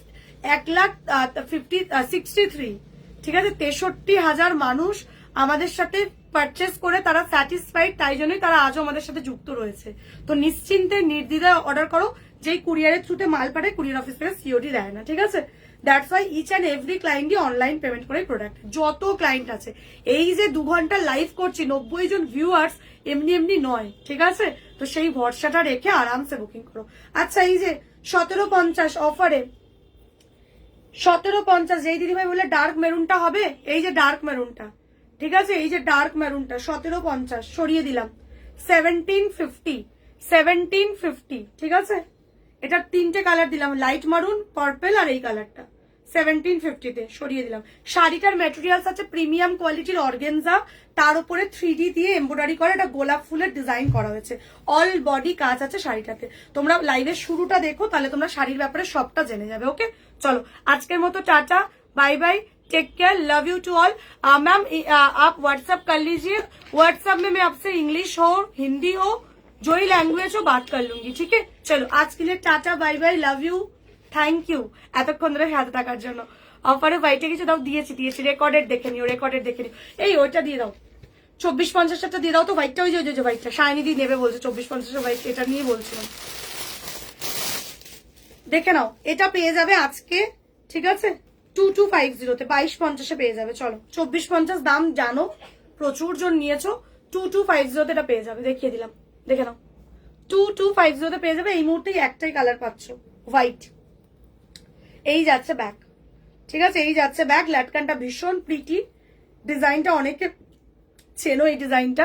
1,63, ঠিক আছে, 63,000 মানুষ আমাদের সাথে পারচেস করে তারা স্যাটিসফাইড, তাই জন্যই তারা আজও আমাদের সাথে যুক্ত রয়েছে। তো নিশ্চিন্তে নির্দ্বিধায় অর্ডার করো। যেই কুরিয়ারের থ্রুতে মাল পাঠায়, কুরিয়ার অফিস থেকে সিওডি দেয় না, ঠিক আছে। That's why each and every ক্লায়েন্টই অনলাইন পেমেন্ট করে প্রোডাক্ট, যত ক্লায়েন্ট আছে। এই যে 2 ঘন্টা লাইভ করছি, 90 জন ভিউয়ার্স এমনি এমনি নয়, ঠিক আছে। তো সেই ভরসাটা রেখে আরামসে বুকিং করো। আচ্ছা, এই যে 1750 অফারে, 1750, যেই দিদিভাই বলে ডার্ক মেরুনটা হবে, এই যে ডার্ক মেরুনটা, ঠিক আছে, এই যে ডার্ক মেরুনটা 1750 সরিয়ে দিলাম, 1750, ঠিক আছে। এটা 3টে কালার দিলাম, লাইট মারুন, পার্পল আর এই কালারটা, 1750 সরিয়ে দিলাম। শাড়িটার ম্যাটেরিয়ালস আছে প্রিমিয়াম কোয়ালিটির অর্গেনজা, তার উপরে 3D দিয়ে এমব্রয়ডারি করে একটা গোলাপ ফুলের ডিজাইন করা হয়েছে। অল বডি কাজ আছে শাড়িটাতে। তোমরা লাইভের শুরুটা দেখো, তাহলে তোমরা শাড়ির ব্যাপারে সবটা জেনে যাবে। ওকে, চলো আজকের মতো tata, bye bye, take care, love you to all. Ma'am आप व्हाट्सएप कर लीजिए, व्हाट्सएप में मैं आपसे इंग्लिश हो, हिंदी हो, जो ही लैंग्वेज हो बात कर लूंगी, ठीक है। चलो आज के लिए tata, bye bye, love you, thank you এতক্ষণ ধরে সাথে থাকার জন্য। অফারে হোয়াইটে কিছু দাও, দিয়েছি, রেকর্ডেড দেখে নিও, এই ওইটা দিয়ে দাও, 2450টা দিয়ে দাও তো, হোয়াইটটা, ওই যে হোয়াইটটা শাইনি দিয়ে নেবে বলছে, 2450 হোয়াইট, এটা নিয়ে বলছিলাম, দেখে নাও। এটা পেয়ে যাবে আজকে, ঠিক আছে, 2250-তে, 2250-এ পেয়ে যাবে। চলো, 2450 দাম জানো, প্রচুর জন নিয়েছো, 2250-তে এটা পেয়ে যাবে, দেখিয়ে দিলাম, দেখে নাও, 2250-তে পেয়ে যাবে। এই মুহূর্তে একটাই কালার পাচ্ছ, হোয়াইট। এই যাচ্ছে ব্যাক, ঠিক আছে, এই যাচ্ছে ব্যাক। ল্যাটকানটা ভীষণ প্রিটি, ডিজাইনটা অনেকে চেনো এই ডিজাইনটা,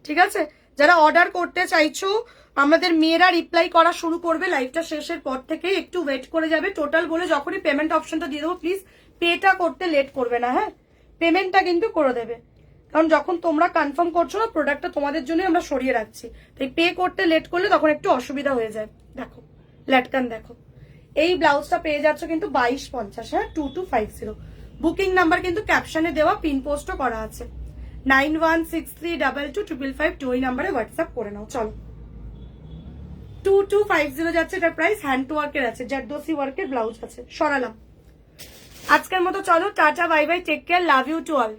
ঠিক আছে। যারা অর্ডার করতে চাইছো, আমাদের মেয়েরা রিপ্লাই করা শুরু করবে লাইভটা শেষের পর থেকে, একটু ওয়েট করে যাবে। টোটাল বলে যখনই পেমেন্ট অপশনটা দিয়ে দেবো, প্লিজ পেটা করতে লেট করবে না, হ্যাঁ, পেমেন্টটা কিন্তু করে দেবে, কারণ যখন তোমরা কনফার্ম করছো না, প্রোডাক্টটা তোমাদের জন্য আমরা সরিয়ে রাখছি, তাই পে করতে লেট করলে তখন একটু অসুবিধা হয়ে যায়। দেখো ল্যাটকান, দেখো, এই ব্লাউজটা পেয়ে যাচ্ছ কিন্তু 2250, হ্যাঁ, 2250। বুকিং নাম্বার কিন্তু ক্যাপশনে দেওয়া, পিন পোস্টও করা আছে, 9163225552, ওই নাম্বারে হোয়াটসঅ্যাপ করে নাও। চলো, 2250 যাচ্ছে, এটার প্রাইস হ্যান্ড টু ওয়ার্কের আছে, জারদোসি ওয়ার্কের ব্লাউজ আছে, সরালাম। আজকের মতো চলো, tata, bye bye, take care, love you to all.